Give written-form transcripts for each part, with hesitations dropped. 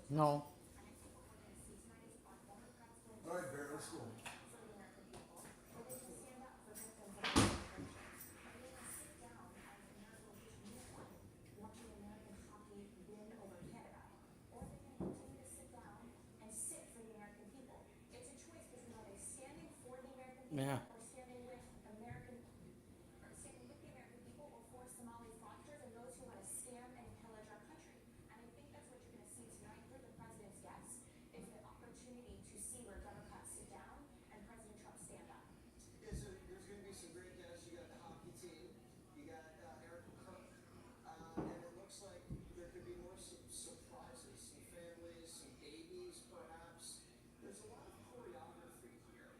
No. All right, Bear, let's go. Yeah. Yeah, so there's going to be some great guests. You got the hockey team, you got Erica Kirk, and it looks like there could be more surprises, some families, some babies, perhaps. There's a lot of choreography here.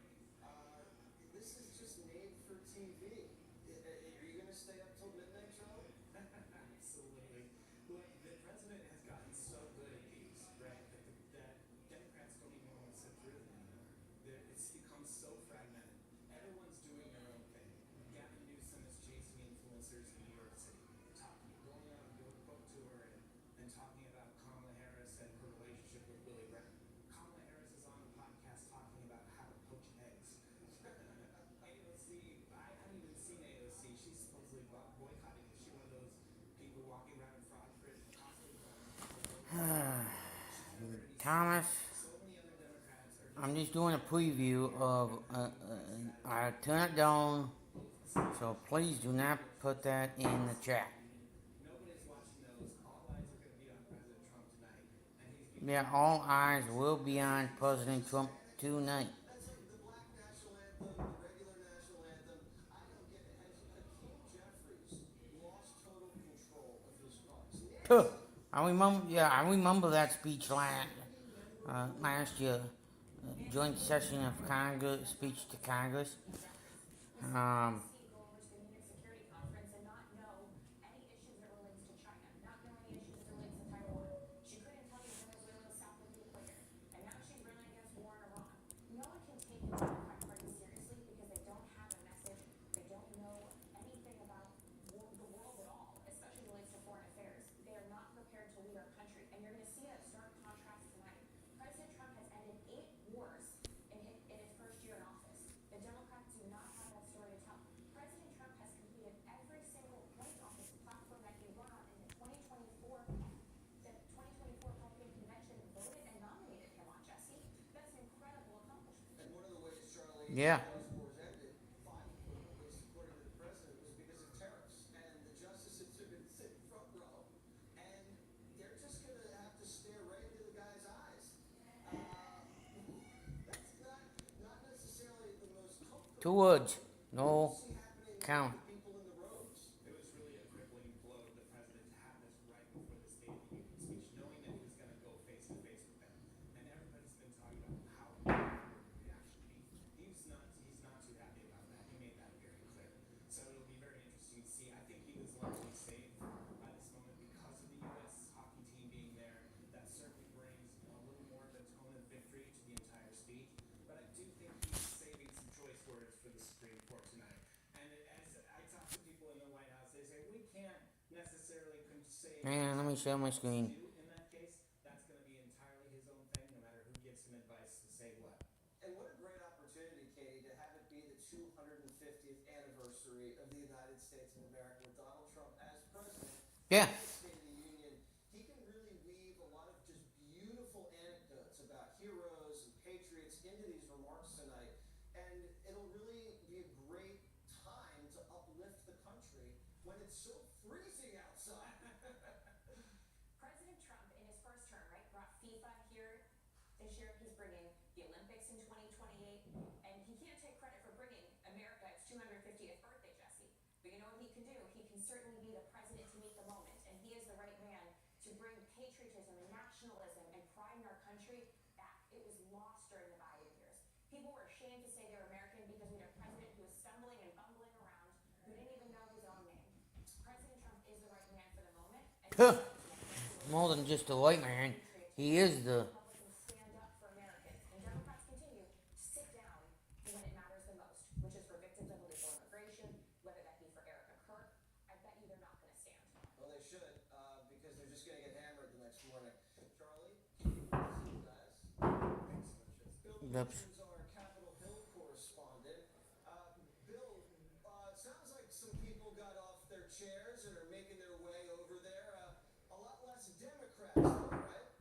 This is just made for TV. Are you going to stay up till midnight, Charlie? Absolutely. Look, the president has gotten so good at these, right? That Democrats don't even want to sit through them anymore. It's become so fragmented. Everyone's doing their own thing. Gavin Newsom is chasing influencers in New York City, going on a book tour and talking about Kamala Harris and her relationship with Willie Brown. Kamala Harris is on a podcast talking about how to poach eggs. AOC, I haven't even seen AOC. She's supposedly boycotting. Is she one of those people walking around in frog costumes on the boycott? She's nowhere to be seen. Thomas, So many other Democrats are I'm just just doing a preview of. I turn it down, so please do not put that in the chat. nobody's watching those. All eyes are going to be on President Trump tonight, and he's being Yeah, very all careful eyes about will saying be what he on says. President Trump tonight. That's like the black national anthem, the regular national anthem. I don't get it. Hakeem Jeffries lost total control of his cause. Puh. Nancy I remember. Yeah, I remember that speech last year, joint session of Congress, speech to Congress. Um, And one of the ways, Charlie, yeah. those wars ended, finally, at least according to the president, was because of tariffs. And the justices are going to sit front row, and they're just going to have to stare right into the guy's eyes. That's not necessarily the most Two comfortable thing. words. What do you No see happening now with count. the people in the roads? It was really a crippling blow to the president to have this right before the State of the Union speech, knowing that he was going to go face to face with them. And everybody's been talking about how important the reaction be. He's not too happy about that. He made that very clear. So it'll be very interesting to see. I think he was largely saved by this moment because of the U.S. hockey team being there. That certainly brings a little more of a tone of victory to the entire speech. But I do think he's saving some choice words for the Supreme Court tonight. And as I talk to people in the White House, they say we can't necessarily say Man, let me exactly share my what to screen. do in that case. That's going to be entirely his own thing, no matter who gives him advice to say what. And what a great opportunity, Katie, to have it be the 250th anniversary of the United States of America with Donald Trump as president. Yeah. In the State of the Union, he can really weave a lot of just beautiful anecdotes about heroes and patriots into these remarks tonight. And it'll really be a great time to uplift the country when it's so freezing outside. Puh. More than just a white man. He is the. Well, they should, because they're just going to get hammered the next morning. Charlie, can you Oops. Congratulations, our Capitol Hill correspondent. Bill, it sounds like some people got off their chairs and are making their way over there. A lot less Democrats, though, right?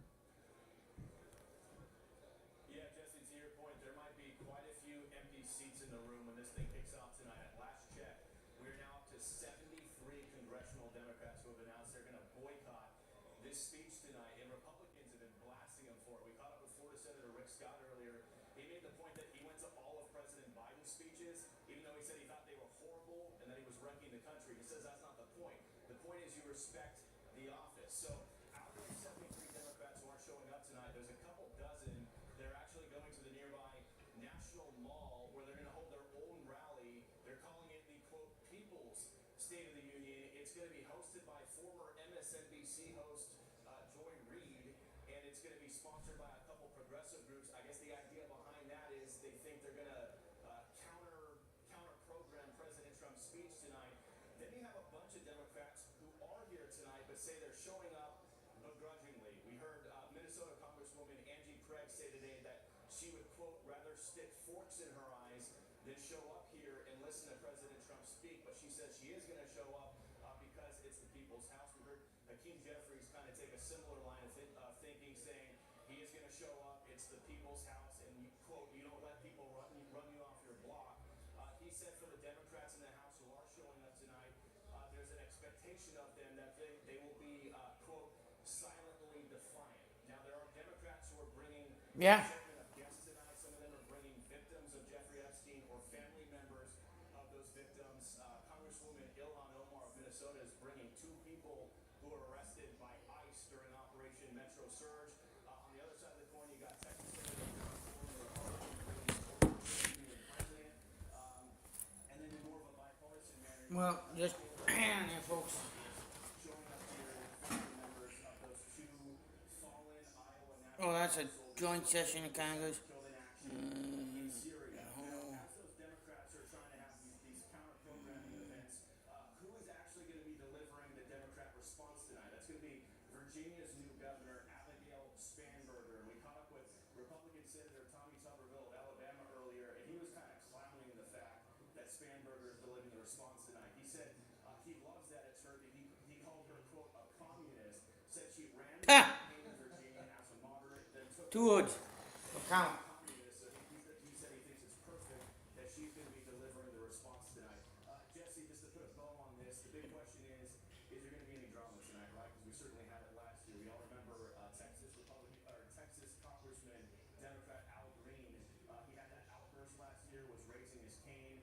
Yeah, Jesse, to your point, there might be quite a few empty seats in the room when this thing kicks off tonight. At last check, we're now up to 73 congressional Democrats who have announced they're going to boycott this speech tonight, and Republicans have been blasting him for it. We caught up with Florida Senator Rick Scott earlier. He made the point that he went to all of President Biden's speeches, even though he said he thought they were horrible and that he was wrecking the country. He says that's not the point. The point is you respect the office. So out of those 73 Democrats who aren't showing up tonight, there's a couple dozen. They're actually going to the nearby National Mall where they're going to hold their own rally. They're calling it the, quote, People's State of the Union. It's going to be hosted by former MSNBC host Joy Reid, and it's going to be sponsored by a couple progressive groups. I guess the idea behind that is they think they're going to counter program President Trump's speech tonight. Then you have a bunch of Democrats who are here tonight but say they're showing up begrudgingly. We heard Minnesota Congresswoman Angie Craig say today that she would, quote, rather stick forks in her eyes than show up here and listen to President Trump speak. But she says she is going to show up because it's the people's house. We heard Hakeem Jeffries kind of take a similar line of thinking, saying he is going to show up. It's the people's house, and you, quote, you don't let people run you off your block. He said for the Democrats in the House who are showing up tonight, there's an expectation of them that they will be, quote, silently defiant. Now, there are Democrats who are bringing Yeah. of guests tonight. Some of them are bringing victims of Jeffrey Epstein or family members of those victims. Congresswoman Ilhan Omar of Minnesota is bringing two people who were arrested by ICE during Operation Metro Surge. On the other side of the coin, you got Texas Senator John Cornyn, the Republican, bringing former Union president. And then in more of a bipartisan manner, Well, just hang on there, folks. showing up here family members of those two fallen Iowa National Oh, that's a Guard soldiers joint session of Congress. killed in action in Syria. Now, as those Democrats are trying to have these counter-programming events, who is actually going to be delivering the Democrat response tonight? That's going to be Virginia's new governor, Abigail Spanberger. And we caught up with Republican Senator Tommy Tuberville of Alabama earlier, and he was kind of clowning the fact that Spanberger is delivering the response tonight. He said he loves that it's her. He called her, quote, a communist, said she ran the Ha! campaign in Virginia as a moderate, then took Two hoods. Count. communist, so he said he thinks it's perfect that she's going to be delivering the response tonight. Jesse, just to put a bow on this, the big question is there going to be any drama tonight, right? Because we certainly had it last year. We all remember Texas Congressman Democrat Al Green. He had that outburst last year, was raising his cane.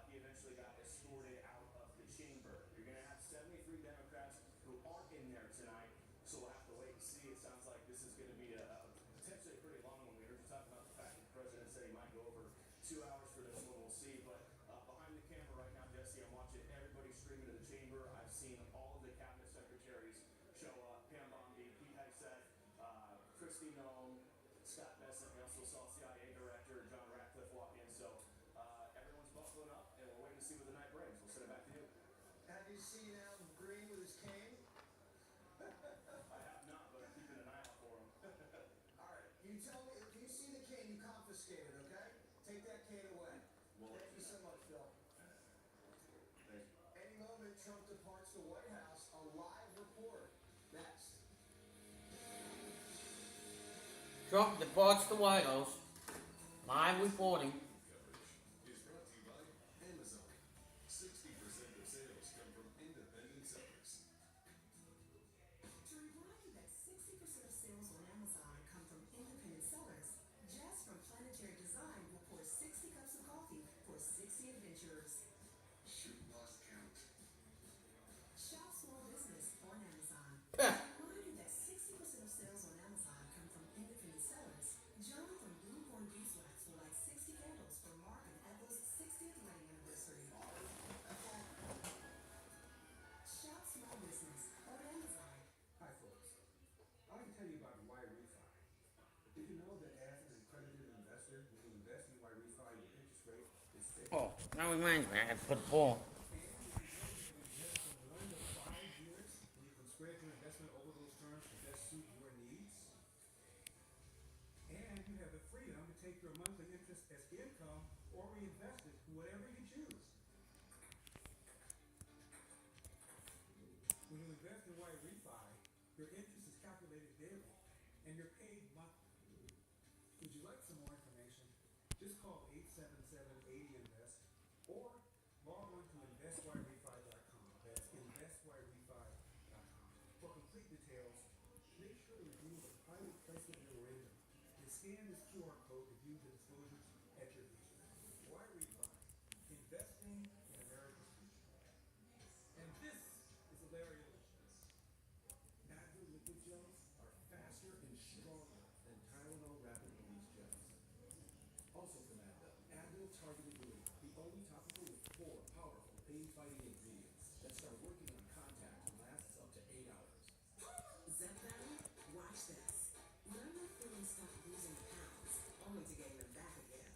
He eventually got escorted out of the chamber. You're going to have 73 Democrats who aren't in there tonight, so we'll have to wait and see. It sounds like this is going to be a potentially a pretty long one. We heard you talking about the fact that the president said he might go over 2 hours for this one. We'll see. But behind the camera right now, Jesse, I'm watching everybody streaming to the chamber. I've seen all of the cabinet secretaries show up. Pam Bondi, Pete Hegseth, Kristi Noem, Scott Bessent. We also saw CIA Director John Ratcliffe walk in. So everyone's buckling up, and we're waiting to see what the night brings. We'll send it back to you. Have you seen Al Green with his cane? I have not, but I'm keeping an eye out for him. All right, you tell me, if you see the cane, you confiscate it, okay? Take that cane away. Well, Thank you so much, Phil. Thank you. Any moment, Trump departs the White House. A live report. Next. Trump departs the White House. Live reporting. Coverage is brought to you by Amazon. 60% of sales come from independent sellers. To remind you that 60% of sales on Amazon come from independent sellers, Jess from Planetary Design will pour 60 cups of coffee for 60 adventurers. Shoot, lost count. Shop small business on Amazon. Huh. To remind you that 60% of sales on Amazon come from independent sellers, John from Blueborn Beeswax will light 60 candles for Mark and Evel's 60th wedding anniversary. Shop small business on Amazon. Hi folks, I'd like to tell you about Y-Refi. Did you know that as an accredited investor, when you invest in Y-Refi, your interest rate is fixed? Oh, that reminds me. I have to put a poll. And did you know that you invest for 1 to 5 years, and you can spread your investment over those terms to best suit your needs? And you have the freedom to take take your monthly interest as income or reinvest it, whatever you choose. When you invest in Y Refi, your interest is calculated daily and you're paid monthly. Would you like some more information? Just call 877-80-INVEST or log on to investYrefi.com. That's investYrefi.com. For complete details, make sure to review the private placement memorandum and scan this QR code to view the disclosures at your leisure. Y Refi, investing in America's future. And this is a Larry Elizabeth. MAGNO liquid gels are faster and stronger than Tylenol rapid release gels. Also from MAGNO targeted relief, the only topical with 4 powerful pain-fighting ingredients that start working on contact and lasts up to 8 hours. Zepbound, watch this. Learn the feeling stop losing pounds, only to gain them back again.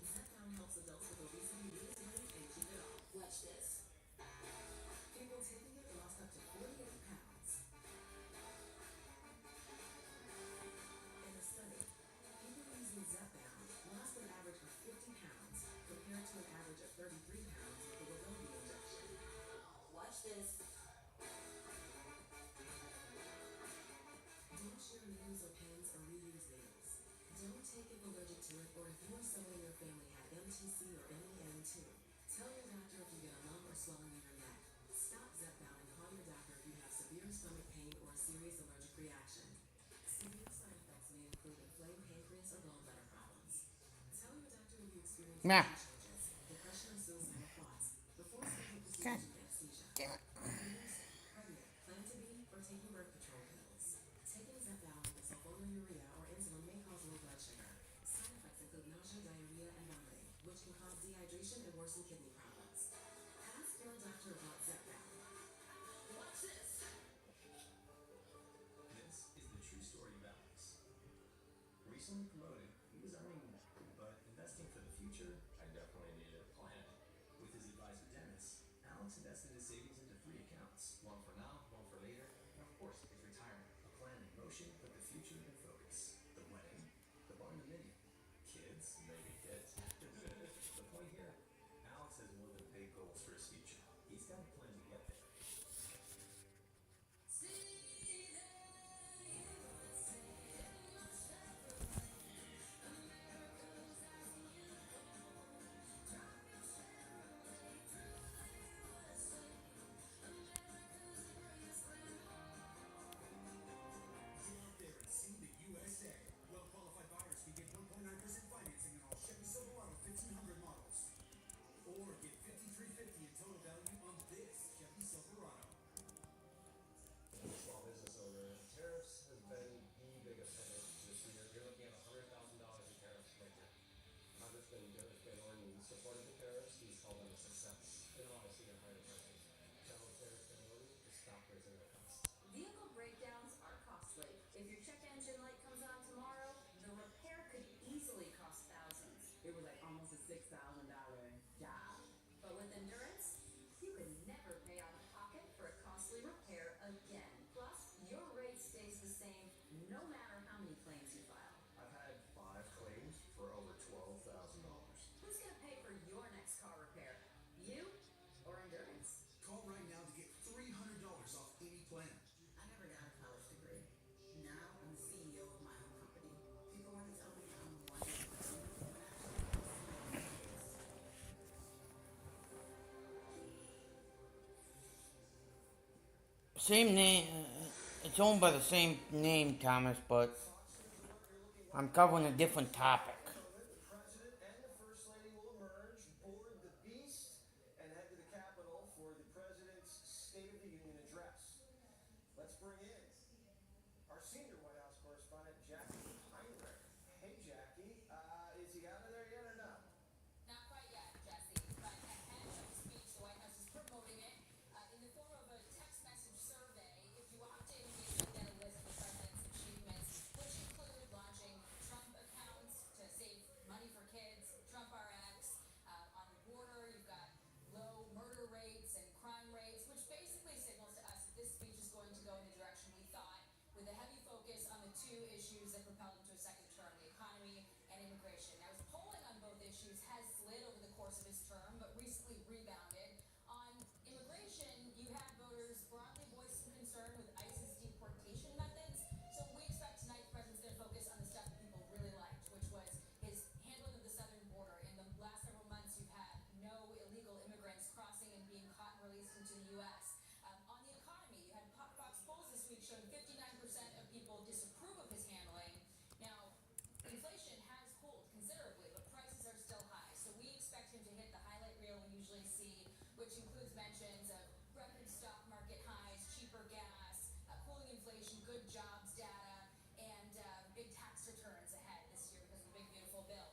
Zepbound helps adults with obesity lose weight and keep it off. Watch this. People taking it lost up to 48 pounds. In a study, people using Zepbound lost an average of 50 pounds compared to an average of 33 pounds with the Wegovy injection. Watch this. Don't share needles or pens or reuse needles. Don't take if allergic to it or if you or someone in your family had MTC or NEN2. Tell your doctor if you get a lump or swelling in your neck. Stop Zepbound and call your doctor if you have severe stomach pain or a serious allergic reaction. Severe side effects may include inflamed pancreas or gallbladder problems. Tell your doctor if you experience Nah. mood changes, depression or suicidal thoughts before scheduled God procedures and anesthesia. damn it. Pregnant, plan to be, or taking birth control pills. Taking Zepbound with sulfonylurea or insulin may cause low blood sugar. Side effects include nausea, diarrhea, and vomiting, which can cause dehydration and worsen kidney problems. Ask your doctor about Zepbound. Watch this. This is the true story of Alex. Recently promoted, he was earning more, but investing for the future, I definitely needed a plan. With his advisor Dennis, Alex invested his savings into 3 accounts, one for now, one for later, and of course, his retirement. A plan in motion put the future in focus. The wedding, the barndominium, kids, maybe kids. The point here, Alex has more than big goals for his future. He's got a plan to get there. Go out there and see the USA. Well-qualified buyers can get 1.9% financing on all Chevy Silverado 1500 models. Or get $5,350 in total value on this Chevy Silverado. Small business owner, tariffs has been the biggest headache this year. You're looking at $100,000 in tariffs right here. Congressman Dennis Van Orden supported the tariffs. He's called them a success. In all honesty, they're higher prices. Tell Dennis Van Orden to stop raising their costs. Vehicle breakdowns are costly. If your check engine light comes on tomorrow, the repair could easily cost thousands. It was like almost a $6,000 job. But with Endurance, you could never pay out of pocket for a costly repair again. Plus, your rate stays the same no matter how many claims you file. I've had 5 claims for over $12,000. Who's going to pay for your next car repair? You or Endurance? Call right now to get $300 off any plan. I never got a college degree. Now I'm the CEO of my own company. People want to tell me I'm one of Same name. It's owned by the same name, Thomas, but I'm covering a different topic. The president and the first lady will emerge, board the beast, and head to the Capitol for the president's State of the Union address. Let's bring in our senior White House correspondent, Jackie Heinrich. Hey, Jackie, is he out of there yet or not? Not quite yet, Jesse, but ahead of the speech, the White House is promoting it in the form of a text message survey. If you opt in, you will get a list of the president's achievements, which include launching Trump accounts to save money for kids, Trump RX. On the border, you've got low murder rates and crime rates, which basically signals to us that this speech is going to go in the direction we thought, with a heavy focus on the 2 issues that propelled him to a second term, the economy issues has slid over the course of his term, but recently rebounded. On immigration, you had voters broadly voice some concern with ICE's deportation methods. So we expect tonight the president's going to focus on the stuff that people really liked, which was his handling of the southern border. In the last several months, you've had no illegal immigrants crossing and being caught and released into the U.S. On the economy, you had Fox polls this week showing 59% of people disapprove of his handling. Now, inflation has cooled considerably, but prices are still high. So we expect him to hit the highlight reel we usually see, which includes mentions of record stock market highs, cheaper gas, cooling inflation, good jobs data, and big tax returns ahead this year because of the big beautiful bill.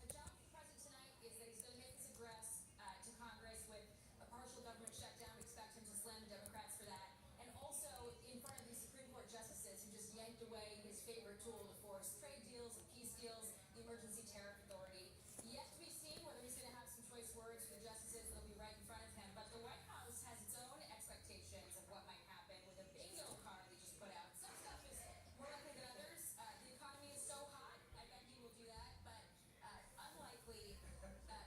A job for the president tonight is that he's going to make his address to Congress with a partial government shutdown. We expect him to slam the Democrats for that. And also in front of these Supreme Court justices who just yanked away his favorite tool to force trade deals and peace deals, the Emergency Tariff Authority. Yet to be seen whether he's going to have some choice words for the justices that'll be right in front of him. But the White House has its own expectations of what might happen with a bingo card they just put out. Some stuff is more likely than others. The economy is so hot, I bet he will do that. But unlikely,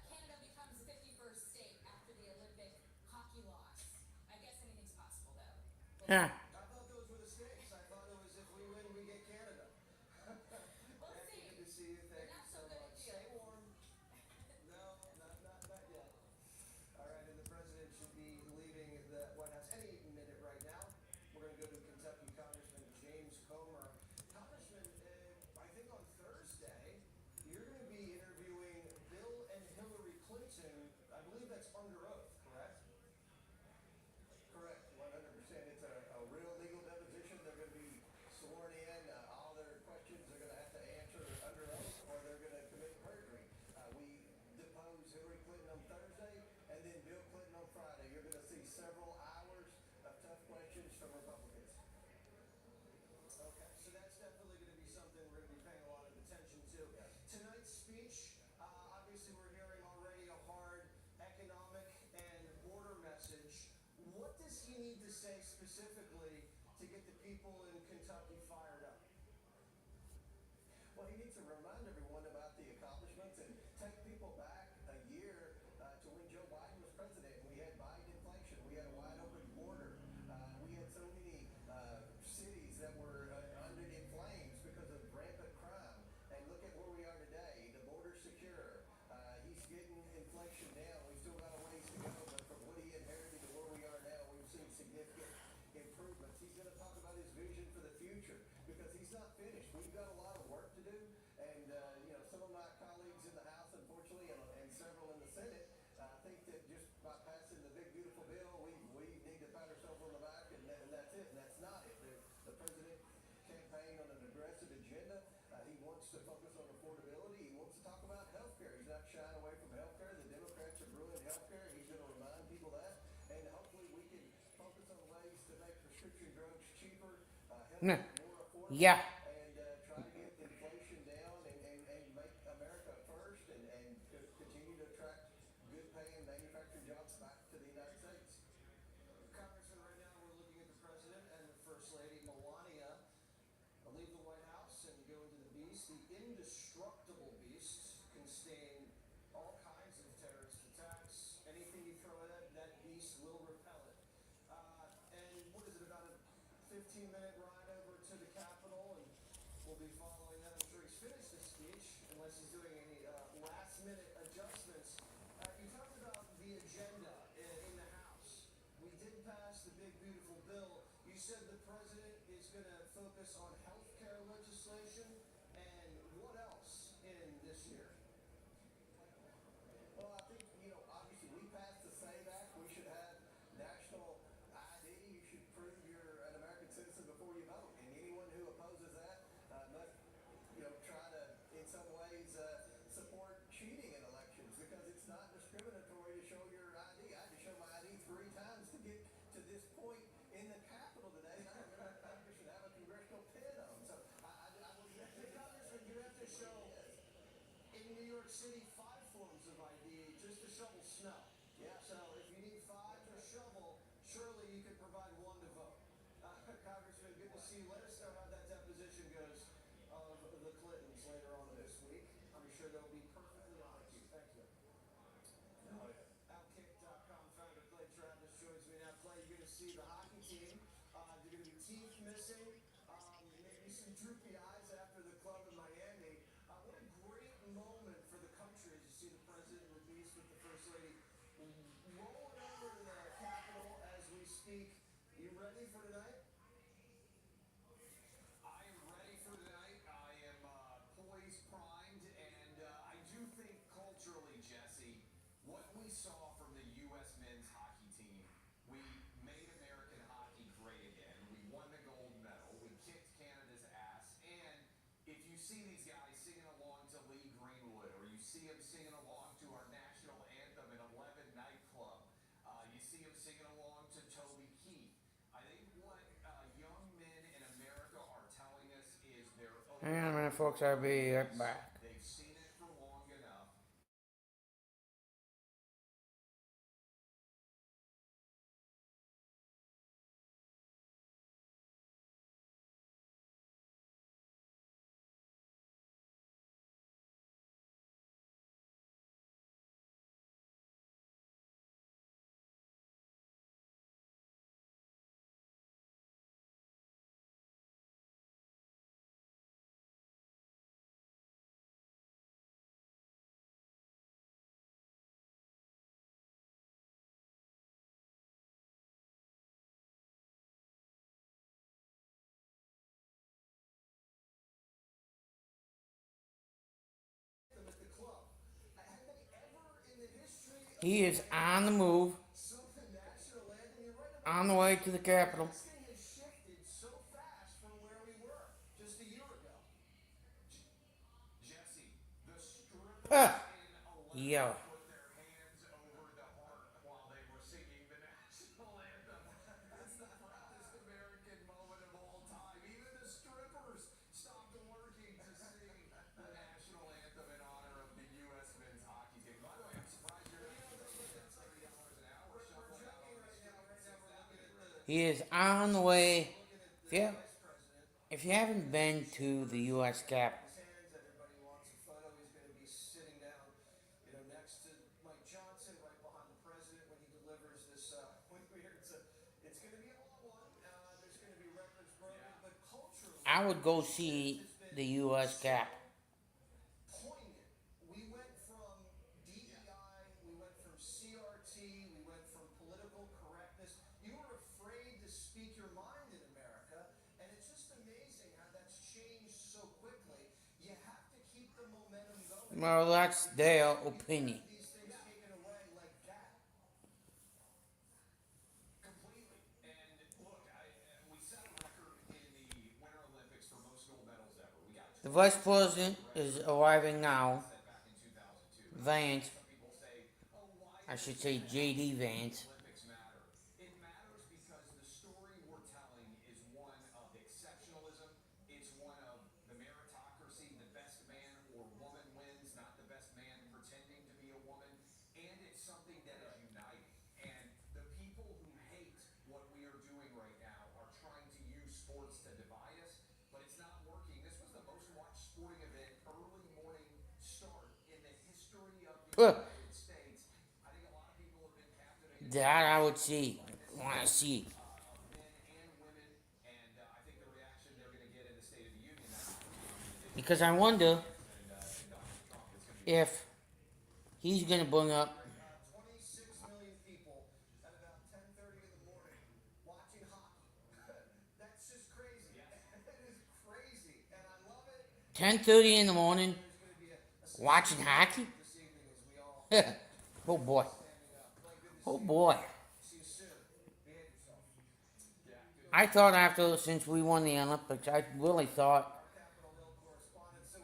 Canada becomes the 51st state after the Olympic hockey loss. I guess anything's possible, though. Huh. I thought those were the stakes. I thought it was if we win, we get Canada. We'll Becky, see. good to see you. They're Thank you not so so good at much. dealing. Stay warm. No, not yet. All right, and the president should be leaving the White House any minute right now. We're going to go to Kentucky Congressman James Comer. Congressman, I think on Thursday, you're going to be interviewing Bill and Hillary Clinton. I believe that's under oath, correct? Correct, 100%. It's a real legal deposition. They're going to be sworn in. All their questions they're going to have to answer under oath, or they're going to commit perjury. We deposed Hillary Clinton on Thursday, and then Bill Clinton on Friday. You're going to see several hours of tough questions from Republicans. Okay, so that's definitely going to be something we're going to be paying a lot of attention to. Yes. Tonight's speech, obviously we're hearing already a hard economic and border message. What does he need to say specifically to get the people in Kentucky fired up? Well, he needs to remind everyone about the accomplishments and take people back a year to when Joe Biden was president. We had Biden inflation. We had a wide open border. We had so many cities that were under in flames because of rampant crime. And look at where we are today. The border's secure. He's getting inflation down. We've still got a ways to go, but from what he inherited to where we are now, we've seen significant improvements. He's going to talk about his vision for the future because he's not finished. We've got a lot of work to do, and some of my colleagues in the House, unfortunately, and several in the Senate, think that just by passing the big beautiful bill, we need to pat ourselves on the back, and that's it. And that's not it. The president campaigned on an aggressive agenda. He wants to focus on affordability. He wants to talk about health care. He's not shying away from health care. The Democrats have ruined health care. He's going to remind people that, and hopefully we can focus on ways to make prescription drugs cheaper, health Nah. care more affordable. Yeah. And try to get inflation down and make America first and continue to attract good paying manufacturing jobs back to the United States. Congressman, right now we're looking at the president and the First Lady Melania leave the White House and go into the beast. The indestructible beast can stain all kinds of terrorist attacks. Anything you throw at it, that beast will repel it. And what is it, about a 15-minute ride over to the Capitol, and we'll be following that. I'm sure he's finished his speech, unless he's doing any last-minute adjustments. You talked about the agenda in the House. We did pass the big, beautiful bill. You said the president is going to focus on health care legislation, and what else in this year? Well, I think, obviously we passed the SAVE Act. We should have national ID. You should prove you're an American citizen before you vote. And anyone who opposes that must, try to, in some ways, support cheating in elections because it's not discriminatory to show your ID. I had to show my ID 3 times to get to this point in the Capitol today. I don't remember if Congress should have a congressional pin on. So I was Congressman, you have to show in New York City 5 forms of ID just to shovel snow. Yeah. So if you need 5 to shovel, surely you could provide 1 to vote. Congressman, good to see you. Let us know how that deposition goes of the Clintons later on this week. I'm sure they'll be perfectly honest. see the hockey team. They're going to be teeth missing, maybe some droopy eyes after the club in Miami. What a great moment for the country as you see the president and the beast with the first lady rolling over to the Capitol as we speak. You ready for tonight? I am ready for tonight. I am poised, primed, and I do think culturally, Jesse, what we saw from the U.S. men's hockey team, we made American hockey great again. We won the gold medal. We kicked Canada's ass. And if you see these guys singing along to Lee Greenwood, or you see them singing along to our national anthem in 11 nightclub, you see them singing along to Toby Keith. I think what young men in America are telling us is they're Hang on a over minute, folks. I'll be right back. They've seen it for long enough. Them at the club. Have they ever in the history of He is on the move, sung the national anthem? You're right about on the way to the Capitol. this thing has shifted so fast from where we were just a year ago. Jesse, the strippers Ah, in Atlanta yo. put their hands over the heart while they were singing the national anthem. That's the proudest American moment of all time. Even the strippers stopped working to sing the national anthem in honor of the U.S. men's hockey team. By the way, I'm surprised you're not making $30 an hour We're shuffling out joking on the right now. street Right in now, Sixth we're looking Avenue, at right? He is on the way. looking at the If you, vice president. if you haven't been to the U.S. Capitol, His hands, everybody wants a photo. He's going to be sitting down, next to Mike Johnson, right behind the president when he delivers this. It's going to be a long one. There's going to be records broken, but culturally, I would go the shift see has been the U.S. so Capitol. poignant. We went from DEI, we went from CRT, we went from political correctness. You were afraid to speak your mind in America, and it's just amazing how that's changed so quickly. You have to keep the momentum going. Well, that's their You can't opinion. have these things taken away like that. Completely. And look, we set a record in the Winter Olympics for most gold medals ever. We got The 20 Vice President is arriving now. set back in 2002. Vance, Some people say, oh, why I does should say J.D. the Vance. Olympics matter? It matters because the story we're telling is one of exceptionalism. It's one of the meritocracy, the best man or woman wins, not the best man pretending to be a woman. And it's something that is uniting. And the people who hate what we are doing right now are trying to use sports to divide us, but it's not working. This was the most watched sporting event, early morning start in the history of the Ugh. United States. I think a lot of people have been captivated That I would see. Want to see. of men and women, and I think the reaction they're going to get in the State of the Union now Because I wonder and Donald Trump is going to be. if he's going to bring up 26 million people at about 10:30 in the morning watching hockey. That's just crazy. It is crazy, and I love it. 10:30 in the morning There's going to be a watching hockey. this evening as we all Oh boy. standing up. My goodness. Oh boy. See you soon. Behave yourself. I thought after, since we won the Olympics, I really thought Our Capitol Hill correspondent. So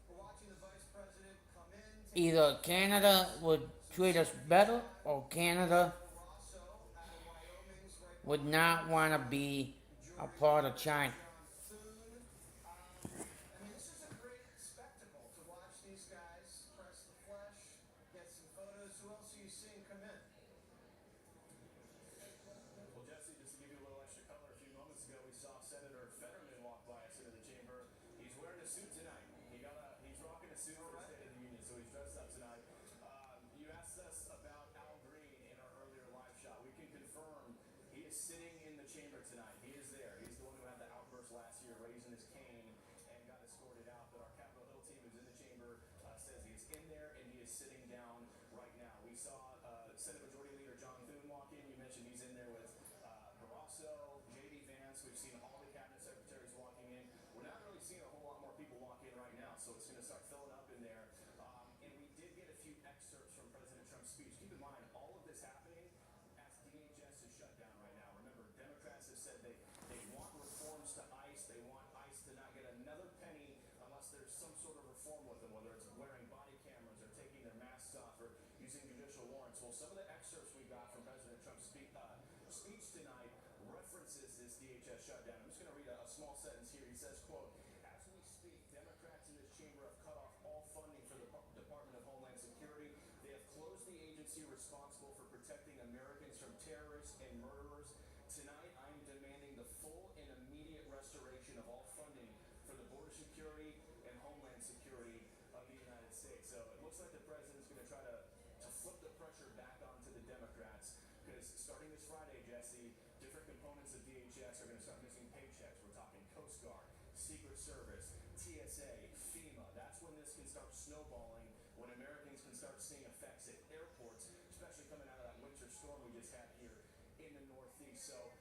we're watching the vice president come in. either Canada would treat us better or Canada Rosso out of Wyoming's right would not want to be a part of China. Thune. I mean, this is a great spectacle to watch these guys press the flesh, get some photos. Who else are you seeing come in? Well, Jesse, just to give you a little extra color, a few moments ago we saw Senator Fetterman walk by us into the chamber. He's wearing a suit tonight. He's rocking a suit for the State of the Union, so he's dressed up tonight. You asked us about Al Green in our earlier live shot. We can confirm he is sitting chamber tonight. He is there. He's the one who had the outburst last year, raising his cane and got escorted out. But our Capitol Hill team, who's in the chamber, says he is in there and he is sitting down right now. We saw Senate Majority Leader John Thune walk in. You mentioned he's in there with Barrasso, J.D. Vance. We've seen all the cabinet secretaries walking in. We're not really seeing a whole lot more people walk in right now, so it's going to start filling up in there. And we did get a few excerpts from President Trump's speech. Keep in mind, all of this happening as DHS is shut down right now. Remember, Democrats have said they want reforms to ICE. They want ICE to not get another penny unless there's some sort of reform with them, whether it's wearing body cameras or taking their masks off or using judicial warrants. Well, some of the excerpts we got from President Trump's speech tonight references this DHS shutdown. I'm just going to read a small sentence here. He says, quote, "As we speak, Democrats in this chamber have cut off all funding for the Department of Homeland Security. They have closed the agency responsible for protecting Americans from terrorists and murderers. Tonight, I am demanding the full and immediate restoration of all funding for the border security and Homeland Security of the United States." So it looks like the president's going to try to flip the pressure back onto the Democrats, because starting this Friday, Jesse, different components of DHS are going to start missing paychecks. We're talking Coast Guard, Secret Service, TSA, FEMA. That's when this can start snowballing, when Americans can start seeing effects at airports, especially coming out of that winter storm we just had here in the Northeast. So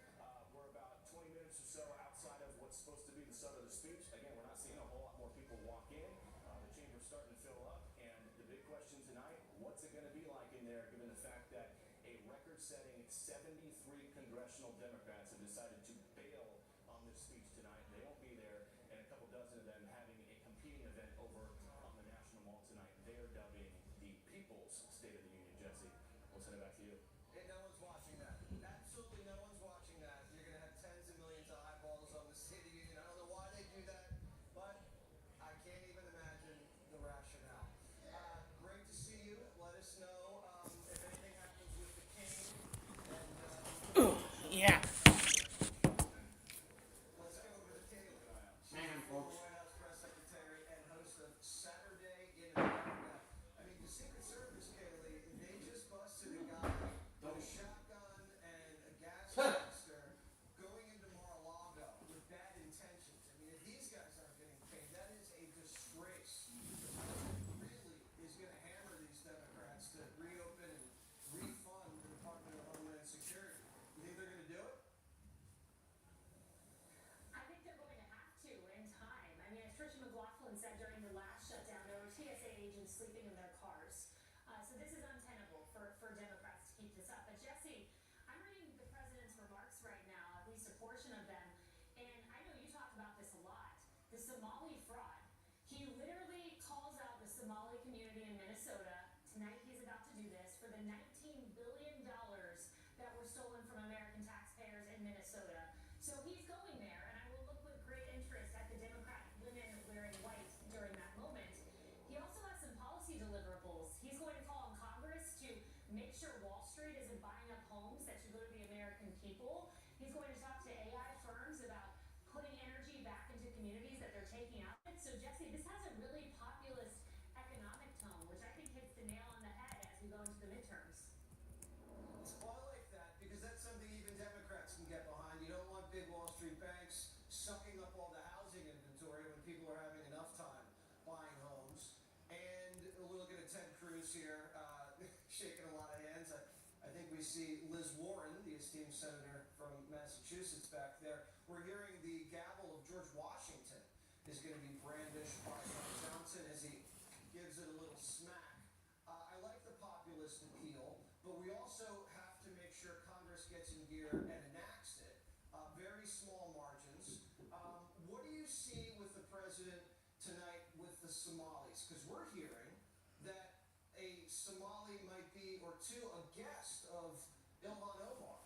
we're about 20 minutes or so outside of what's supposed to be the start of the speech. Again, we're not seeing a whole lot more people walk in. The chamber's starting to fill up, and the big question tonight, what's it going to be like in there, given the fact that a record-setting 73 congressional Democrats have decided to bail on this speech tonight. They won't be there, and a couple dozen of them having a competing event over on the National Mall tonight. They are dubbing the People's State of the Union. Jesse, we'll send it back to you. And no one's watching that. Absolutely no one's watching that. You're going to have tens of millions of eyeballs on the State of the Union. I don't know why they do that, but I can't even imagine the rationale. Great to see you. Let us know if anything happens with the king. And Yeah. let's go over to Kaylee. She's Man, the former folks. White House press secretary and host of Saturday in America. I mean, the Secret Service, Kaylee, they just busted a guy with a shotgun and a gas canister going into Mar-a-Lago with bad intentions. I mean, if these guys aren't getting paid, that is a disgrace. The president really is going to hammer these Democrats to reopen and refund the Department of Homeland Security. You think they're going to do it? I think they're going to have to in time. I mean, as Tricia McLaughlin said during the last shutdown, there were TSA agents sleeping in their cars. So this is untenable for Democrats to keep this up. But Jesse, I'm reading the president's remarks right now, at least a portion of them, and I know you talk about this a lot. The Somali fraud. He literally calls out the Somali community in Minnesota. Tonight he's about to do this for the $19 billion that were stolen from American taxpayers in Minnesota. So he's going there, and I will look with great interest at the Democrat women wearing white during that moment. He also has some policy deliverables. He's going to call on Congress to make sure Wall Street isn't buying up homes that should go to the American people. He's going to talk to AI firms about putting energy back into communities that they're taking out. So Jesse, this has a really populist economic tone, which I think hits the nail on the head as we go into the midterms. Well, I like that because that's something even Democrats can get behind. You don't want big Wall Street banks sucking up all the housing inventory when people are having enough time buying homes. And we're looking at Ted Cruz here, shaking a lot of hands. I think we see Liz Warren, the esteemed senator from Massachusetts, back there. We're hearing the gavel of George Washington is going to be brandished by Mike Johnson as he gives it a little smack. I like the populist appeal, but we also have to make sure Congress gets in gear and enacts it. Very small margins. What do you see with the president tonight with the Somalis? Because we're hearing that a Somali might be, or two, a guest of Ilhan Omar.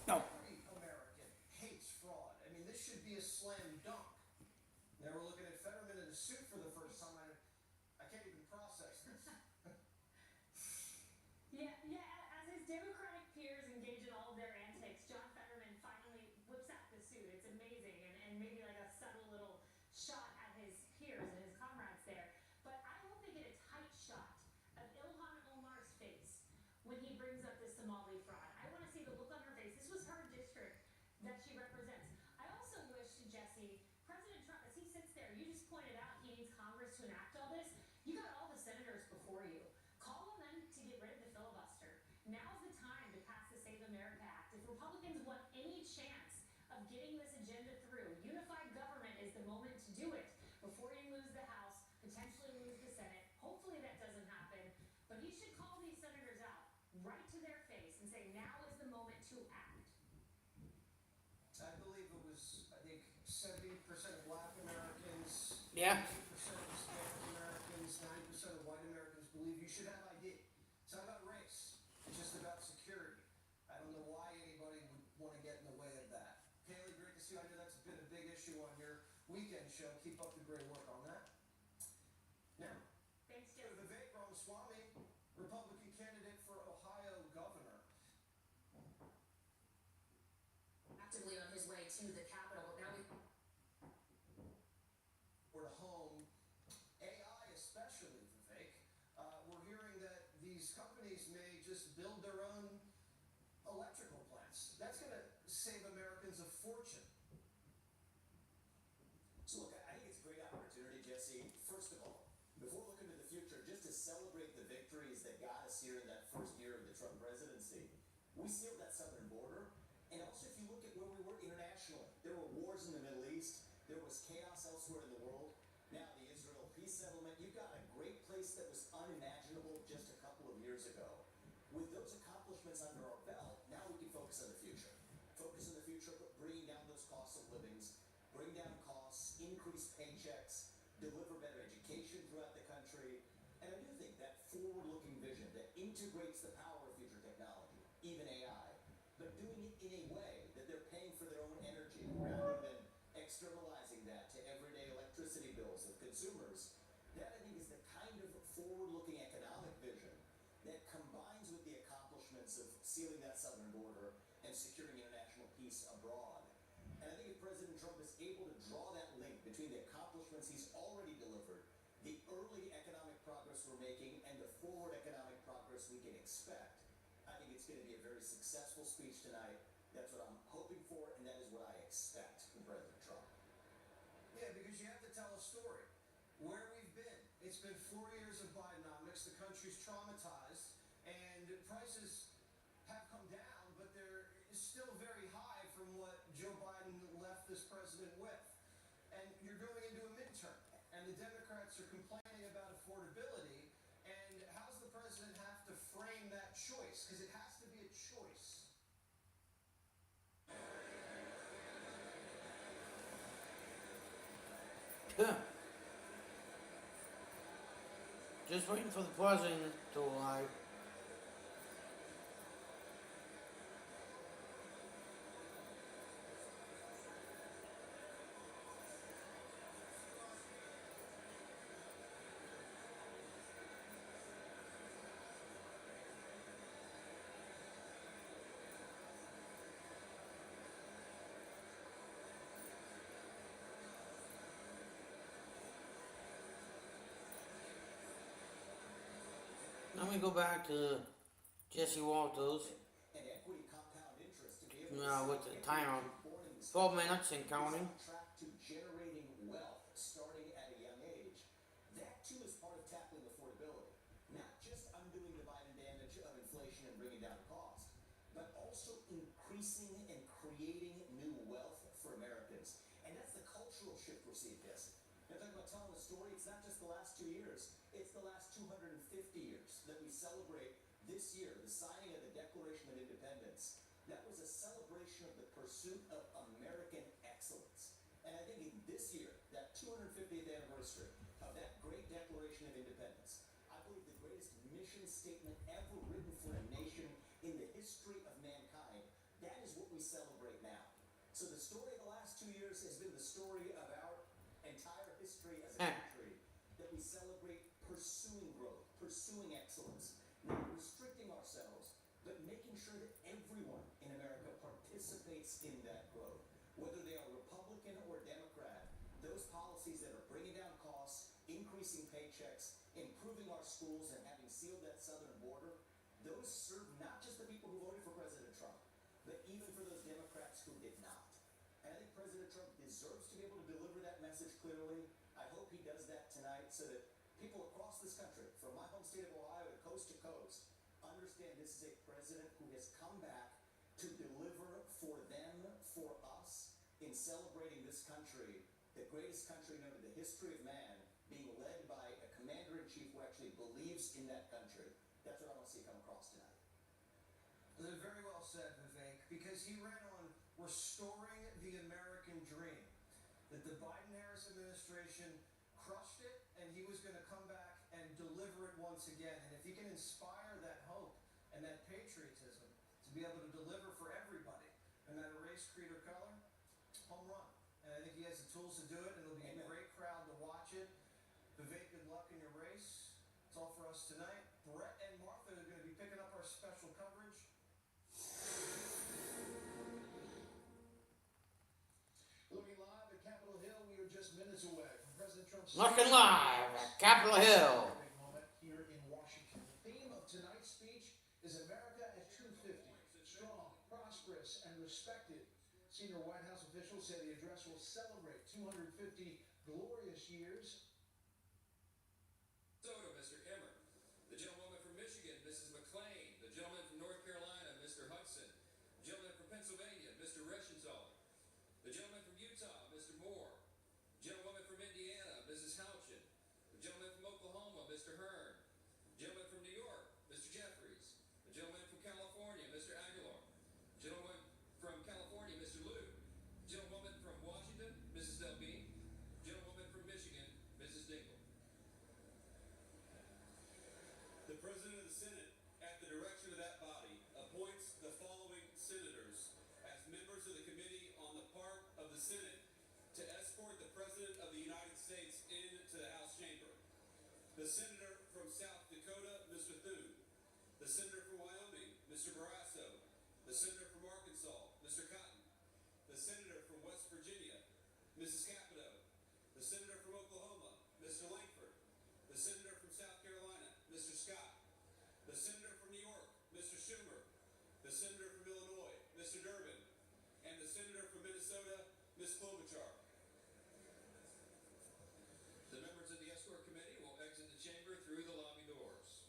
No. Every American hates fraud. I mean, this should be a slam dunk. Now we're looking at Fetterman in a suit for the first time. I can't even process this. Yeah, as his Democratic peers engage in all of their antics, John Fetterman finally whips out the suit. It's amazing, and maybe like a subtle little shot at his peers and his comrades there. But I hope they get a tight shot of Ilhan Omar's face when he brings up the Somali fraud. I want to see the look on her face. This was her district. you just pointed out he needs Congress to enact all this. You got all the senators before you. Call on them to get rid of the filibuster. Now's the time to pass the Save America Act. If Republicans want any chance of getting this agenda through, unified government is the moment to do it before you lose the House, potentially lose the Senate. Hopefully that doesn't happen. But he should call these senators out right to their face and say, now is the moment to act. I believe it was, I think, 70% of Black Americans, Yeah. 80% of Hispanic Americans, 90% of white Americans believe you should have ID. It's not about race. It's just about security. I don't know why anybody would want to get in the way of that. Kaylee, great to see you. I know that's been a big issue on your weekend show. Keep up the great work on that. Now, Thanks, to Jesse. Vivek Ramaswamy, Republican candidate for Ohio governor. Actively on his way to the Capitol. Now we Or to home, AI especially, Vivek. We're hearing that these companies may just build their own electrical plants. That's going to save Americans a fortune. So look, I think it's a great opportunity, Jesse. First of all, before looking to the future, just to celebrate the victories that got us here in that first year of the Trump presidency. We sealed that southern border. And also, if you look at where we were internationally, there were wars in the Middle East. There was chaos elsewhere in the world. Now, the Israel peace settlement, you've got a great place that was unimaginable just a couple of years ago. With those accomplishments under our belt, now we can focus on the future. Focus on the future, but bringing down those costs of livings, bring down costs, increase paychecks, deliver better education throughout the country. And I do think that forward-looking vision that integrates the power of future technology, even AI, but doing it in a way that they're paying for their own energy rather than externalizing that to everyday electricity bills of consumers. That, I think, is the kind of forward-looking economic vision that combines with the accomplishments of sealing that southern border and securing international peace abroad. And I think if President Trump is able to draw that link between the accomplishments he's already delivered, the early economic progress we're making, and the forward economic progress we can expect, I think it's going to be a very successful speech tonight. That's what I'm hoping for, and that is what I expect from President Trump. Yeah, because you have to tell a story. Where we've been. It's been 4 years of Bidenomics. The country's traumatized, and prices have come down, but they're still very high from what Joe Biden left this president with. And you're going into a midterm, and the Democrats are complaining about affordability. And how's the president have to frame that choice? Because it has to be a choice. Yeah. Just waiting for the president to arrive. Let me go back to Jesse Walters. And equity compound interest to be able to With the timer, born in the 12 minutes and counting. on track to generating wealth starting at a young age. That too is part of tackling affordability. Not just undoing the Biden damage of inflation and bringing down cost, but also increasing and creating new wealth for Americans. And that's the cultural shift we're seeing, Jesse. Now, talking about telling a story, it's not just the last 2 years, it's the last 250 years that we celebrate this year, the signing of the Declaration of Independence. That was a celebration of the pursuit of American excellence. And I think in this year, that 250th anniversary of that great Declaration of Independence, I believe the greatest mission statement ever written for a nation in the history of mankind, that is what we celebrate now. So the story of the last 2 years has been the story of our entire history as a country, that we celebrate pursuing growth, pursuing excellence, not restricting ourselves, but making sure that everyone in America participates in that growth. Whether they are Republican or Democrat, those policies that are bringing down costs, increasing paychecks, improving our schools, and having sealed that southern border, those serve not just the people who voted for President Trump, but even for those Democrats who did not. And I think President Trump deserves to be able to deliver that message clearly. hope he does that tonight so that people across this country, from my home state of Ohio to coast, understand this is a president who has come back to deliver for them, for us, in celebrating this country, the greatest country known in the history of man, being led by a commander-in-chief who actually believes in that country. That's what I want to see come across tonight. Very well said, Vivek, because he ran on restoring the American dream. That the Biden-Harris administration crushed it, and he was going to come back and deliver it once again. And if he can inspire that hope and that patriotism to be able to deliver for everybody, no matter race, creed, or color, home run. And I think he has the tools to do it, and it'll be a great crowd to watch it. Vivek, good luck in your race. It's all for us tonight. Brett and Martha are going to be picking up our special coverage. Looking live at Capitol Hill, we are just minutes away from President Trump's Looking live at Capitol Hill. big moment here in Washington. The theme of tonight's speech is America at 250. Strong, prosperous, and respected. Senior White House officials say the address will celebrate 250 glorious years. Minnesota, Mr. Emmer. The gentlewoman from Michigan, Mrs. McClain. The gentleman from North Carolina, Mr. Hudson. The gentleman from Pennsylvania, Mr. Reschenthaler. The gentleman from Utah, Mr. Moore. The gentlewoman from Indiana, Mrs. Houchin. The gentleman from Oklahoma, Mr. Hearn. The gentleman from New York, Mr. Jeffries. The gentleman from California, Mr. Aguilar. The gentleman from California, Mr. Liu. The gentlewoman from Washington, Mrs. Delbene. The gentlewoman from Michigan, Mrs. Dingle. The President of the Senate, at the direction of that body, appoints the following senators as members of the Committee on the part of the Senate to escort the President of the United States into the House chamber. The Senator from South Dakota, Mr. Thune. The Senator from Wyoming, Mr. Barrasso. The Senator from Arkansas, Mr. Cotton. The Senator from West Virginia, Mrs. Capito. The Senator from Oklahoma, Mr. Langford. The Senator from South Carolina, Mr. Scott. The Senator from New York, Mr. Schumer. The Senator from Illinois, Mr. Durbin. And the Senator from Minnesota, Ms. Klobuchar. The members of the escort committee will exit the chamber through the lobby doors.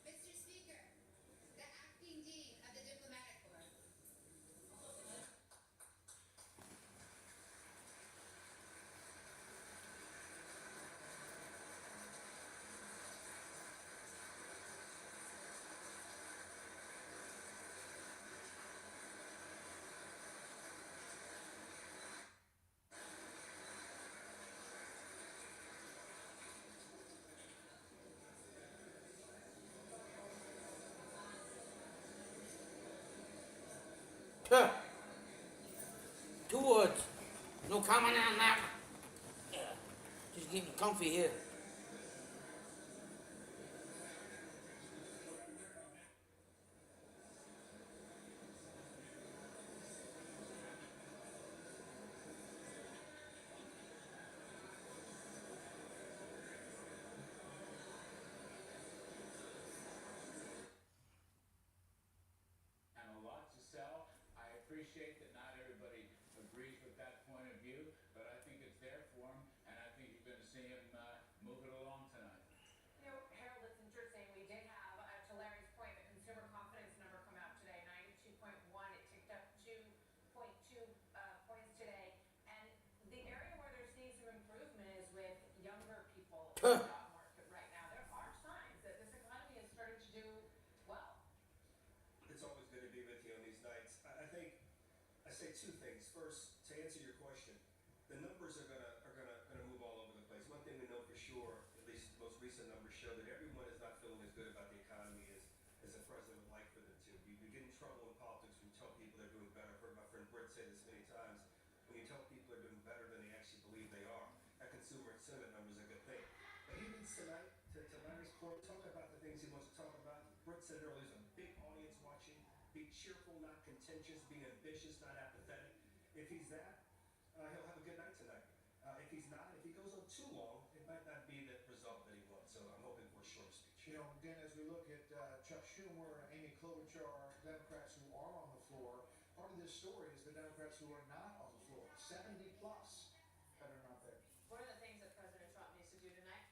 Mr. Speaker, the acting dean of the diplomatic corps. Tuh. Two words. No comment on that. Yeah. Just getting comfy here. And a lot to sell. I appreciate that not everybody agrees with that point of view, but I think it's there for him, and I think you're going to see him move it along tonight. You know, Harold, it's interesting. We did have, to Larry's point, the consumer confidence number come out today, 92.1. It ticked up 2.2 points today. And the area where they're seeing some improvement is with younger people in the job market right now. There are signs that this economy is starting to do well. It's always good to be with you on these nights. I think I say two things. First, to answer your question, the numbers are gonna move all over the place. One thing we know for sure, at least most recent numbers show that everyone is not feeling as good about the economy as the president would like for them to. You get in trouble in politics when you tell people they're doing better. I've heard my friend Britt say this many times. When you tell people they're doing better than they actually believe they are, that consumer sentiment number is a good thing. But he needs tonight, to Larry's point, talk about the things he wants to talk about. Britt said earlier, there's a big audience watching. Be cheerful, not content. contentious, be ambitious, not apathetic. If he's that, he'll have a good night tonight. If he's not, if he goes on too long, it might not be the result that he wants. So I'm hoping for a short speech. You know, Dan, as we look at Chuck Schumer, Amy Klobuchar, Democrats who are on the floor, part of this story is the Democrats who are not on the floor, 70 plus, that are not there. One of the things that President Trump needs to do tonight.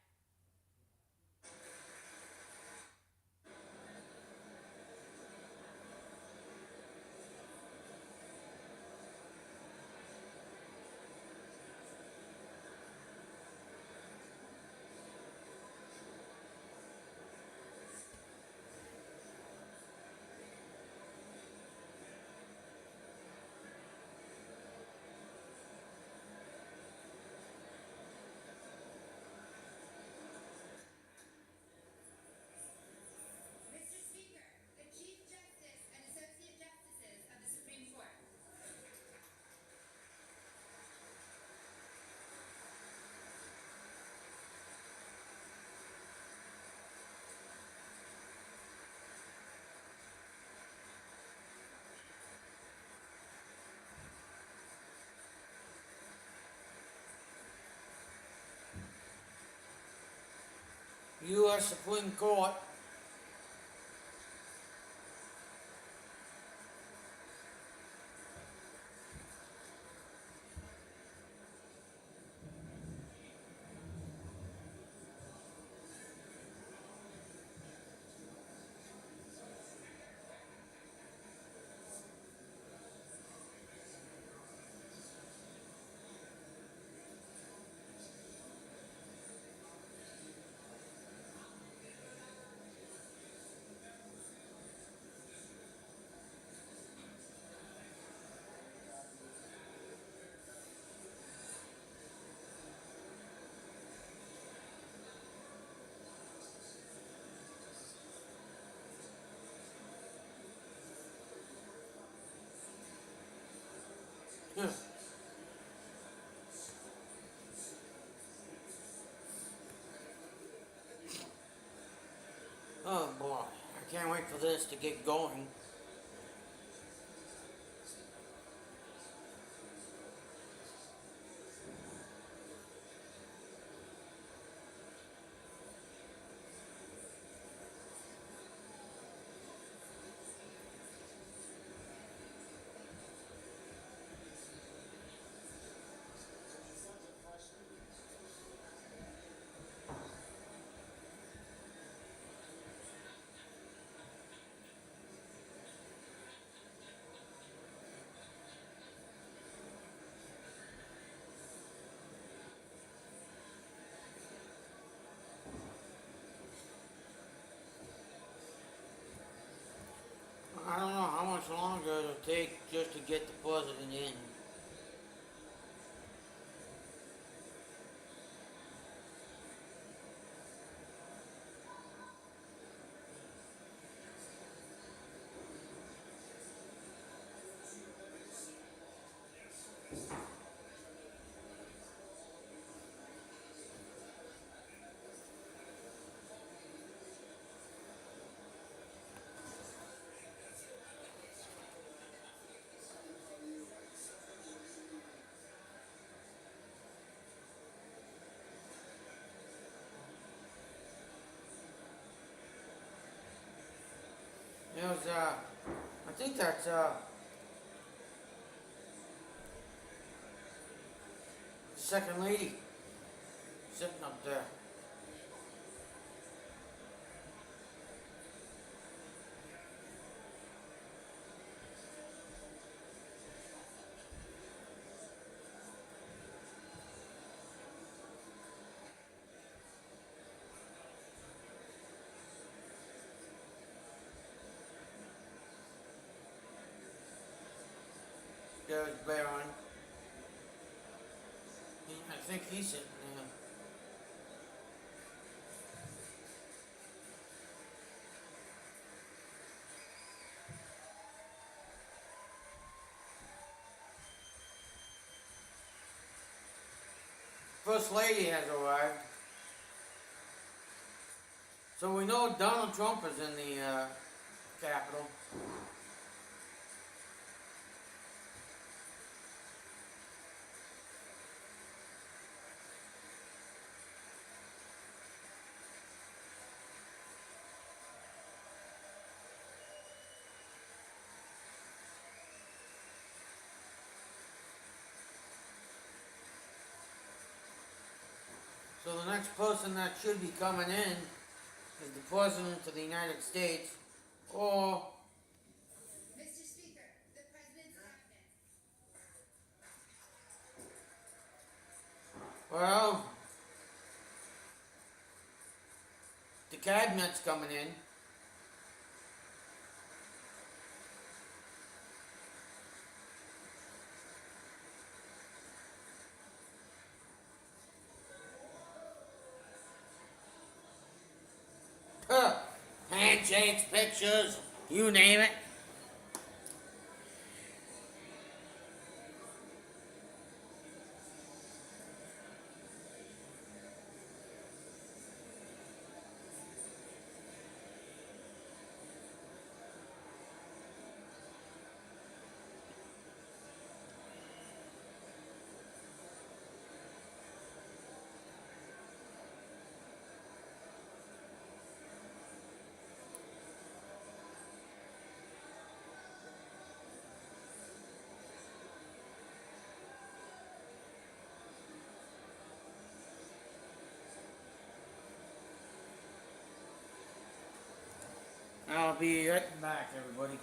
Mr. Speaker, the Chief Justice and Associate Justices of the Supreme Court. U.S. Supreme Court. Huh. Oh boy, I can't wait for this to get going. I don't know how much longer it'll take just to get the president in. There's, I think that's, second lady sitting up there. There's Barron. I think he's sitting there. First lady has arrived. So we know Donald Trump is in the Capitol. next person that should be coming in is the President of the United States, or, Mr. Speaker, the President's cabinet. well, the Cabinet's coming in. Huh. Handshakes, pictures, you name it. I'll be right back, everybody.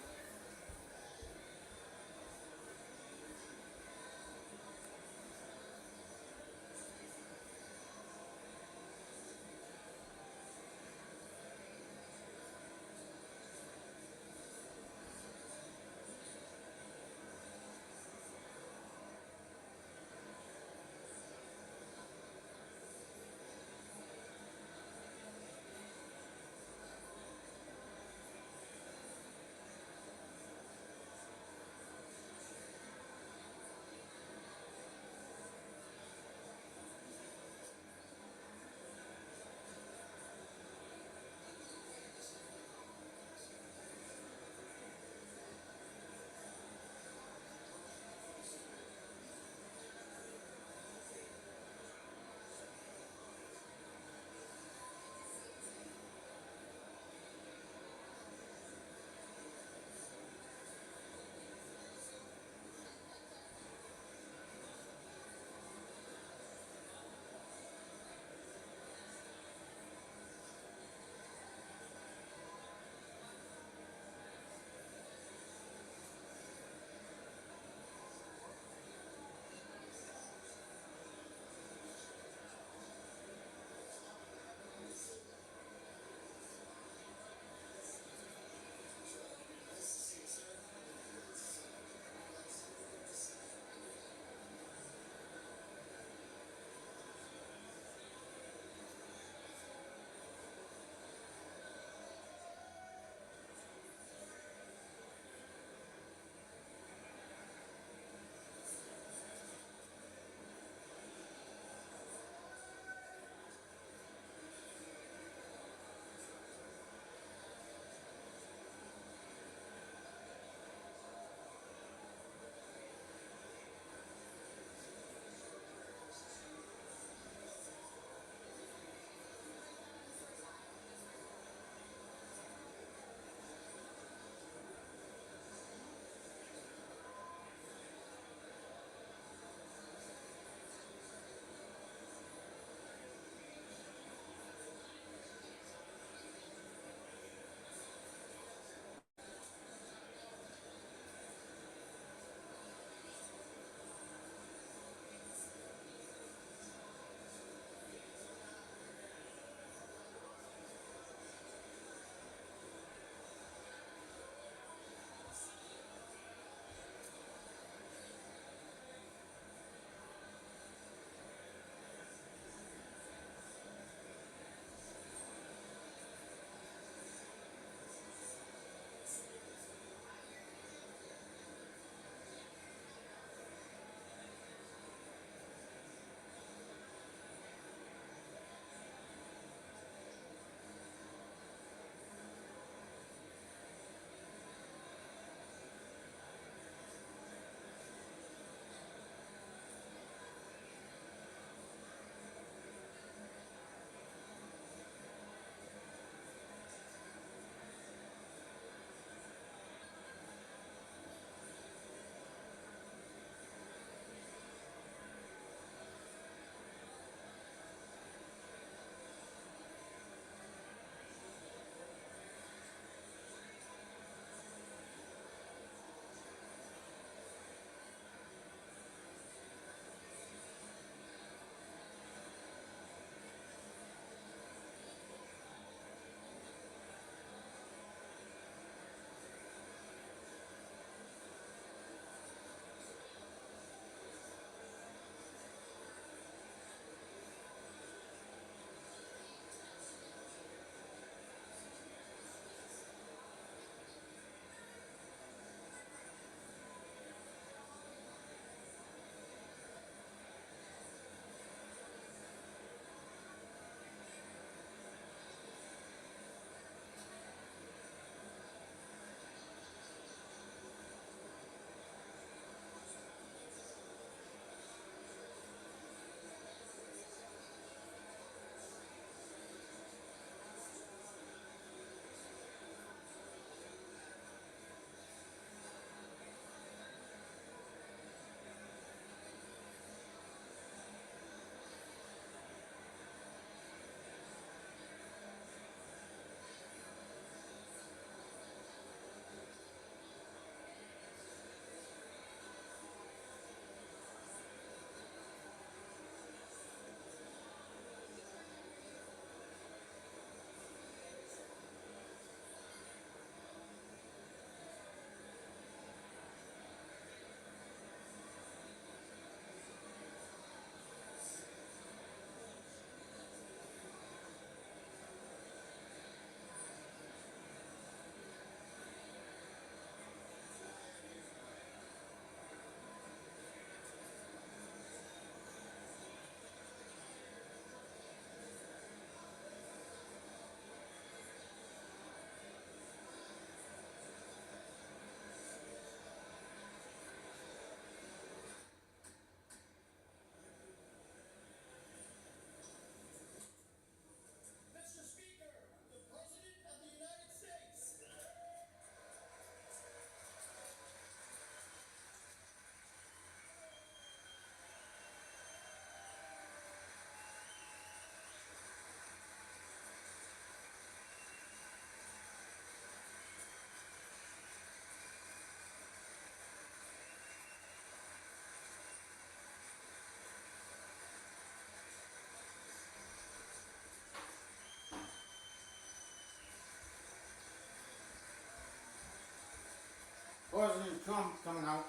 President Trump coming out.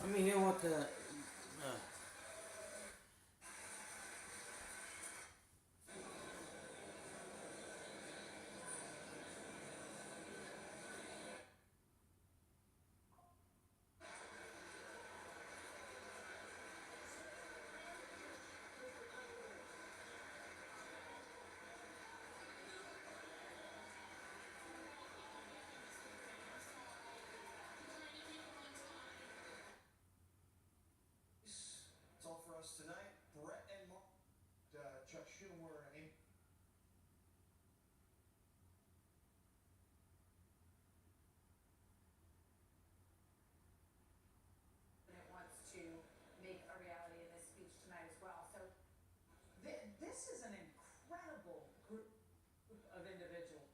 Let me hear what the. That's all for us tonight. Brett and Mark, Chuck Schumer, Amy. President wants to make a reality of this speech tonight as well. So This is an incredible group of individuals.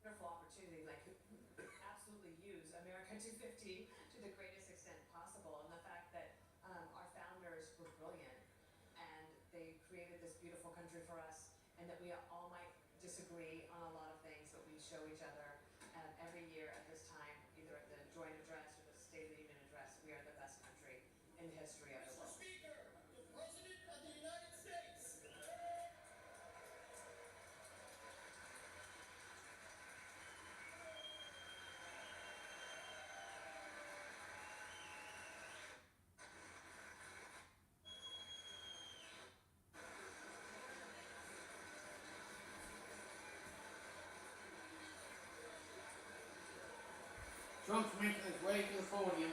wonderful opportunity, like absolutely use America 250 to the greatest extent possible, and the fact that our founders were brilliant and they created this beautiful country for us, and that we all might disagree on a lot of things, but we show each other every year at this time, either at the joint address or the State of the Union address, we are the best country in the history of the world. Speaker, the President of the United States. Trump's making his way to the podium.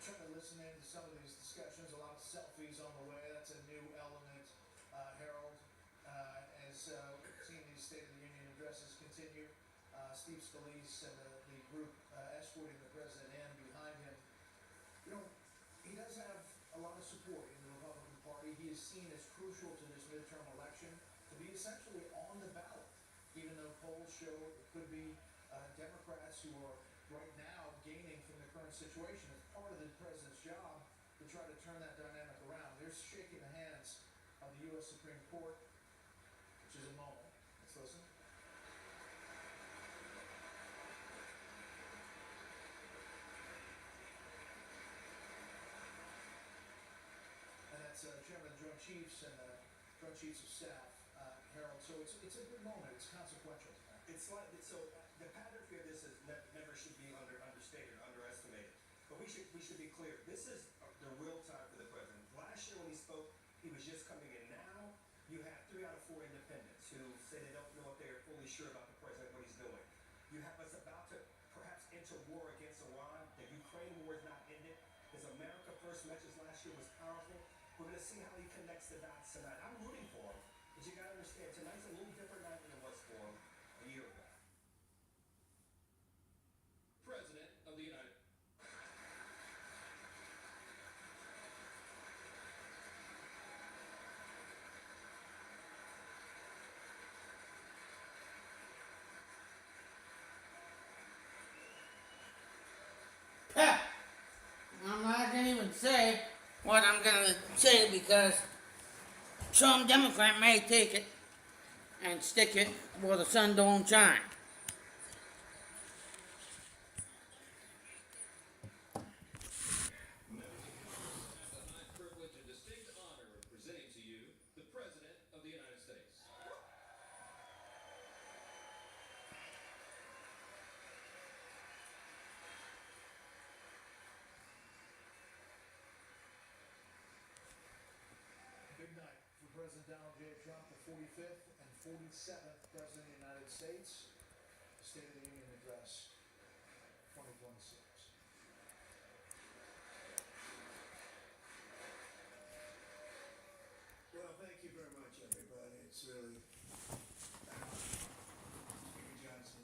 Trying to listen in to some of these discussions, a lot of selfies on the way. That's a new element, Harold. As we've seen these State of the Union addresses continue, Steve Scalise and the group escorting the president in behind him. You know, he does have a lot of support in the Republican Party. He is seen as crucial to this midterm election to be essentially on the ballot, even though polls show it could be Democrats who are right now gaining from the current situation. It's part of the president's job to try to turn that dynamic around. There's shaking the hands of the U.S. Supreme Court, which is a moment. Let's listen. And that's Chairman of the Joint Chiefs and Joint Chiefs of Staff, Harold. So it's a good moment. It's consequential. It's like so. The pattern here, this is never should be understated or underestimated. But we should be clear. This is the real time for the president. Last year when he spoke, he was just coming in. Now you have 3 out of 4 independents who say they don't know if they're fully sure about the president, what he's doing. You have us about to perhaps enter war against Iran. The Ukraine war is not ended. His America First message last year was powerful. We're going to see how he connects the dots tonight. I'm rooting for him, but you got to understand tonight's a little different night than it was for him a year ago. President of the United Pep! I'm not gonna even say what I'm gonna say because some Democrat may take it and stick it where the sun don't shine. has the high privilege and distinct honor of presenting to you the President of the United States. Big night for President Donald J. Trump, the 45th and 47th President of the United States. State of the Union Address 2026. Well, thank you very much, everybody. It's really Speaker Johnson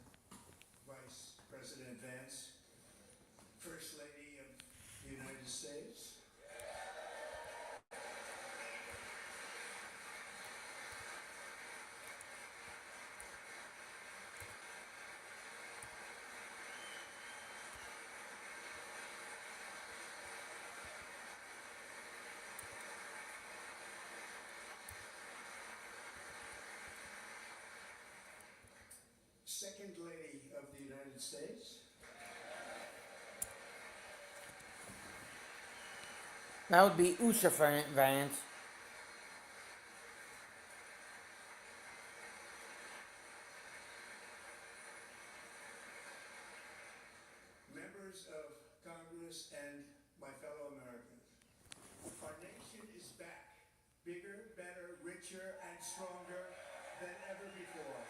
Second Lady of the United States. That would be USA Vance. Members of Congress and my fellow Americans, our nation is back, bigger, better, richer, and stronger than ever before.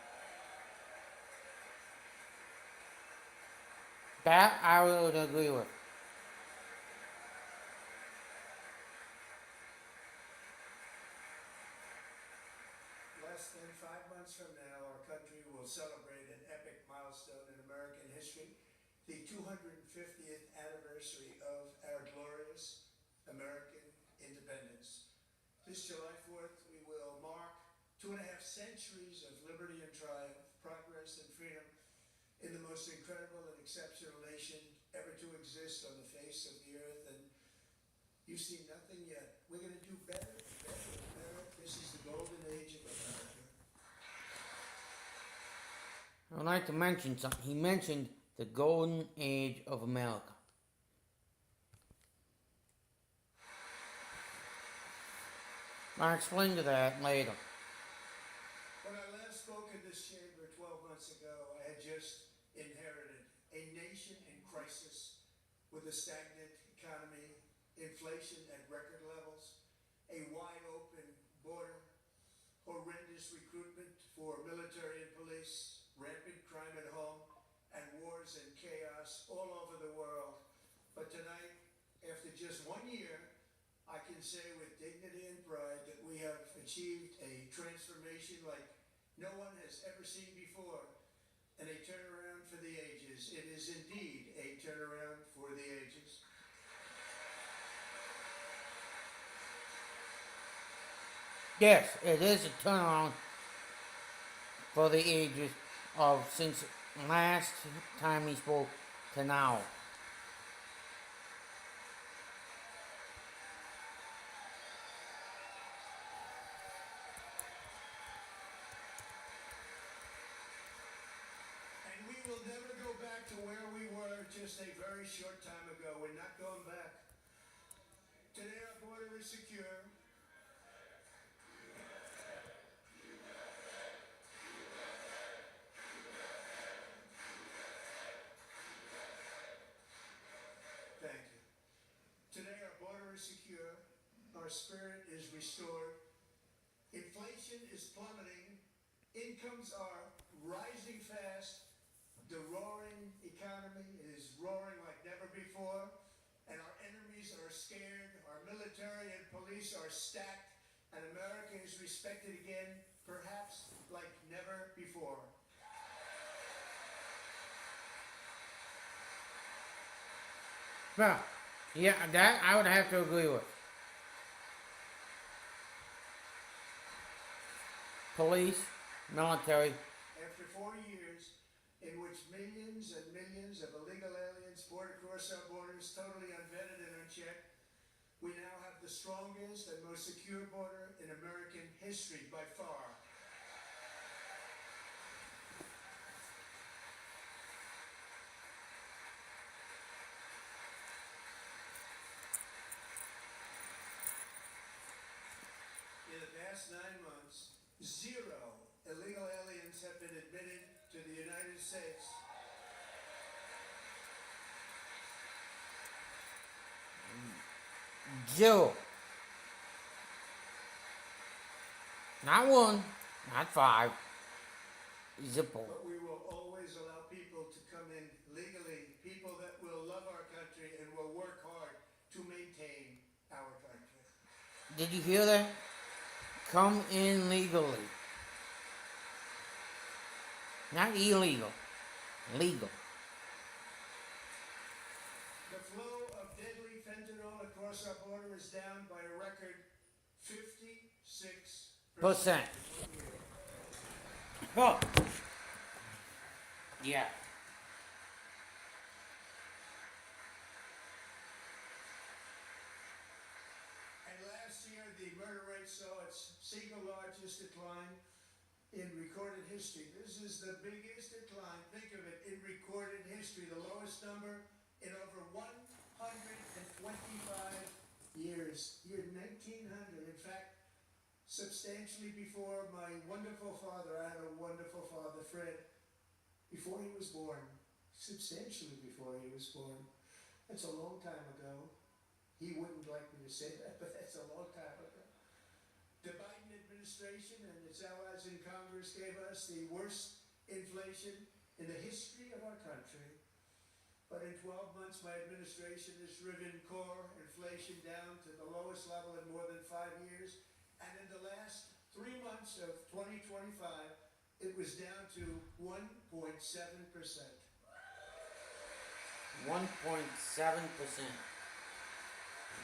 That I would agree with. Less than 5 months from now, our country will celebrate an epic milestone in American history, the 250th anniversary of our glorious American independence. This July 4th, we will mark 2.5 centuries of liberty and triumph, progress and freedom in the most incredible and exceptional nation ever to exist on the face of the earth. And you've seen nothing yet. We're going to do better, better, better. This is the golden age of America. I'd like to mention something. He mentioned the golden age of America. I'll explain to that later. When I last spoke in this chamber 12 months ago, I had just inherited a nation in crisis with a stagnant economy, inflation at record levels, a wide open border, horrendous recruitment for military and police, rampant crime at home, and wars and chaos all over the world. But tonight, after just 1 year, I can say with dignity and pride that we have achieved a transformation like no one has ever seen before, and a turnaround for the ages. It is indeed a turnaround for the ages. Yes, it is a turnaround for the ages of since last time he spoke to now. And we will never go back to where we were just a very short time ago. We're not going back. Today our border is secure. Thank you. Today our border is secure. Our spirit is restored. Inflation is plummeting. Incomes are rising fast. The roaring economy is roaring like never before. And our enemies are scared. Our military and police are stacked. And America is respected again, perhaps like never before. Well, yeah, that I would have to agree with. Police, military. After 4 years in which millions and millions of illegal aliens poured across our borders, totally unvetted and unchecked, we now have the strongest and most secure border in American history by far. In the past 9 months, 0 illegal aliens have been admitted to the United States. Zero. Not 1, not 5. Zippo. But we will always allow people to come in legally, people that will love our country and will work hard to maintain our country. Did you hear that? Come in legally. Not illegal. Legal. The flow of deadly fentanyl across our border is down by a record 56%. Oh. Yeah. And last year, the murder rate saw its single largest decline. in recorded history. This is the biggest decline, think of it, in recorded history, the lowest number in over 125 years. Year 1900, in fact, substantially before my wonderful father. I had a wonderful father, Fred, before he was born. Substantially before he was born. That's a long time ago. He wouldn't like me to say that, but that's a long time ago. The Biden administration and its allies in Congress gave us the worst inflation in the history of our country. But in 12 months, my administration has driven core inflation down to the lowest level in more than 5 years. And in the last 3 months of 2025, it was down to 1.7%. 1.7%.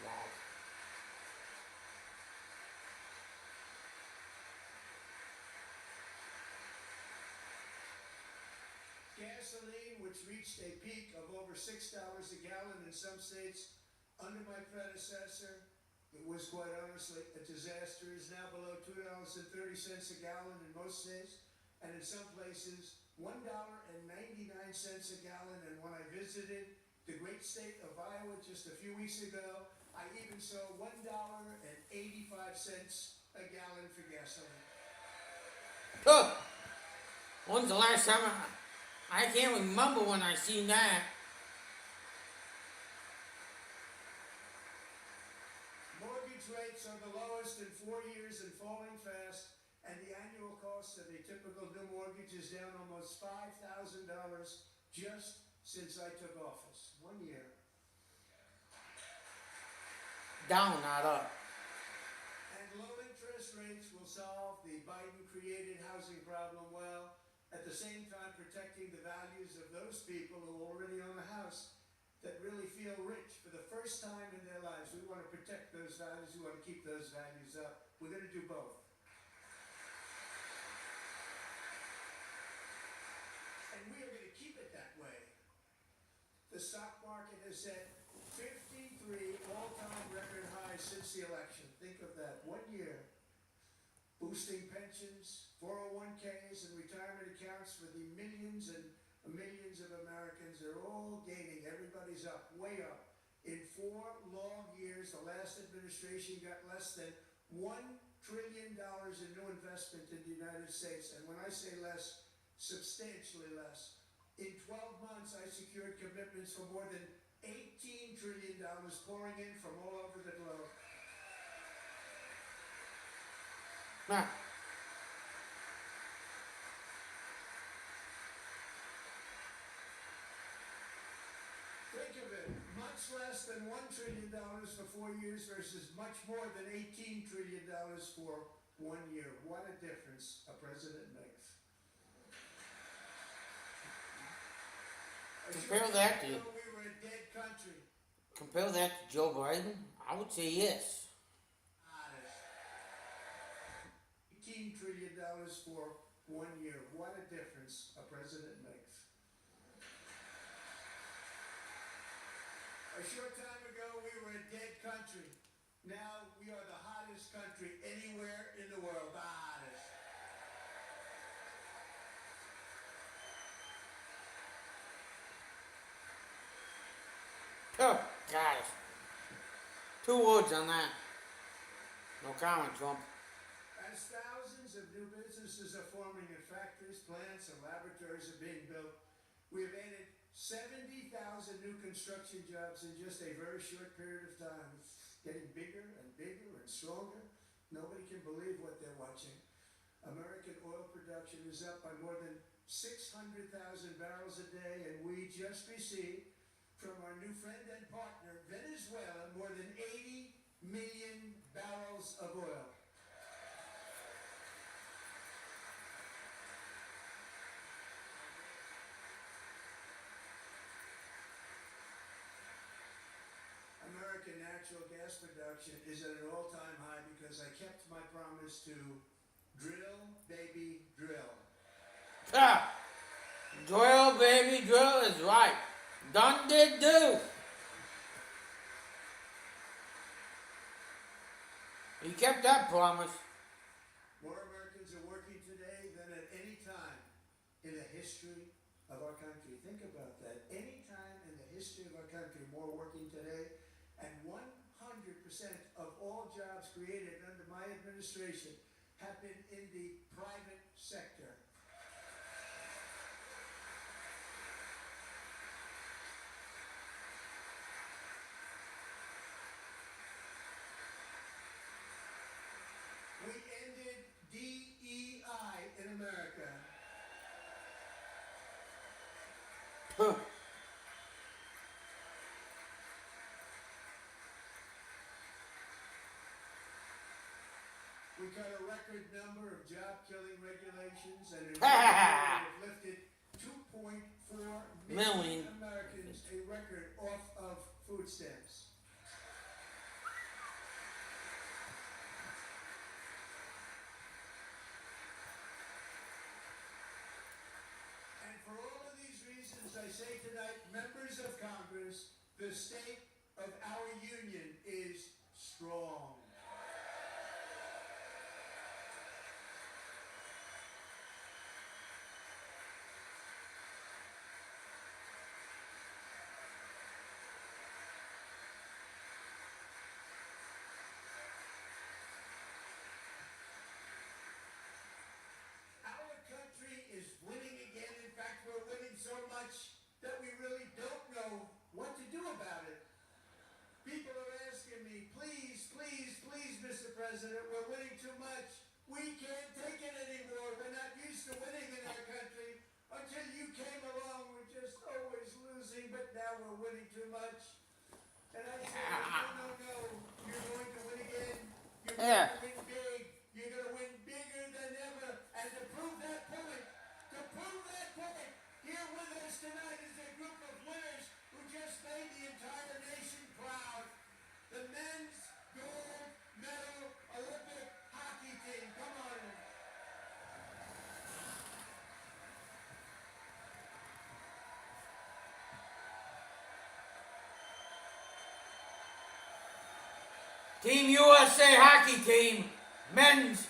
Wow. Gasoline, which reached a peak of over $6 a gallon in some states under my predecessor, it was quite honestly a disaster, is now below $2.30 a gallon in most states, and in some places $1.99 a gallon. And when I visited the great state of Iowa just a few weeks ago, I even saw $1.85 a gallon for gasoline. Oh, when's the last time I can't remember when I seen that. Mortgage rates are the lowest in 4 years and falling fast, and the annual cost of a typical new mortgage is down almost $5,000 just since I took office. 1 year. Down, not up. And low interest rates will solve the Biden-created housing problem well, at the same time protecting the values of those people who already own a house that really feel rich for the first time in their lives. We want to protect those values. We want to keep those values up. We're going to do both. And we are going to keep it that way. The stock market has set 53 all-time record highs since the election. Think of that. 1 year. Boosting pensions, 401ks, and retirement accounts for the millions and millions of Americans. They're all gaining. Everybody's up, way up. In 4 long years, the last administration got less than $1 trillion in new investment in the United States. And when I say less, substantially less. In 12 months, I secured commitments for more than $18 trillion pouring in from all over the globe. Nah. Think of it, much less than $1 trillion for 4 years versus much more than $18 trillion for 1 year. What a difference a president makes. Compare that to we were a dead country. Compare that to Joe Biden. I would say yes. $18 trillion for 1 year. What a difference a president makes. A short time ago, we were a dead country. Now we are the hottest country anywhere in the world. The hottest. Oh, gosh. 2 words on that. No comment, Trump. As thousands of new businesses are forming in factories, plants, and laboratories are being built, we have added 70,000 new construction jobs in just a very short period of time. It's getting bigger and bigger and stronger. Nobody can believe what they're watching. American oil production is up by more than 600,000 barrels a day, and we just received from our new friend and partner, Venezuela, more than 80 million barrels of oil. American natural gas production is at an all-time high because I kept my promise to drill, baby, drill. Ah! Drill, baby, drill is right. Done did do. He kept that promise. More Americans are working today than history of our country. Think about that. Any time in the history of our country, more working today, and 100% of all jobs created under my administration have been in the private sector. We ended DEI in America. Huh. We got a record number of job-killing regulations, and in 1 year we've lifted 2.4 million Americans, a record, off of food stamps. And for all of these reasons, I say tonight, members of Congress, the state of our union is strong. Our country is winning again. In fact, we're winning so much that we really don't know what to do about it. People are asking me, please, please, please, Mr. President, we're winning too much. We can't take it anymore. We're not used to winning in our country. Until you came along, we're just always losing, but now we're winning too much. And I say, no, you're going to win again. You're going to win big. You're going to win bigger than ever. And to prove that point, here with us tonight is a group of winners who just made the entire nation proud. The men's gold medal Olympic hockey team. Come on in. Team USA hockey team, men's.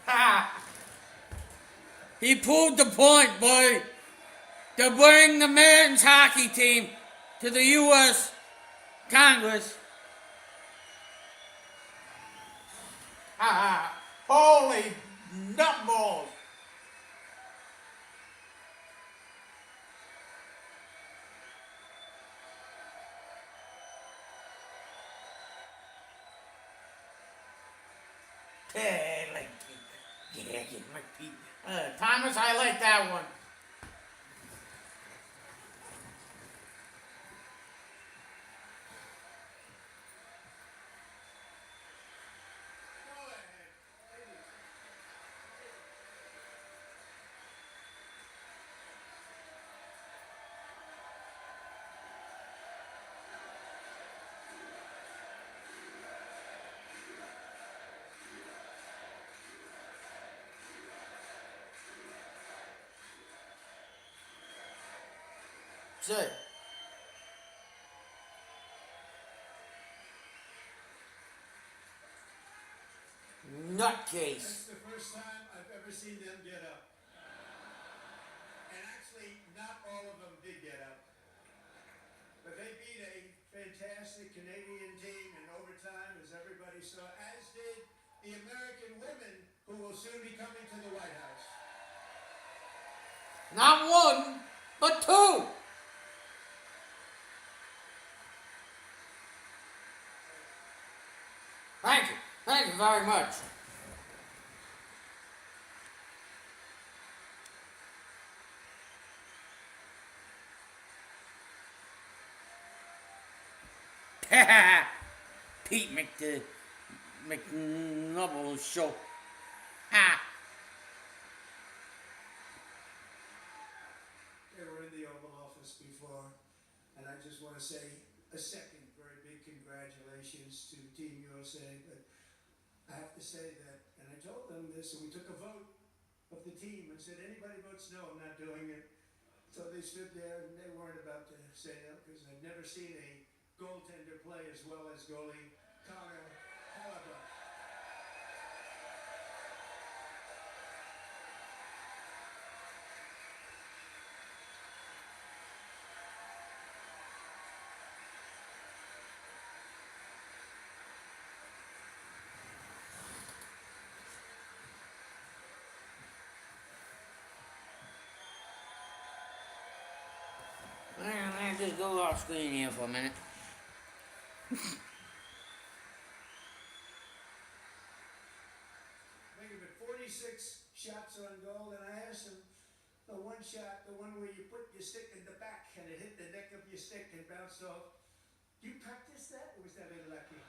Ha! He proved the point, boy, to bring the men's hockey team to the U.S. Congress. Ha! Holy nutballs! Thomas, I like that one. Say. Nutcase. That's the first time I've ever seen them get up. And actually, not all of them did get up. But they beat a fantastic Canadian team in overtime, as everybody saw, as did the American women who will soon be coming to the White House. Not one, but two. Thank you. Thank you very much. Pete McNubble's show. Ha! They were in the Oval Office before, and I just want to say a second very big congratulations to Team USA. But I have to say that, and I told them this, and we took a vote of the team and said, anybody votes no, I'm not doing it. So they stood there and they weren't about to say no, because I've never seen a goaltender play as well as goalie Connor Hellebuck. I'll just go off screen here for a minute. Think of it, 46 shots on goal, and I asked him, the one shot, the one where you put your stick in the back and it hit the neck of your stick and bounced off. Do you practice that, or was that unlucky?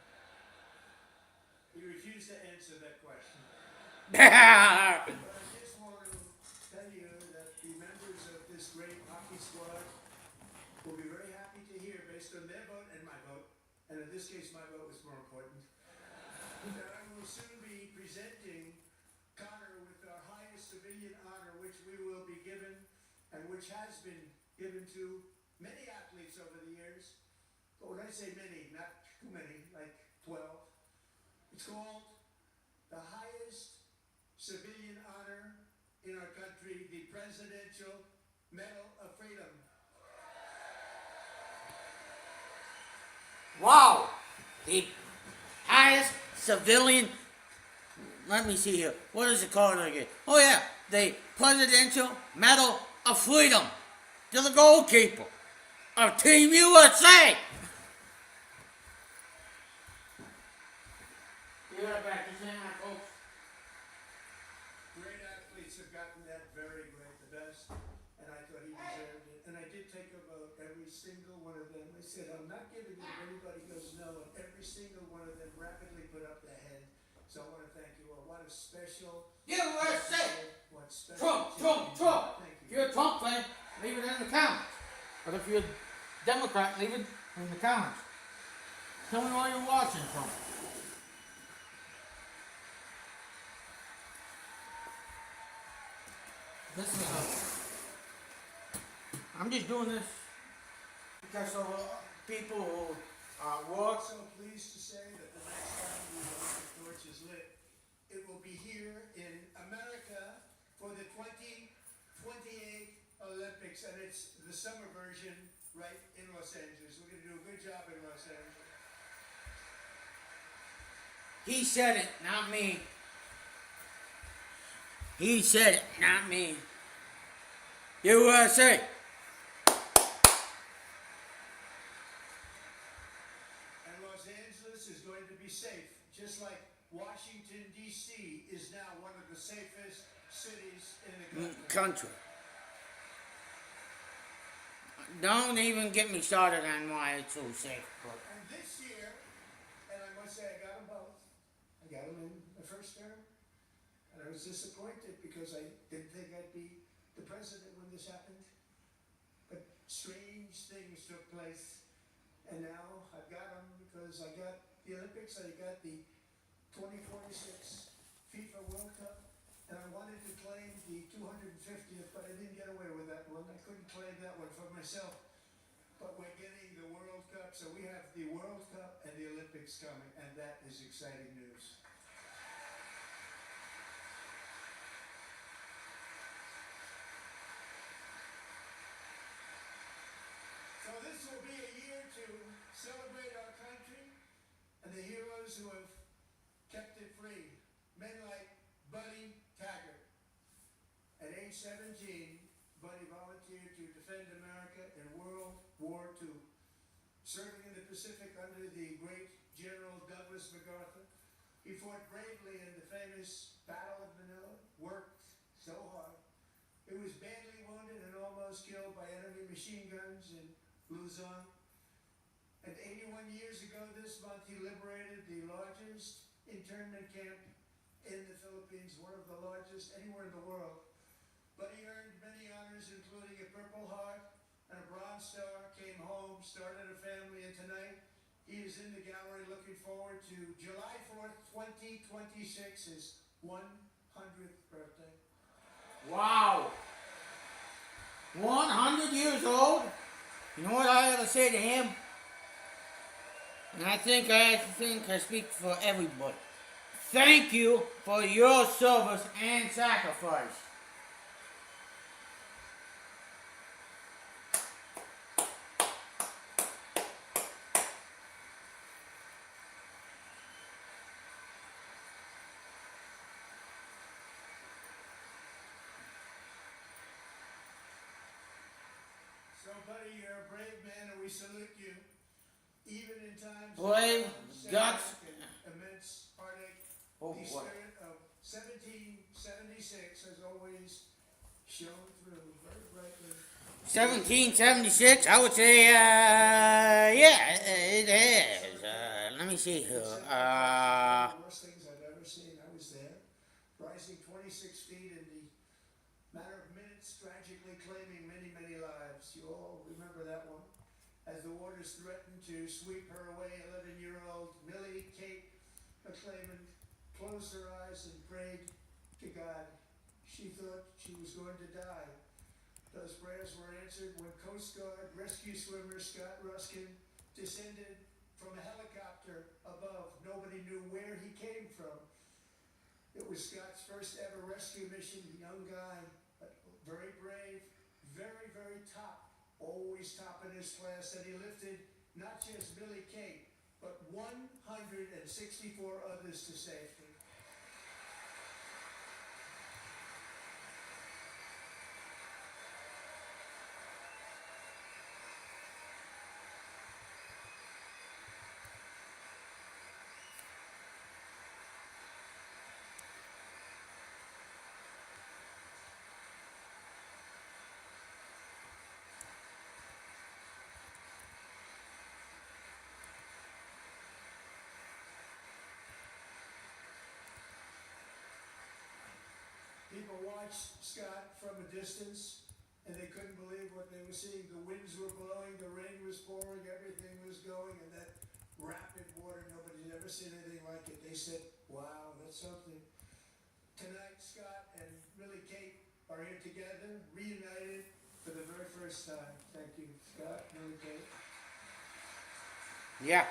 He refused to answer that question. But I just want to tell you that the members of this great hockey squad will be very happy to hear, based on their vote and my vote, and in this case my vote was more important, that I will soon be presenting Connor with our highest civilian honor, which we will be given, and which has been given to many athletes over the years. But when I say many, not too many, like 12. It's called the highest civilian honor in our country, the Presidential Medal of Freedom. Wow! The highest civilian. Let me see here. What is it called again? Oh yeah, the Presidential Medal of Freedom to the goalkeeper of Team USA. Great athletes have gotten that, very great, the best, and I thought he deserved it. And I did take a vote, every single one of them. I said, I'm not giving it if anybody goes no, and every single one of them rapidly put up their hand. So I want to thank you all. What a special USA! What special Trump, Trump, champion. Trump! Thank If you. you're a Trump fan, leave it in the comments. But if you're a Democrat, leave it in the comments. Tell me where you're watching from. This is I'm just doing this because of people who We're work. also pleased to say that the next time the Olympic torch is lit, it will be here in America for the 2028 Olympics, and it's the summer version right in Los Angeles. We're going to do a good job in Los Angeles. He said it, not me. He said it, not me. USA. And Los Angeles is going to be safe, just like Washington, D.C. is now one of the safest cities in the country. Don't even get me started on why it's so safe. But And this year, and I must say I got them both. I got them in the first term, and I was disappointed because I didn't think I'd be the president when this happened. But strange things took place, and now I've got them because I got the Olympics, I got the 2046 FIFA World Cup, and I wanted to claim the 250th, but I didn't get away with that one. I couldn't claim that one for myself. But we're getting the World Cup, so we have the World Cup and the Olympics coming, and that is exciting news. So this will be a year to celebrate our country and the heroes who have kept it free. Men like Buddy Taggart. At age 17, Buddy volunteered to defend America in World War II. Serving in the Pacific under the great General Douglas MacArthur, he fought bravely in the famous Battle of Manila, worked so hard. He was badly wounded and almost killed by enemy machine guns in Luzon. And 81 years ago this month, he liberated the largest internment camp in the Philippines, one of the largest anywhere in the world. But he earned many honors, including a Purple Heart and a Bronze Star, came home, started a family, and tonight he is in the gallery looking forward to July 4th, 2026, his 100th birthday. wow. 100 years old. You know what I gotta say to him? And I think I speak for everybody. Thank you for your service and sacrifice. So, buddy, you're a brave man, and we salute you. Even in times Brave, of guts. setback and immense heartache, Oh the boy. spirit of 1776 has always shone through very brightly. 1776, I would say, yeah, it is. Let me see here. One of the worst things I've ever seen. I was there, rising 26 feet in the matter of minutes, tragically claiming many, many lives. You all remember that one. As the waters threatened to sweep her away, 11-year-old Millie Kate McClellan closed her eyes and prayed to God. She thought she was going to die. Those prayers were answered when Coast Guard rescue swimmer Scott Ruskin descended from a helicopter above. Nobody knew where he came from. It was Scott's first ever rescue mission. Young guy, but very brave, very, very top, always top in his class. And he lifted not just Millie Kate, but 164 others to safety. People watched Scott from a distance, and they couldn't believe what they were seeing. The winds were blowing, the rain was pouring, everything was going, and that rapid water, nobody's ever seen anything like it. They said, wow, that's something. Tonight, Scott and Millie Kate are here together, reunited for the very first time. Thank you, Scott, Millie Kate. Yeah.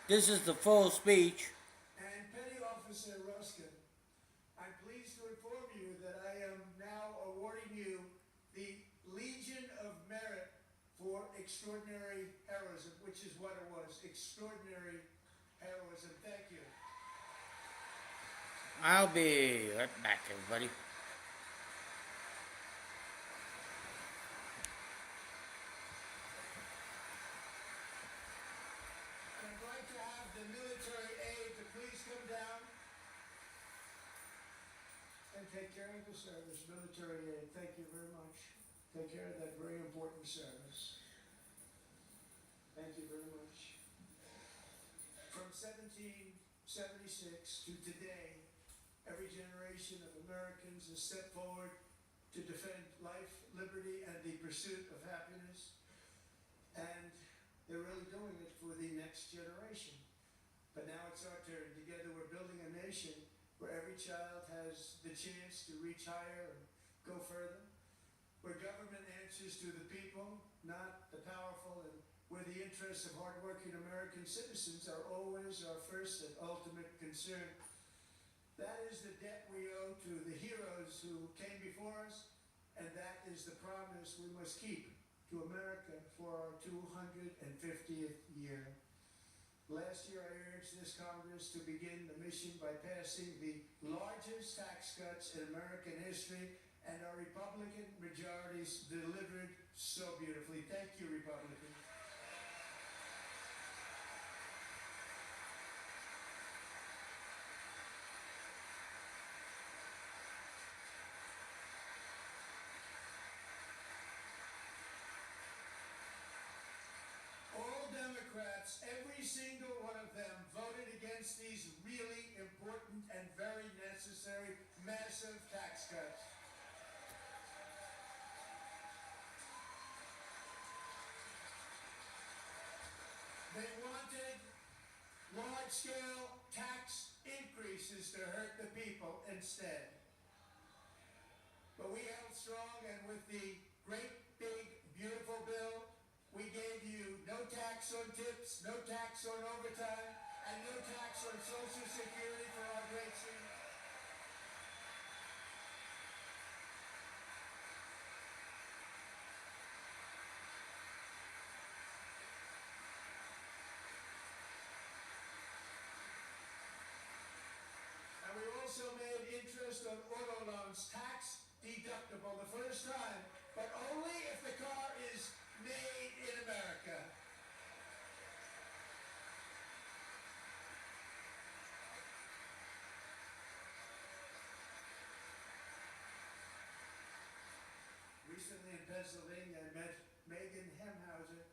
This is the full speech. And Petty Officer Ruskin, I'm pleased to inform you that I am now awarding you the Legion of Merit for extraordinary heroism, which is what it was, extraordinary heroism. Thank you. I'll be right back, everybody. I'd like to have the military aide to please come down and take care of the service. Military aide, thank you very much. Take care of that very important service. Thank you very much. From 1776 to today, every generation of Americans has stepped forward to defend life, liberty, and the pursuit of happiness. And they're really doing it for the next generation. But now it's our turn. Together we're building a nation where every child has the chance to reach higher and go further, where government answers to the people, not the powerful, and where the interests of hardworking American citizens are always our first and ultimate concern. That is the debt we owe to the heroes who came before us, and that is the promise we must keep to America for our 250th year. Last year, I urged this Congress to begin the mission by passing the largest tax cuts in American history, and our Republican majorities delivered so beautifully. Thank you, Republicans. All Democrats, every single one of them, voted against these really important and very necessary massive tax cuts. large-scale tax increases to hurt the people instead. But we held strong, and with the great, big, beautiful bill, we gave you no tax on tips, no tax on overtime, and no tax on Social Security for our great seniors. And we also made interest on auto loans tax deductible the first time, but only if the car is made in America. Recently in Pennsylvania, I met Megan Hemhauser,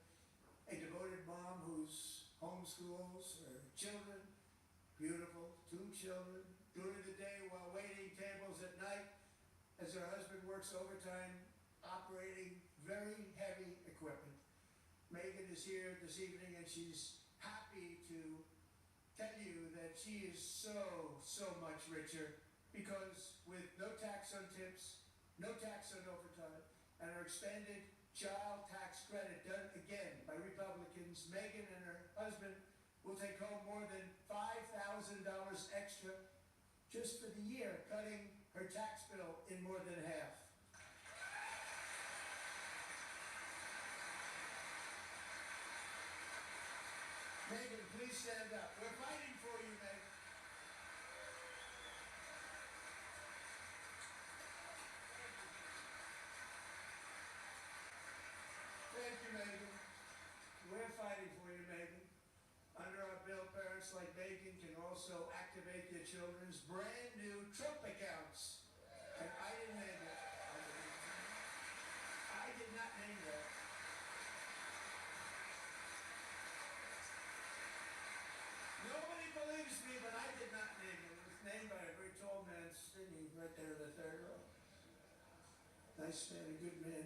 a devoted mom who's homeschools her children, beautiful, 2 children, during the day while waiting tables at night as her husband works overtime operating very heavy equipment. Megan is here this evening and she's happy to tell you that she is so much richer because with no tax on tips, no tax on overtime, and her expanded child tax credit done again by Republicans, Megan and her husband will take home more than $5,000 extra just for the year, cutting her tax bill in more than half. Megan, please stand up. We're fighting for you, Megan. Thank you, Megan. We're fighting for you, Megan. Under our bill, parents like Megan can also activate their children's brand new Trump accounts. And I didn't name it. I did not name that. Nobody believes me, but I did not name it. It was named by a very tall man sitting right there in the third row. Nice man, a good man.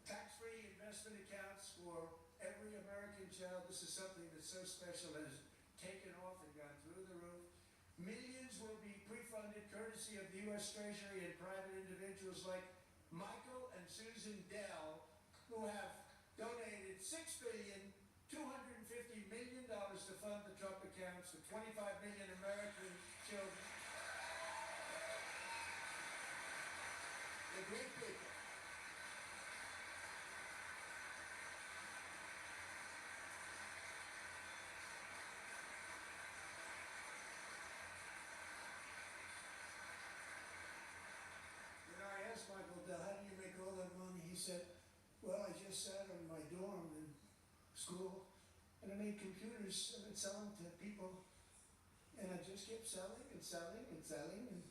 Tax-free investment accounts for every American child. This is something that's so special and has taken off and gone through the roof. Millions will be pre-funded courtesy of the U.S. Treasury and private individuals like Michael and Susan Dell, who have donated $6,250 million to fund the Trump accounts for 25 million American children. They're great people. I asked Michael Dell, how do you make all that money? He said, well, I just sat in my dorm in school and I made computers and I'd sell them to people. And I just kept selling and selling and selling. And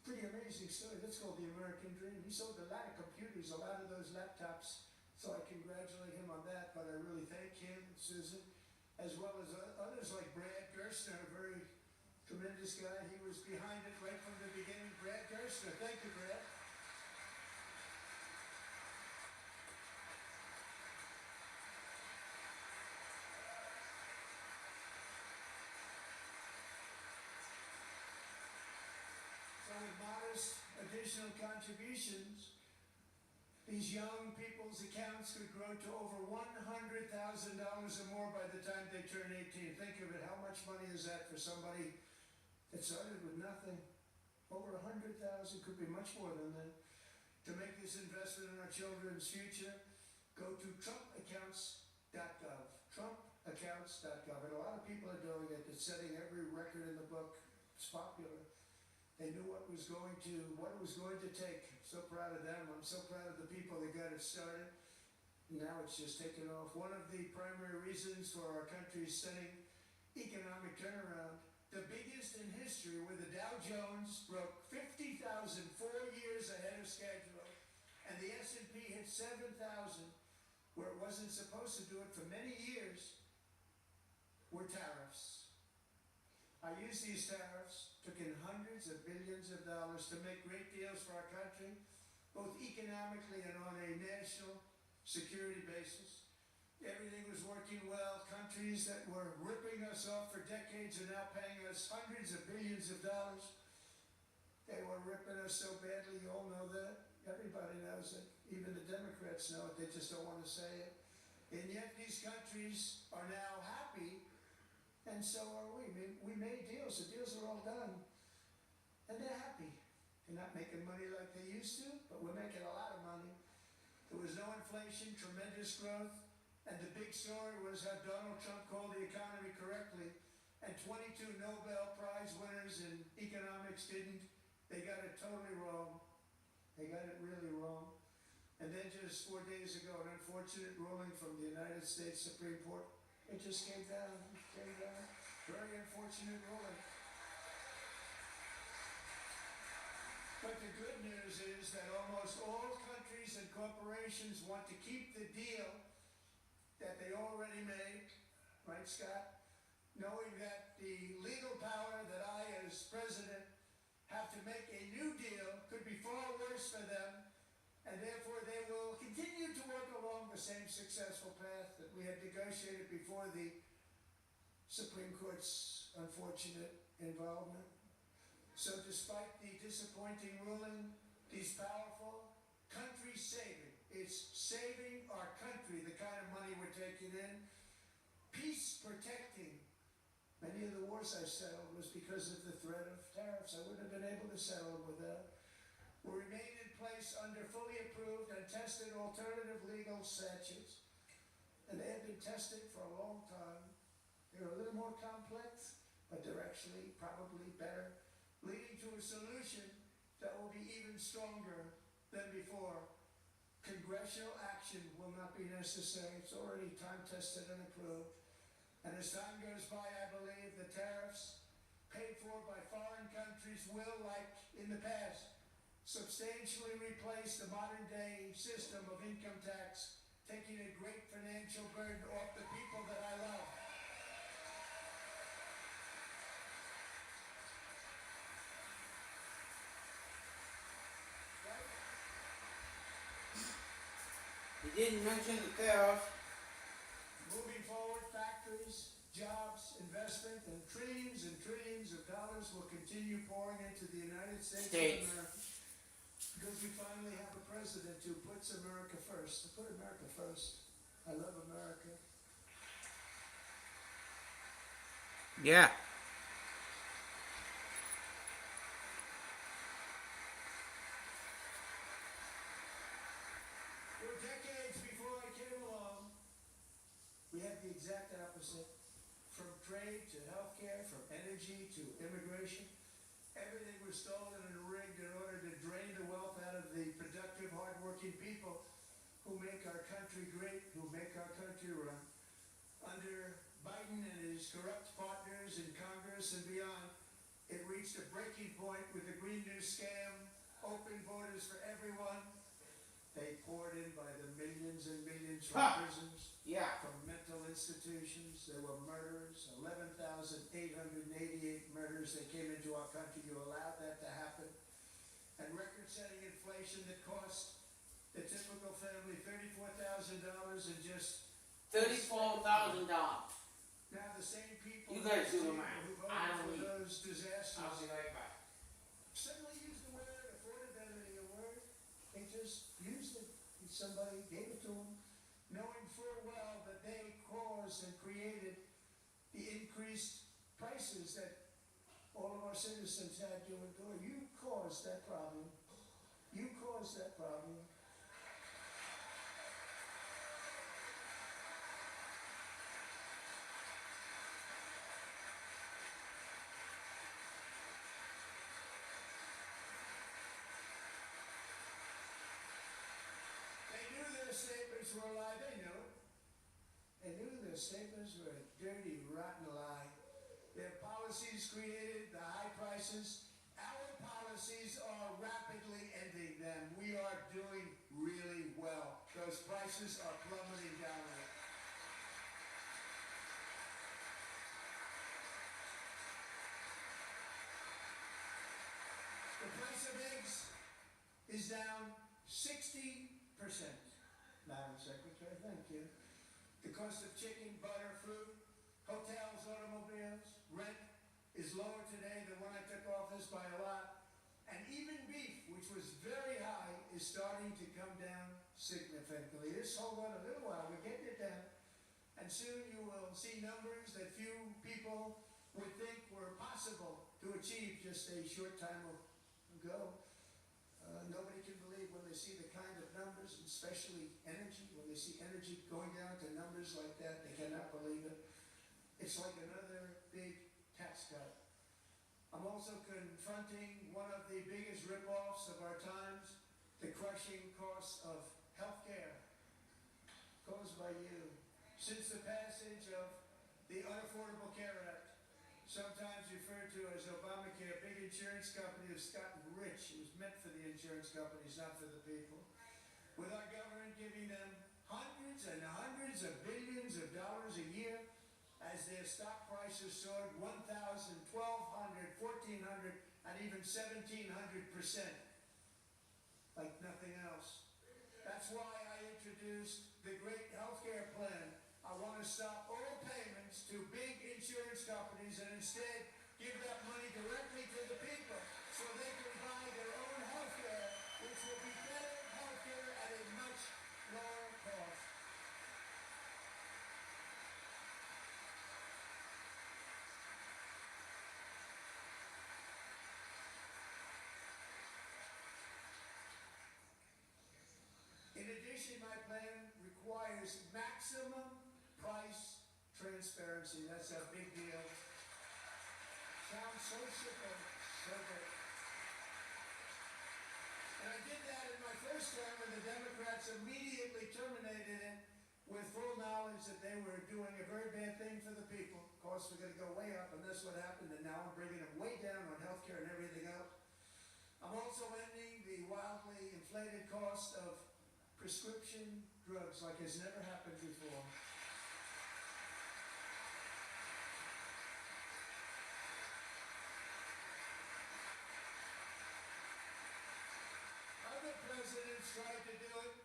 pretty amazing story. That's called the American dream. He sold a lot of computers, a lot of those laptops. So I congratulate him on that, but I really thank him, Susan, as well as others like Brad Gerstner, a very tremendous guy. He was behind it right from the beginning. Brad Gerstner, thank you, Brad. So with modest additional contributions, these young people's accounts could grow to over $100,000 or more by the time they turn 18. Think of it, how much money is that for somebody that started with nothing? Over 100,000, could be much more than that. To make this investment in our children's future, go to trumpaccounts.gov. Trumpaccounts.gov. And a lot of people are doing it. It's setting every record in the book. It's popular. They knew what it was going to take. I'm so proud of them. I'm so proud of the people that got it started. Now it's just taken off. One of the primary reasons for our country's stunning economic turnaround, the biggest in history, where the Dow Jones broke 50,000 4 years ahead of schedule, and the S&P hit 7,000, where it wasn't supposed to do it for many years, were tariffs. I used these tariffs, took in hundreds of billions of dollars to make great deals for our country, both economically and on a national security basis. everything was working well. Countries that were ripping us off for decades are now paying us hundreds of billions of dollars. They were ripping us so badly, you all know that. Everybody knows it. Even the Democrats know it, they just don't want to say it. And yet these countries are now happy, and so are we. We made deals, the deals are all done, and they're happy. They're not making money like they used to, but we're making a lot of money. There was no inflation, tremendous growth, and the big story was how Donald Trump called the economy correctly, and 22 Nobel Prize winners in economics didn't. They got it totally wrong. They got it really wrong. And then just 4 days ago, an unfortunate ruling from the United States Supreme Court, it just came down. Very unfortunate ruling. But the good news is that almost all countries and corporations want to keep the deal that they already made, right, Scott? Knowing that the legal power that I, as president, have to make a new deal could be far worse for them, and therefore they will continue to work along the same successful path that we had negotiated before the Supreme Court's unfortunate involvement. So despite the disappointing ruling, these powerful countries saving, it's saving our country, the kind of money we're taking in, peace protecting. Many of the wars I settled was because of the threat of tariffs. I wouldn't have been able to settle them without. Will remain in place under fully approved and tested alternative legal statutes. And they have been tested for a long time. They're a little more complex, but they're actually probably better, leading to a solution that will be even stronger than before. Congressional action will not be necessary. It's already time tested and approved. And as time goes by, I believe the tariffs paid for by foreign countries will, like in the past, substantially replace the modern-day system of income tax, taking a great financial burden off the people that I love. You didn't mention the tariff. Moving forward, factories, jobs, investment, and trillions of dollars will continue pouring into the United States of America. Because we finally have a president who puts America first. Put America first. I love America. Yeah. For decades before I came along, we had the exact opposite. From trade to healthcare, from energy to immigration, everything was stolen and rigged in order to drain the wealth out of the productive, hardworking people who make our country great, who make our country run. Under Biden and his corrupt partners in Congress and beyond, it reached a breaking point with the Green New Scam, open borders for everyone. They poured in by the millions and millions from prisons, from mental institutions. There were murders, 11,888 murders that came into our country. You allowed that to happen. And record-setting inflation that cost the typical family $34,000 in just $34,000. Now the same people You guys do the who math. voted I don't for need. those disasters I'll be right back. suddenly used the word affordability, a word they just used it. Somebody gave it to them, knowing full well that they caused and created the increased prices that all of our citizens had to endure. You caused that problem. You caused that problem. They knew their statements were a lie. They knew it. They knew their statements were a dirty, rotten lie. Their policies created the high prices. Our policies are rapidly ending them. We are doing really well. Those prices are plummeting downward. The price of eggs is down 60%. Madam Secretary, thank you. The cost of chicken, butter, fruit, hotels, automobiles, rent is lower today than when I took office by a lot. And even beef, which was very high, is starting to come down significantly. Just hold on a little while, we're getting it down. And soon you will see numbers that few people would think were possible to achieve just a short time ago. Nobody can believe when they see the kind of numbers, especially energy, when they see energy going down to numbers like that, they cannot believe it. It's like another big tax cut. I'm also confronting one of the biggest ripoffs of our times, the crushing costs of health care caused by you. Since the passage of the Unaffordable Care Act, sometimes referred to as Obamacare, big insurance companies have gotten rich. It was meant for the insurance companies, not for the people. With our government giving them hundreds and hundreds of billions of dollars a year as their stock prices soared 1,000, 1,200, 1,400, and even 1,700%, like nothing else. That's why I introduced the great healthcare plan. I want to stop all payments to big insurance companies and instead give that money directly to the people so they can buy their own health care, which will be better health care at a much lower cost. In addition, my plan requires maximum price transparency. That's a big deal. Sounds so simple, so good. And I did that in my first term, and the Democrats immediately terminated it with full knowledge that they were doing a very bad thing for the people. Costs were going to go way up, and that's what happened, and now I'm bringing them way down on health care and everything else. I'm also ending the wildly inflated cost of prescription drugs like has never happened before. Other presidents tried to do it,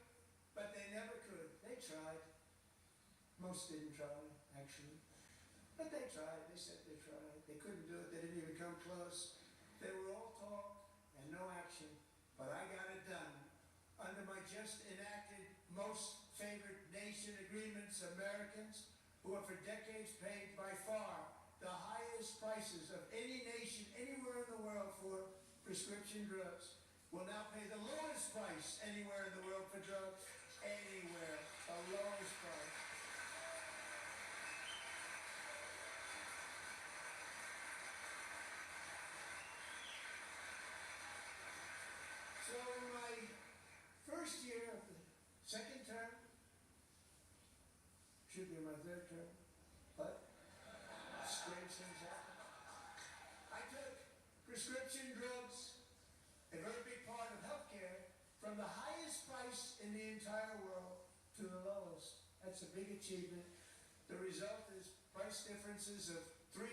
but they never could. They tried. Most didn't try, actually. But they tried. They said they tried. They couldn't do it. They didn't even come close. They were all talk and no action. But I got it done. Under my just enacted most favored nation agreements, Americans who have for decades paid by far the highest prices of any nation anywhere in the world for prescription drugs will now pay the lowest price anywhere in the world for drugs. Anywhere. The lowest price. So in my first year of the second term, should be my third term, but strange things happen. I took prescription drugs, a very big part of healthcare, from the highest price in the entire world to the lowest. That's a big achievement. The result is price differences of 300,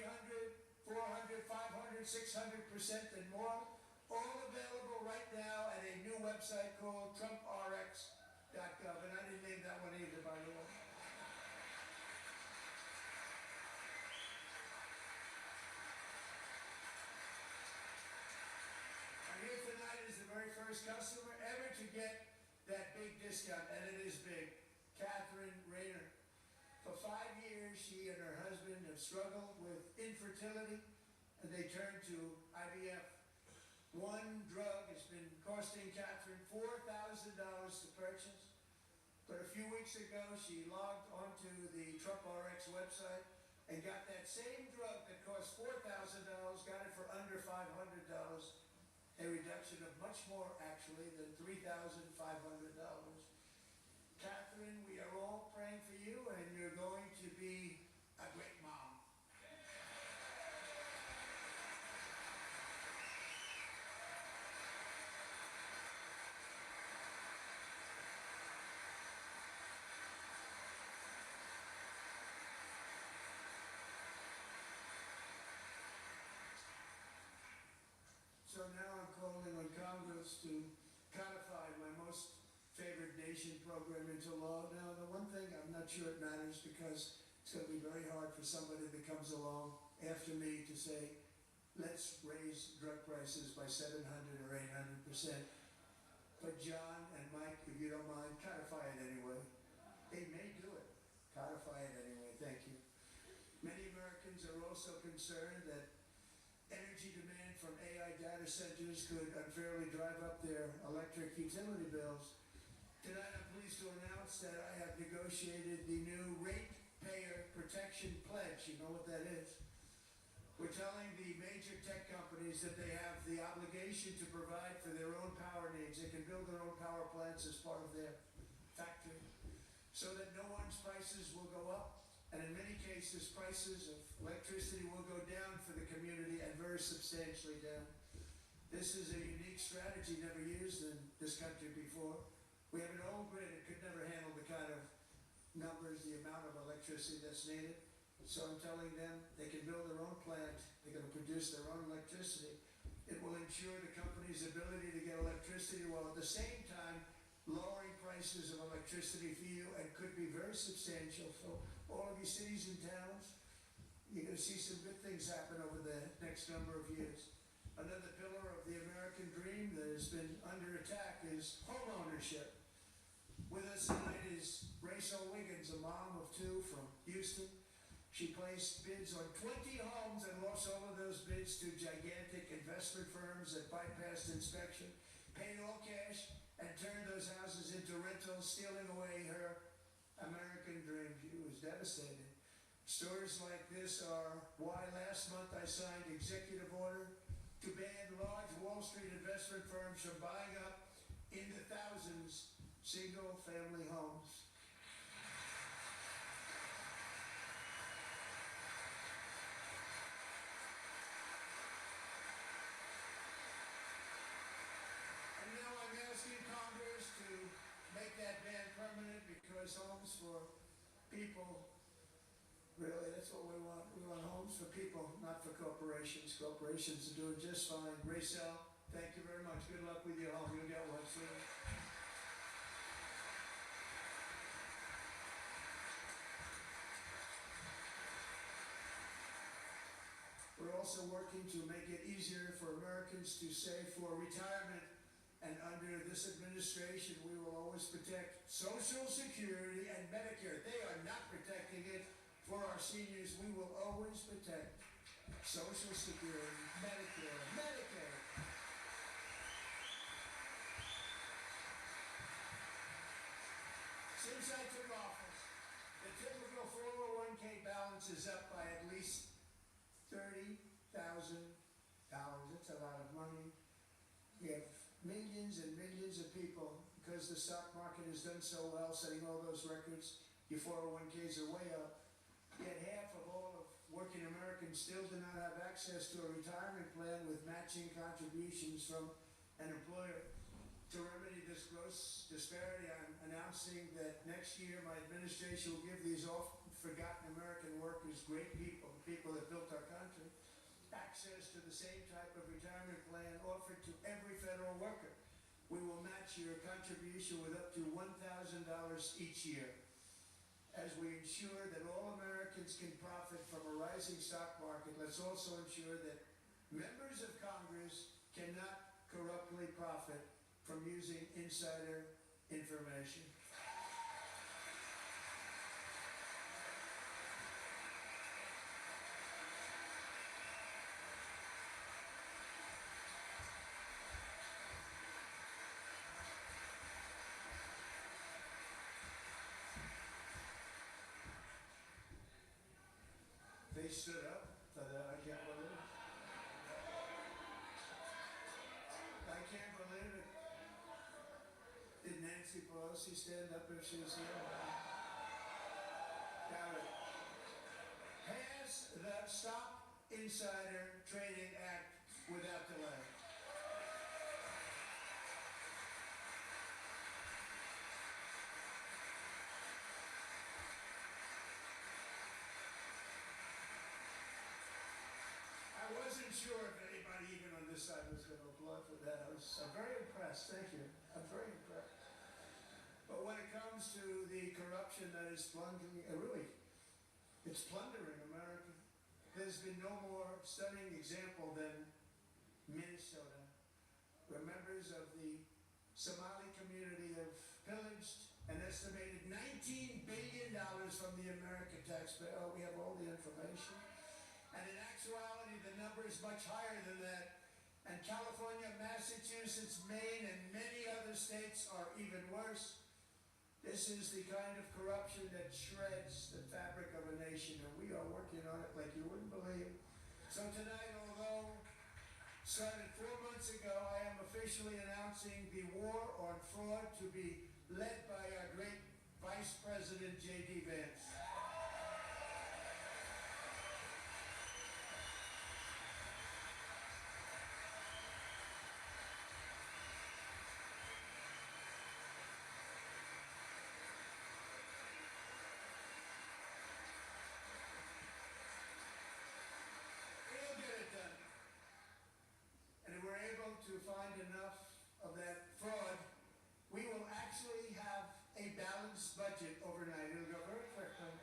400, 500, 600% and more, all available right now at a new website called TrumpRx.gov, and I didn't name that one either, by the way. I'm here tonight as the very first customer ever to get that big discount, and it is big. Catherine Rayner. For 5 years, she and her husband have struggled with infertility, and they turned to IVF. One drug has been costing Catherine $4,000 to purchase. But a few weeks ago, she logged onto the TrumpRx website and got that same drug that cost $4,000, got it for under $500, a reduction of much more, actually, than $3,500. Catherine, we are all praying for you, and you're going to be a great mom. So now I'm calling on Congress to codify my most favored nation program into law. Now, the one thing I'm not not sure it matters because it's going to be very hard for somebody that comes along after me to say, let's raise drug prices by 700 or 800%. But John and Mike, if you don't mind, codify it anyway. They may do it. Codify it anyway. Thank you. Many Americans are also concerned that energy demand from AI data centers could unfairly drive up their electric utility bills. Tonight I'm pleased to announce that I have negotiated the new Ratepayer Protection Pledge. You know what that is? We're telling the major tech companies that they have the obligation to provide for their own power needs. They can build their own power plants as part of their factory so that no one's prices will go up. And in many cases, prices of electricity will go down for the community and very substantially down. This is a unique strategy never used in this country before. We have an old grid. It could never handle the kind of numbers, the amount of electricity that's needed. So I'm telling them they can build their own plant. They're going to produce their own electricity. It will ensure the company's ability to get electricity while at the same time lowering prices of electricity for you and could be very substantial for all of you cities and towns. You're going to see some good things happen over the next number of years. Another pillar of the American dream that has been under attack is home ownership. With us tonight is Rachel Wiggins, a mom of two from Houston. She placed bids on 20 homes and lost all of those bids to gigantic investment firms that bypassed inspection, paid all cash, and turned those houses into rentals, stealing away her American dream. She was devastated. Stories like this are why last month I signed executive order to ban large Wall Street investment firms from buying up in the thousands single-family homes. And now I'm asking Congress to make that ban permanent because homes for people, really, that's what we want. We want homes for people, not for corporations. Corporations are doing just fine. Rachel, thank you very much. Good luck with your home. You'll get one soon. We're also working to make it easier for Americans to save for retirement. And under this administration, we will always protect Social Security and Medicare. They are not protecting it for our seniors. We will always protect Social Security, Medicare, Medicaid. Since I took office, the typical 401k balance is up by at least $30,000. That's a lot of money. We have millions and millions of people, because the stock market has done so well, setting all those records, your 401ks are way up. Yet half of all of working Americans still do not have access to a retirement plan with matching contributions from an employer. To remedy this gross disparity, I'm announcing that next year my administration will give these oft-forgotten American workers, great people, the people that built our country, access to the same type of retirement plan offered to every federal worker. We will match your contribution with up to $1,000 each year. As we ensure that all Americans can profit from a rising stock market, let's also ensure that members of Congress cannot corruptly profit from using insider information. They stood up for that. I can't believe it. I can't believe it. Did Nancy Pelosi stand up if she was here? Got it. Pass the Stop Insider Trading Act without delay. I wasn't sure if anybody even on this side was going to applaud for that. I'm very impressed. Thank you. I'm very impressed. But when it comes to the corruption corruption that is plundering, it's plundering America. There's been no more stunning example than Minnesota, where members of the Somali community have pillaged an estimated $19 billion from the American taxpayer. Oh, we have all the information. And in actuality, the number is much higher than that. And California, Massachusetts, Maine, and many other states are even worse. This is the kind of corruption that shreds the fabric of a nation, and we are working on it like you wouldn't believe. So tonight, although started 4 months ago, I am officially announcing the war on fraud to be led by our great Vice President J.D. Vance. He'll get it done. And if we're able to find enough of that fraud, we will actually have a balanced budget overnight. It'll go very quickly.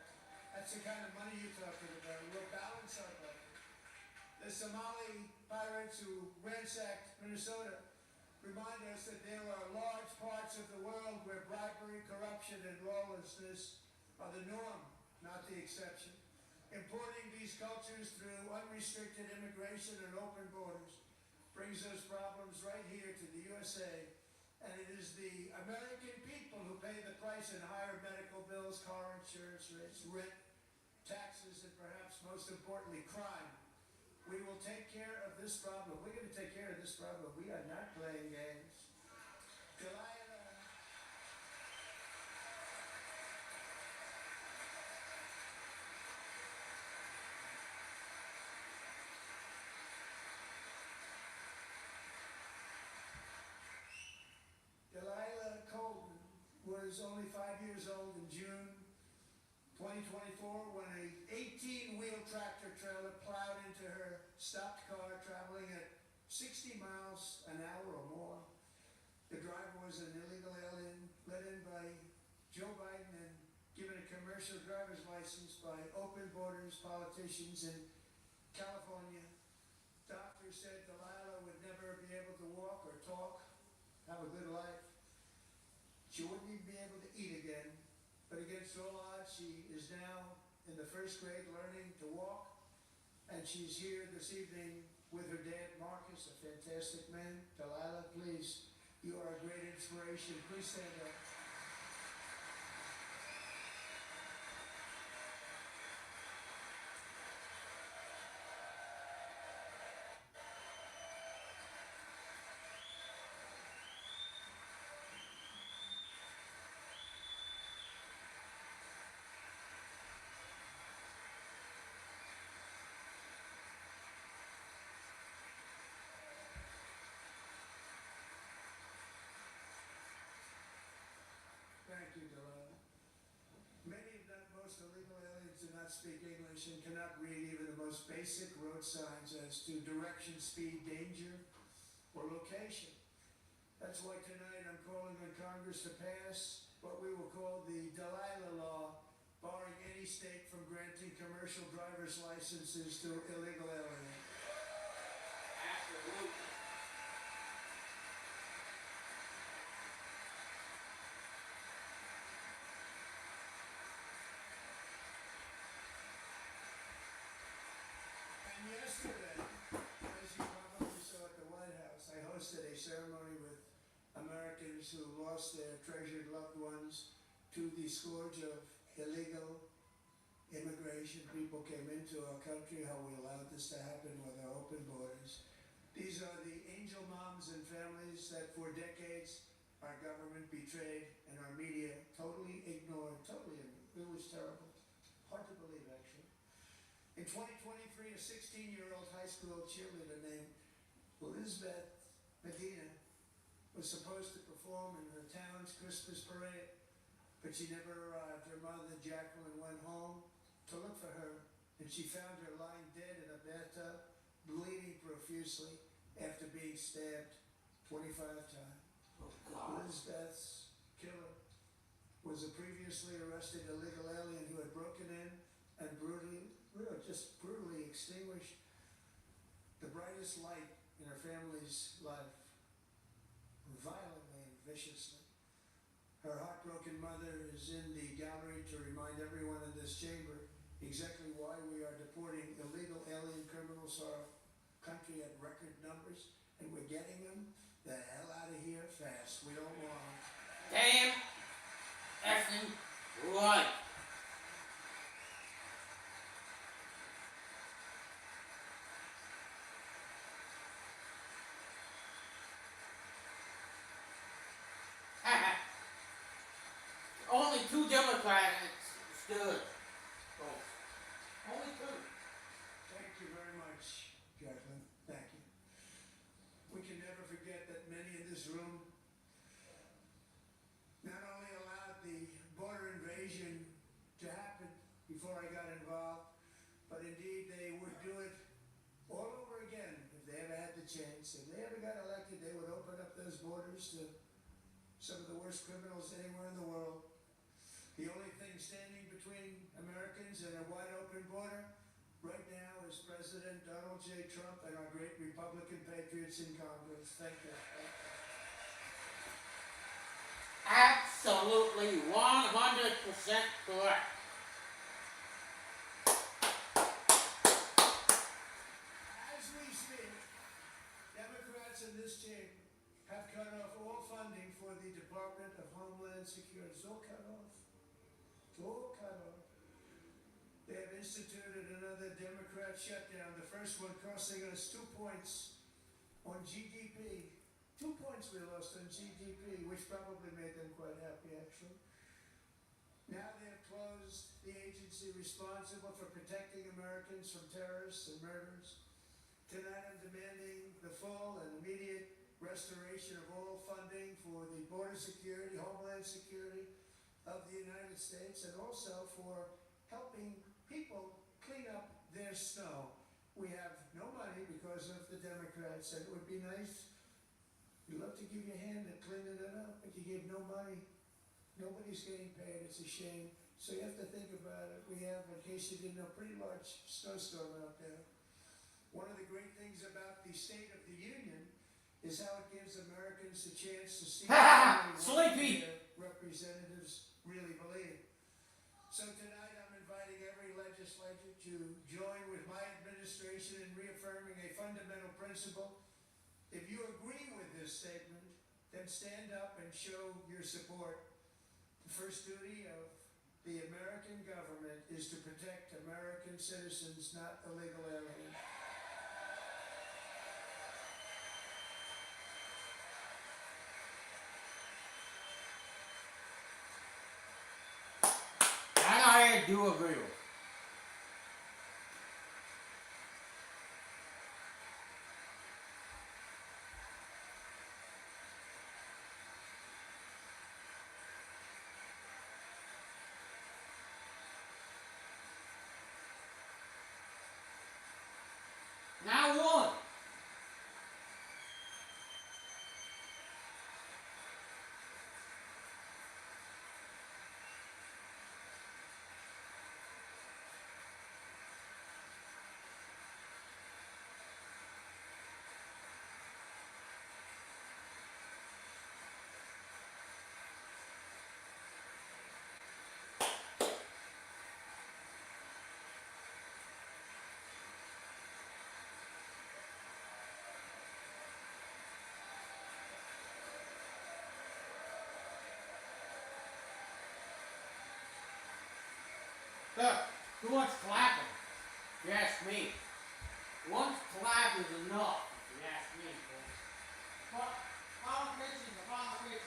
That's the kind of money you're talking about. We'll balance our budget. The Somali pirates who ransacked Minnesota remind us that there are large parts of the world where bribery, corruption, and lawlessness are the norm, not the exception. Importing these cultures through unrestricted immigration and open borders brings those problems right here to the USA. And it is the American people who pay the price in higher medical bills, car insurance rates, rent, taxes, and perhaps most importantly, crime. We will take care of this problem. We're going to take care of this problem. We are not playing games. Delilah Colton was only 5 years old in June 2024 when a 18-wheel tractor trailer plowed into her stopped car traveling at 60 miles an hour or more. The driver was an illegal alien let in by Joe Biden and given a commercial driver's license by open borders politicians in California. Doctors said Delilah would never be able to walk or talk, have a good life. She wouldn't even be able to eat again. But against all odds, she is now in the first grade learning to walk. And she's here this evening with her dad, Marcus, a fantastic man. Delilah, please, you are a great inspiration. Please stand up. Thank you, Delilah. Many, if not most, illegal aliens do not speak English and cannot read even the most basic road signs as to direction, speed, danger, or location. That's why tonight I'm calling on Congress to pass what we will call the Delilah Law, barring any state from granting commercial driver's licenses to illegal aliens. Absolutely. And yesterday, as you probably saw at the White House, I hosted a ceremony with Americans who lost their treasured loved ones to the scourge of illegal immigration. People came into our country, how we allowed this to happen with our open borders. These are the angel moms and families that for decades our government betrayed and our media totally ignored. It was terrible. Hard to believe, actually. In 2023, a 16-year-old high school cheerleader named Elizabeth Medina was supposed to perform in her town's Christmas parade, but she never arrived. Her mother, Jacqueline, went home to look for her, and she found her lying dead in a bathtub, bleeding profusely after being stabbed 25 times. Oh, God. Elizabeth's killer was a previously arrested illegal alien who had broken in and just brutally extinguished the brightest light in her family's life, violently and viciously. Her heartbroken mother is in the gallery to remind everyone in this chamber exactly why we are deporting illegal alien criminals to our country at record numbers, and we're getting them the hell out of here fast. We don't want them. Damn effing right. Only 2 Democrats stood, folks. Only 2. Thank you very much, Jacqueline. Thank you. We can never forget that many in this room not only allowed the border invasion to happen before I got involved, but indeed they would do it all over again if they ever had the chance. If they ever got elected, they would open up those borders to some of the worst criminals anywhere in the world. The only thing standing between Americans and a wide open border right now is President Donald J. Trump and our great Republican patriots in Congress. Thank you. Absolutely 100% correct. As we speak, Democrats in this chamber have cut off all funding for the Department of Homeland Security. It's all cut off. It's all cut off. They have instituted another Democrat shutdown, the first one costing us 2 points on GDP. 2 points we lost on GDP, which probably made them quite happy, actually. Now they have closed the agency responsible for protecting Americans from terrorists and murderers. Tonight I'm demanding the full and immediate restoration of all funding for the border security, homeland security of the United States, and also for helping people clean up their snow. We have no money because of the Democrats, and it would be nice. We'd love to give you a hand at cleaning it up, but you give no money. Nobody's getting paid. It's a shame. So you have to think about it. We have, in case you didn't know, a pretty large snowstorm out there. One of the great things about the State of the Union is how it gives Americans a chance to see what Sleepy. their representatives really believe. So tonight I'm inviting every legislator to join with my administration in reaffirming a fundamental principle. If you agree with this statement, then stand up and show your support. The first duty of the American government is to protect American citizens, not illegal aliens. That I do agree with. Now what? Look, too much clapping, if you ask me. One clap is enough, if you ask me, folks. But politicians are politicians.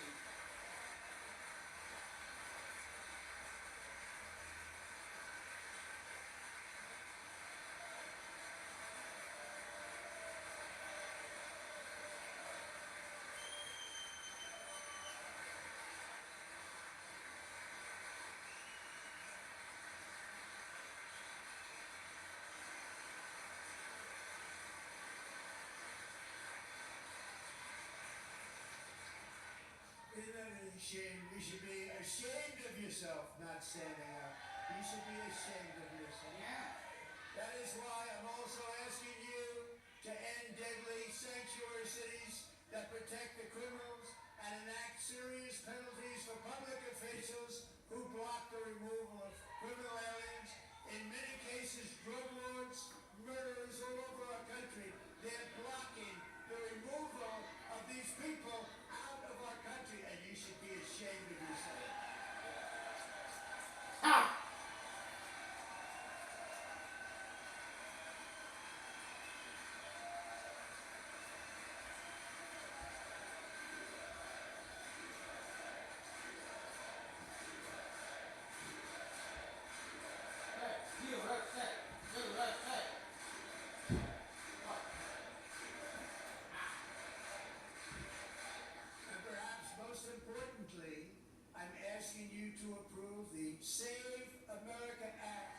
Isn't that a shame? We should be ashamed of yourself not standing up. You should be ashamed of yourself. Yeah. That is why I'm also asking you to end deadly sanctuary cities that protect the criminals and enact serious penalties for public officials who block the removal of criminal aliens. In many cases, drug lords, murderers all over our country, they're blocking the removal of these people out of our country, and you should be ashamed of yourself. Ha! And perhaps most importantly, I'm asking you to approve the Save America Act.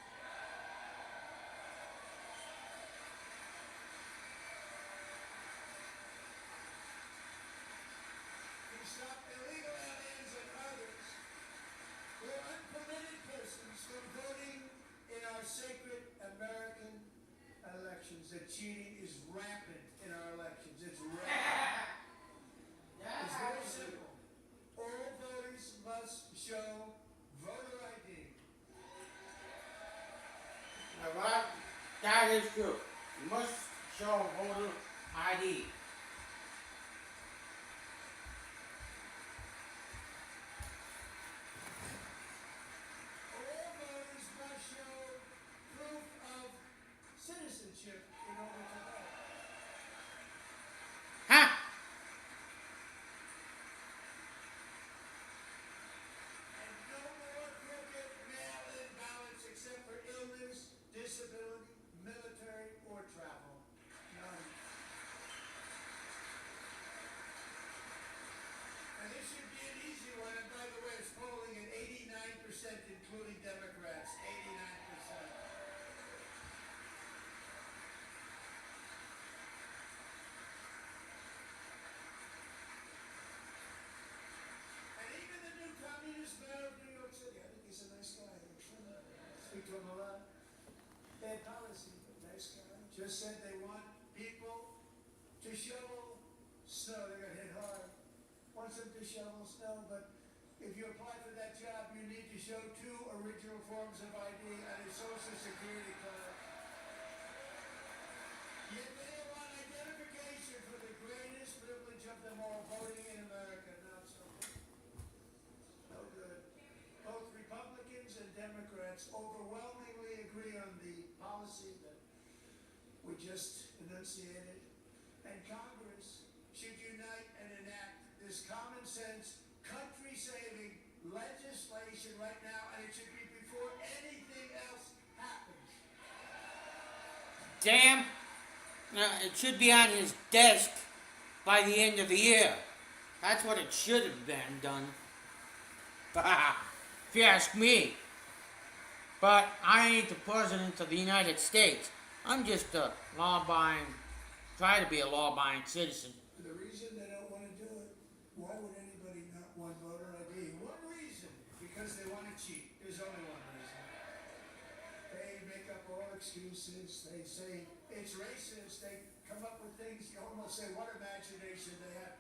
To stop illegal aliens and others who are unpermitted persons from voting in our sacred American elections. The cheating is rampant in our elections. It's rampant. It's very simple. All voters must show voter ID. Now, what? That is true. You must show voter ID. All voters must show proof of citizenship in order to vote. Ha! And no more crooked mail-in ballots except for illness, disability, military, or travel. None. And this should be an easy one, and by the way, it's polling at 89%, including Democrats. 89%. And even the new communist mayor of New York City, I think he's a nice guy. Speak to him a lot. Bad policy, but nice guy. Just said they want people to shovel snow. They got hit hard. Wants them to shovel snow, but if you apply for that job, you need to show 2 original forms of ID and a social security card. Yet they want identification for the greatest privilege of them all, voting in America. Not so good. No good. Both Republicans and Democrats overwhelmingly agree on the policy that we just enunciated. And Congress should unite and enact this common sense, country-saving legislation right now, and it should be before anything else happens. Damn. It should be on his desk by the end of the year. That's what it should have been done. If you ask me. But I ain't the president of the United States. I'm just a try to be a law-abiding citizen. The reason they don't want to do it, why would anybody not want voter ID? One reason, because they want to cheat. There's only one reason. They make up all excuses. They say it's racist. They come up with things. You almost say, what imagination they have.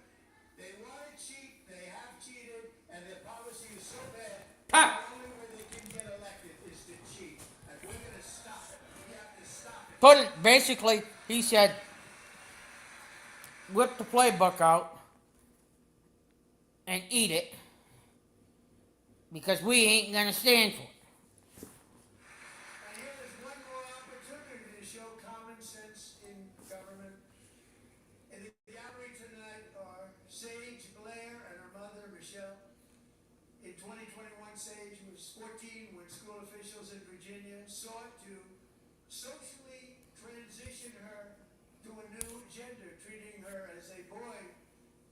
They want to cheat. They have cheated. And their policy is so bad, the only way they can get elected is to cheat. And we're going to stop it. We have to stop it. Basically, he said, whip the playbook out and eat it because we ain't gonna stand for it. And here is one more opportunity to show common sense in government. In the gallery tonight are Sage Blair and her mother, Michelle. In 2021, Sage was 14 when school officials in Virginia sought to socially transition her to a new gender, treating her as a boy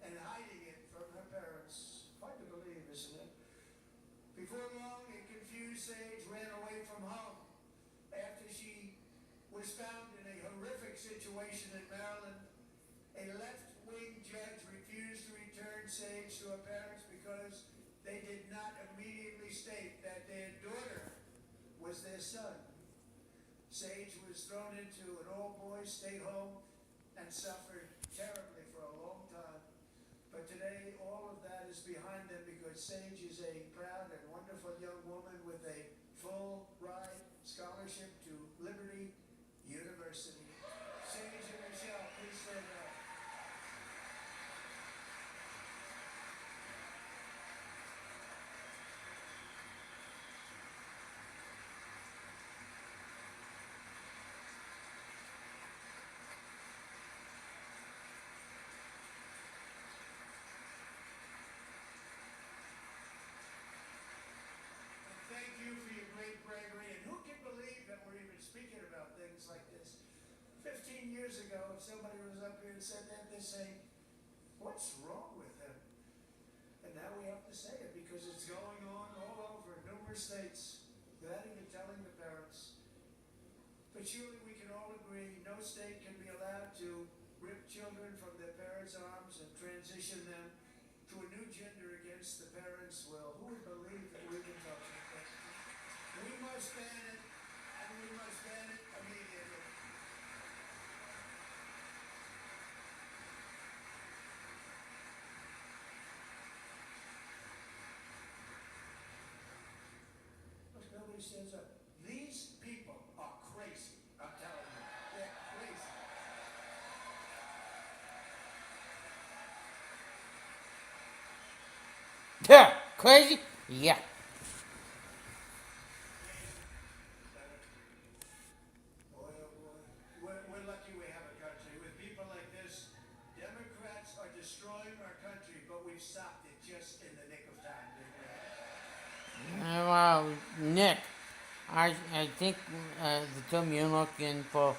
and hiding it from her parents. Hard to believe, isn't it? Before long, a confused Sage ran away from home after she was found in a horrific situation in Maryland. A left-wing judge refused to return Sage to her parents because they did not immediately state son. Sage was thrown into an all-boys state home and suffered terribly for a long time. But today, all of that is behind them because Sage is a proud and wonderful young woman with a full ride scholarship to Liberty University. Sage and Michelle, please stand up. Thank you for your great bravery. And who can believe that we're even speaking about things like this? 15 years ago, if somebody was up here and said that, they'd say, what's wrong with him? And now we have to say it because it's going on all over numerous states without even telling the parents. But surely we can all agree no state can be allowed to rip children from their parents' arms and transition them to a new gender against the parents' will. Who would believe that we've been talking about this? We must ban it, and we must ban it immediately. Look, nobody stands up. These people are crazy. I'm telling you, they're crazy. Yeah, crazy? Yeah. Boy, oh boy. We're lucky we have a country. With people like this, Democrats are destroying our country, but we've stopped it just in the nick of time. Well, Nick, I think the term you're looking for,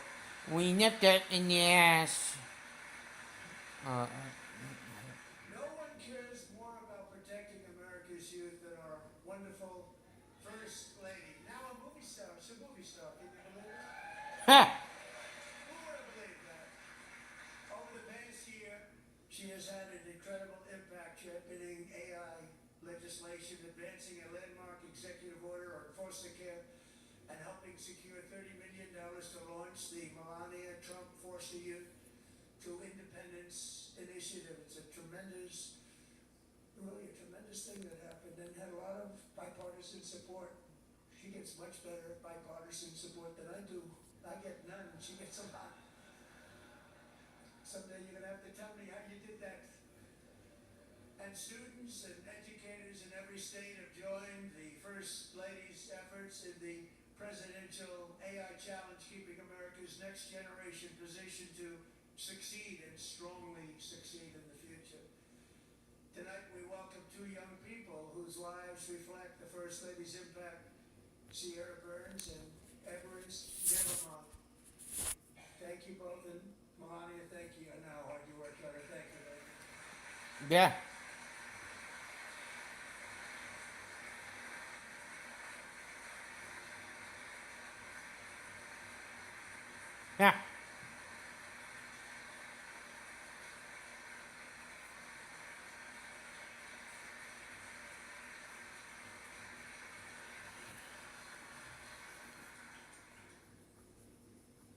we nipped it in the ass. No one cares more about protecting America's youth than our wonderful First Lady. Now a movie star. She's a movie star. Can you believe it? Ha! Who would have believed that? Over the past year, she has had an incredible impact championing AI legislation, advancing a landmark executive order on foster care, and helping secure $30 million to launch the Melania Trump Foster Youth to Independence Initiative. It's a tremendous, really a tremendous thing that happened and had a lot of bipartisan support. She gets much better bipartisan support than I do. I get none, she gets a lot. Someday you're gonna have to tell me how you did that. And students and educators in every state have joined the First Lady's efforts in the presidential AI challenge, keeping America's next generation positioned to succeed and strongly succeed in the future. Tonight we welcome two young people whose lives reflect the First Lady's impact, Sierra Burns and Everest Nevermont. Thank you both, and Melania, thank you. I know how hard you worked on it. Thank you, baby. Yeah. Yeah.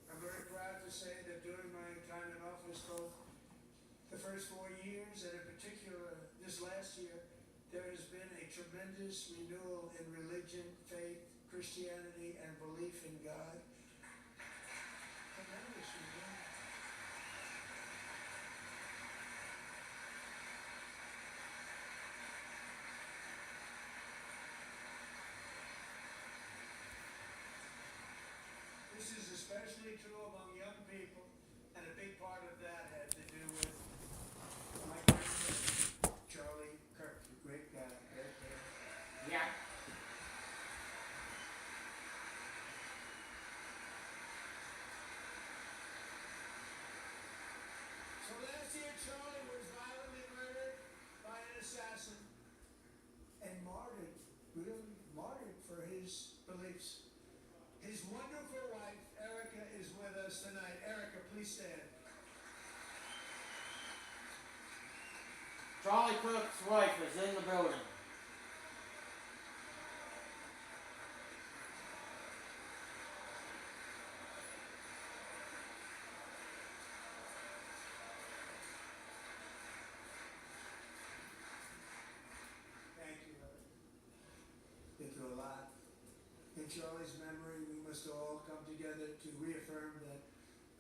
I'm very proud to say that during my time in office, both the first 4 years and in particular this last year, there has been a tremendous renewal in religion, faith, Christianity, and belief in God. Tremendous renewal. This is especially true among young people, and a big part of that had to do with my grandfather, Charlie Kirk, a great guy, great guy. Yeah. So last year, Charlie was violently murdered by an assassin and martyred, really martyred for his beliefs. His wonderful wife, Erica, is with us tonight. Erica, please stand. Charlie Cook's wife is in the building. Charlie's memory, we must all come together to reaffirm that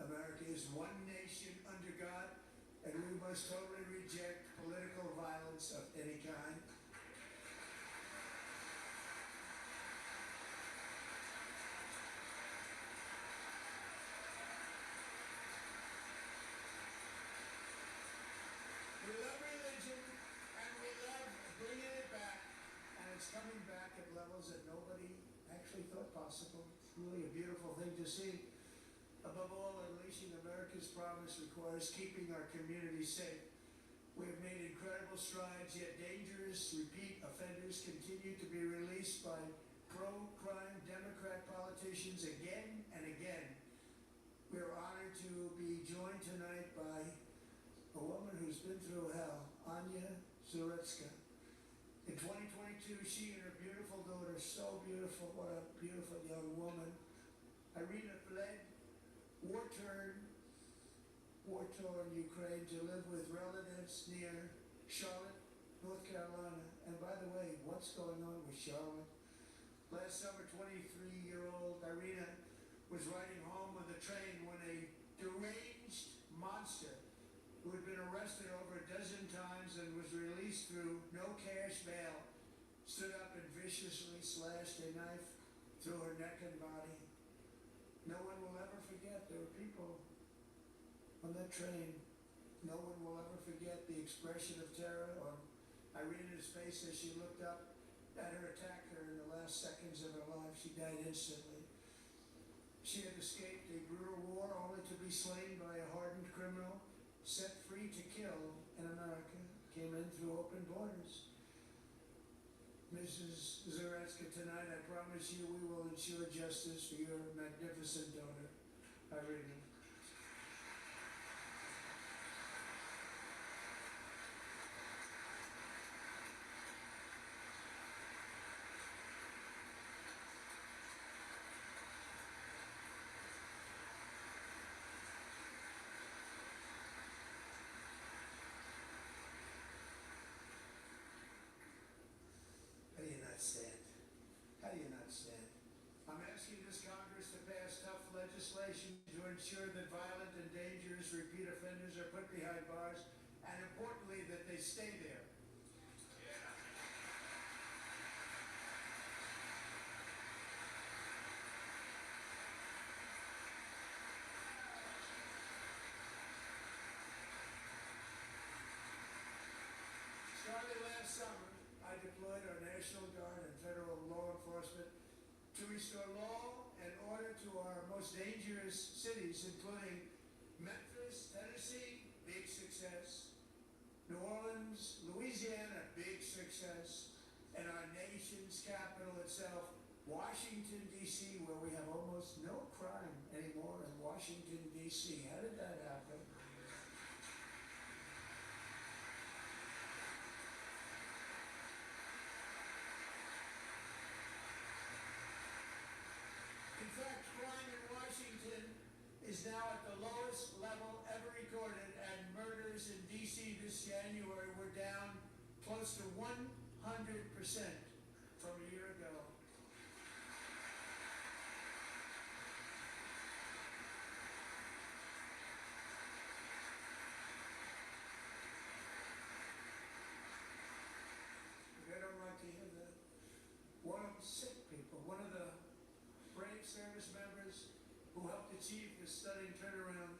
America is one nation under God, and we must totally reject political violence of any kind. We love religion, and we love bringing it back, and it's coming back at levels that nobody actually thought possible. It's really a beautiful thing to see. Above all, unleashing America's promise requires keeping our communities safe. We have made incredible strides, yet dangerous repeat offenders continue to be released by pro-crime Democrat politicians again and again. We are honored to be joined tonight by a woman who's been through hell, Anya Zaretska. In 2022, she and her beautiful daughter, so beautiful, what a beautiful young woman, Irina fled war-torn Ukraine to live with relatives near Charlotte, North Carolina. And by the way, what's going on with Charlotte? Last summer, 23-year-old Irina was riding home on the train when a deranged monster who had been arrested over a dozen times and was released through no cash bail stood up and viciously slashed a knife through her neck and body. No one will ever forget. There were people on that train. No one will ever forget the expression of terror on Irina's face as she looked up at her attacker in the last seconds of her life. She died instantly. She had escaped a brutal war only to be slain by a hardened criminal, set free to kill in America, came in through open borders. Mrs. Zaretska, tonight I promise you we will ensure justice for your magnificent daughter, Irina. How do you not stand? How do you not stand? I'm asking this Congress to pass tough legislation to ensure that violent and dangerous repeat offenders are put behind bars, and importantly, that they stay there. Starting last summer, I deployed our National Guard and federal law enforcement to restore law and order to our most dangerous cities, including Memphis, Tennessee, big success, New Orleans, Louisiana, big success, and our nation's capital itself, Washington, D.C., where we have almost no crime anymore in Washington, D.C. How did that happen? In fact, crime in Washington is now at the lowest level ever recorded, and murders in D.C. this January were down close to 100% from a year ago. I don't like to hear that. One of the sick people, one of the brave service members who helped achieve this stunning turnaround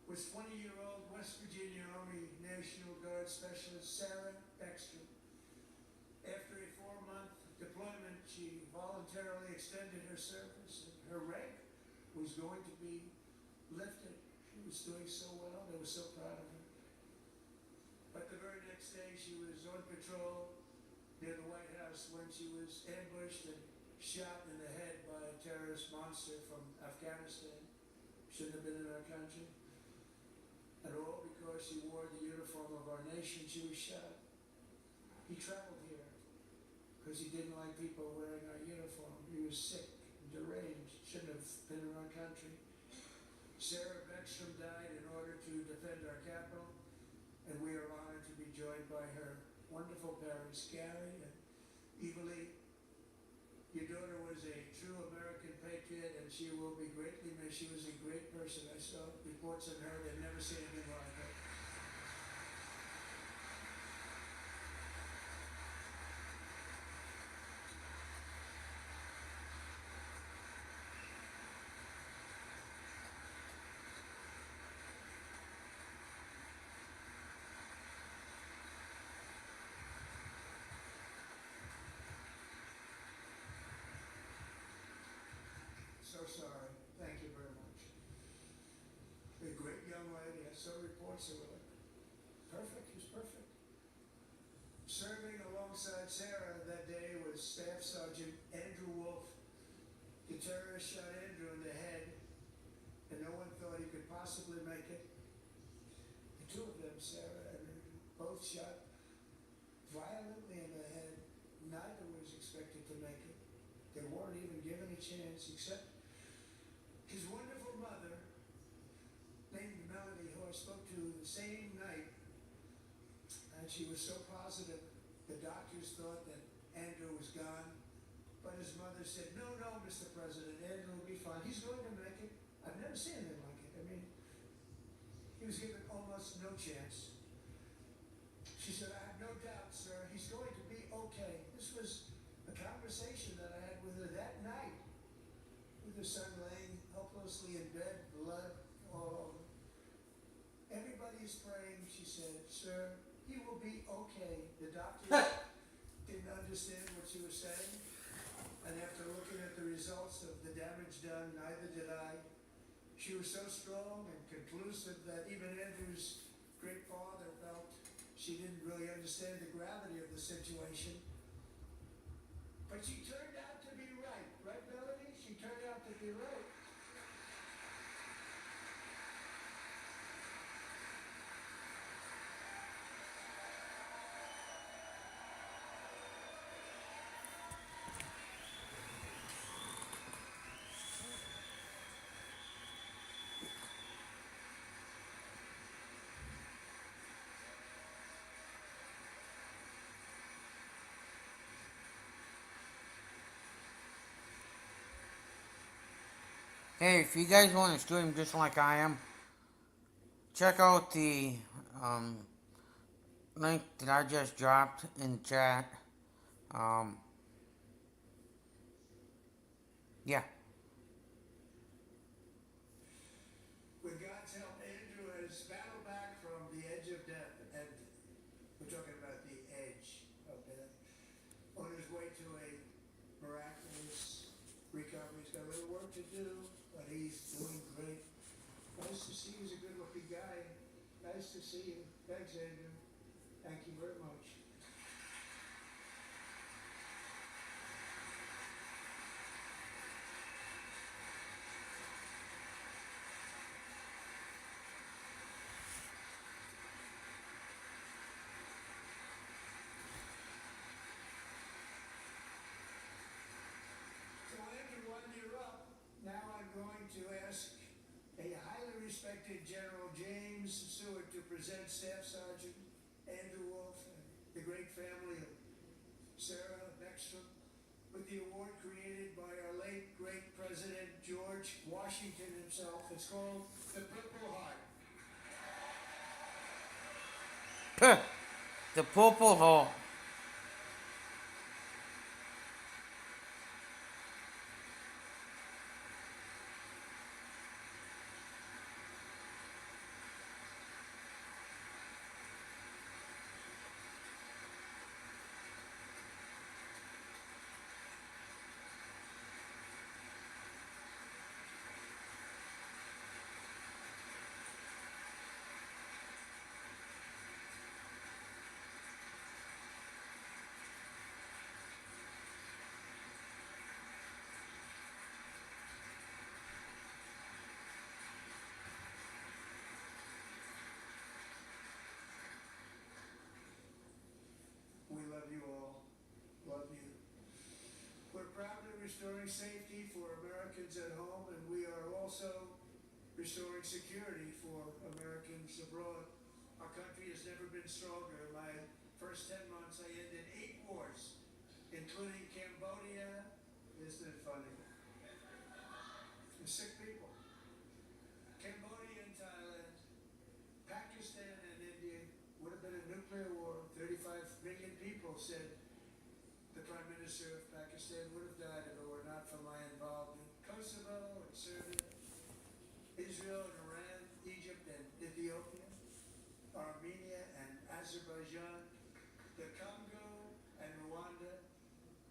was 20-year-old West Virginia Army National Guard Specialist Sarah Beckstrom. After a 4-month deployment, she voluntarily extended her service, and her rank was going to be lifted. She was doing so well. They were so proud of her. But the very next day, she was on patrol near the White House when she was ambushed and shot in the head by a terrorist monster from Afghanistan. Shouldn't have been in our country. And all because she wore the uniform of our nation, she was shot. He traveled here because he didn't like people wearing our uniform. He was sick and deranged, shouldn't have been in our country. Sarah Beckstrom died in order to defend our capital, and we are honored to be joined by her wonderful parents, Gary and Evalie. Your daughter was a true She was a great person. I saw reports on her that never seen anything like her. So sorry. Thank you very much. A great young lady. I saw reports that were like perfect. She was perfect. Serving alongside Sarah that day was Staff Sergeant Andrew Wolf. The terrorist shot Andrew in the head, and no one thought he could possibly make it. The two of them, Sarah and Andrew, both shot violently in the head. Neither was expected to make it. They weren't even given a chance, except his wonderful mother, named Melody, who I spoke to the same night, and she was so positive. The doctors thought that Andrew was gone, but his mother said, "No, no, Mr. President, Andrew will be fine. He's going to make it." I've never seen anything like it. I mean, he was given almost no chance. She said, "I have no doubt, sir, he's going to be okay." This was a conversation that I had with her that night, with her son laying helplessly in bed, blood all over. "Everybody is praying," she said. "Sir, he will be okay." The doctors didn't understand what she was saying, and after looking at the results of the damage done, neither did I. She was so strong and conclusive that even Andrew's great father felt she didn't really understand the gravity of the situation. But she turned out to be right. Right, Melody? She turned out to be right. Hey, if you guys want to stream just like I am, check out the um, link that I just dropped in the chat. Um, yeah. With God's help, Andrew has battled back from the edge of death, and we're talking about the edge of death, on his way to a miraculous recovery. He's got a little work to do, but he's doing great. Nice to see you. He's a good-looking guy. Nice to see you. Thanks, Andrew. Thank you very much. So Andrew, while you're up, now I'm going to ask a highly respected General James Seward to present Staff Sergeant Andrew Wolf and the great family of Sarah Beckstrom with the award created by our late great President George Washington himself. It's called the Purple Heart. The Purple Heart. We love you all. Love you. We're proudly restoring safety for Americans at home, and we are also restoring security for Americans abroad. Our country has never been stronger. In my first 10 months, I ended 8 wars, including Cambodia. Isn't it funny? And sick people. sure if Pakistan would have died if it were not for my involvement. Kosovo and Serbia, Israel and Iran, Egypt and Ethiopia, Armenia and Azerbaijan, the Congo and Rwanda,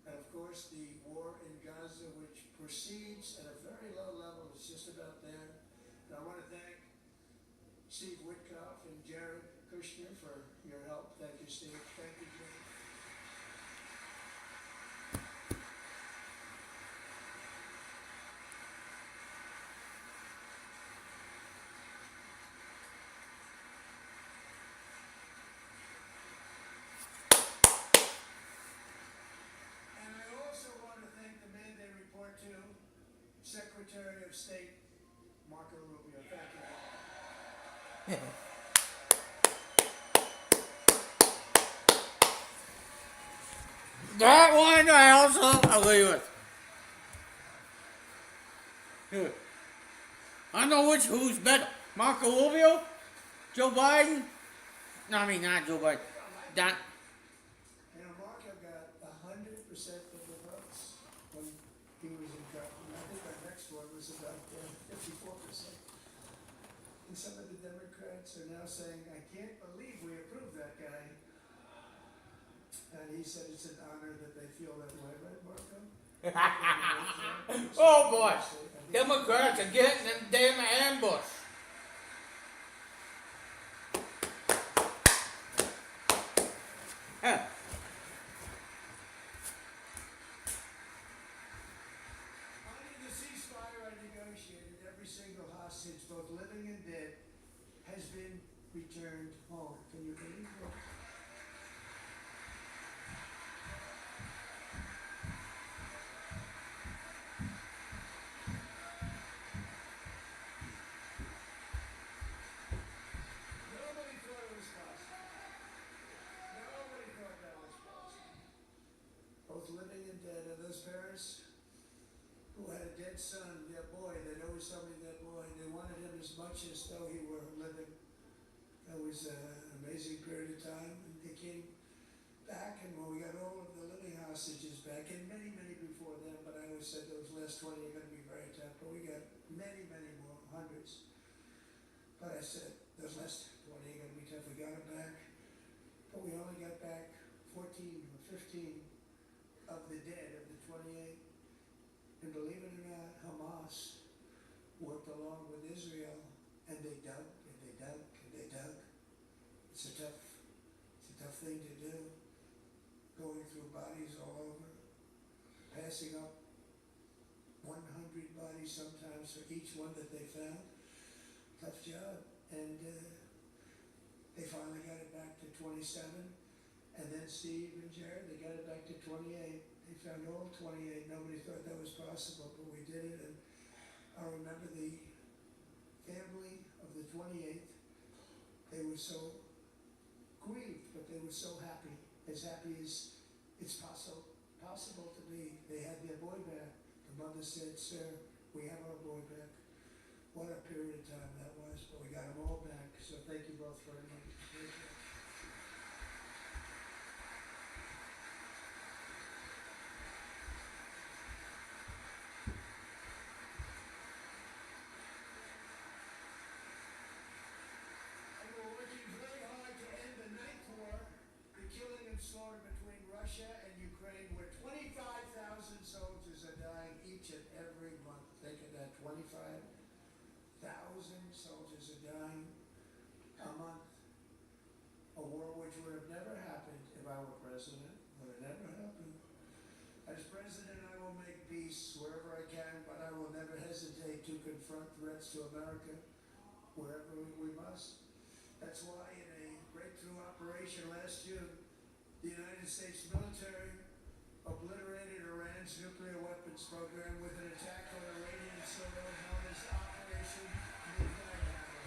and of course the war in Gaza, which proceeds at a very low level. It's just about there. And I want to thank Steve Witkoff and Jared Kushner for your help. Thank you, Steve. Thank you, Jared. And I also want to thank the man they report to, Secretary of State Marco Rubio. Thank you. That one I also agree with. Yeah. I know who's better. Marco Rubio? Joe Biden? No, I mean not Joe Biden. Don. You know, Marco got 100% of the votes when he was in government. I think our next one was about 54%. And some of the Democrats are now saying, I can't believe we approved that guy. And he said it's an honor that they feel that way, right, Marco? Oh boy. Democrats are getting them damn ambush. Huh. Under the ceasefire I negotiated, every single hostage, both living and dead, has been returned home. Can you believe that? Nobody thought it was possible. Nobody thought that was possible. Both living and dead, and those parents who had a dead son, their boy, they'd always tell me that boy, they wanted him as much as though he were living. That was an amazing period of time. And they came back, and when we got all of the living hostages back, and many, many before them, but I always said those last 20 are going to be very tough, but we got many, many more, hundreds. But I said, those last 20 are going to be tough. We got them back, but we only got back 14 or 15 of the dead, of the 28. And believe it or not, Hamas worked along with Israel, and they dug, and they dug, and they dug. It's a tough thing to do, going through bodies all over, passing up 100 bodies sometimes for each one that they found. Tough job. And they finally got it back to 27. And then Steve and Jared, they got it back to 28. They found all 28. Nobody thought that was possible, but we did it. And I remember the family of the 28th. They were so grieved, but they were so happy as it's possible to be. They had their boy back. The mother said, sir, we have our boy back. What a period of time that was, but we got them all back. So thank you both very much. And we're working very hard to end the ninth war, the killing and slaughter between Russia and Ukraine, where 25,000 soldiers are dying each and every month. Think of that, 25,000 soldiers are dying a month. A war which would have never happened if I were president. Would have never happened. As president, I will make peace wherever I can, but I will never hesitate to confront threats to America wherever we must. That's why in a breakthrough operation last June, the United States military obliterated Iran's nuclear weapons program with an attack on Iranian soil known as Operation Midnight Hammer.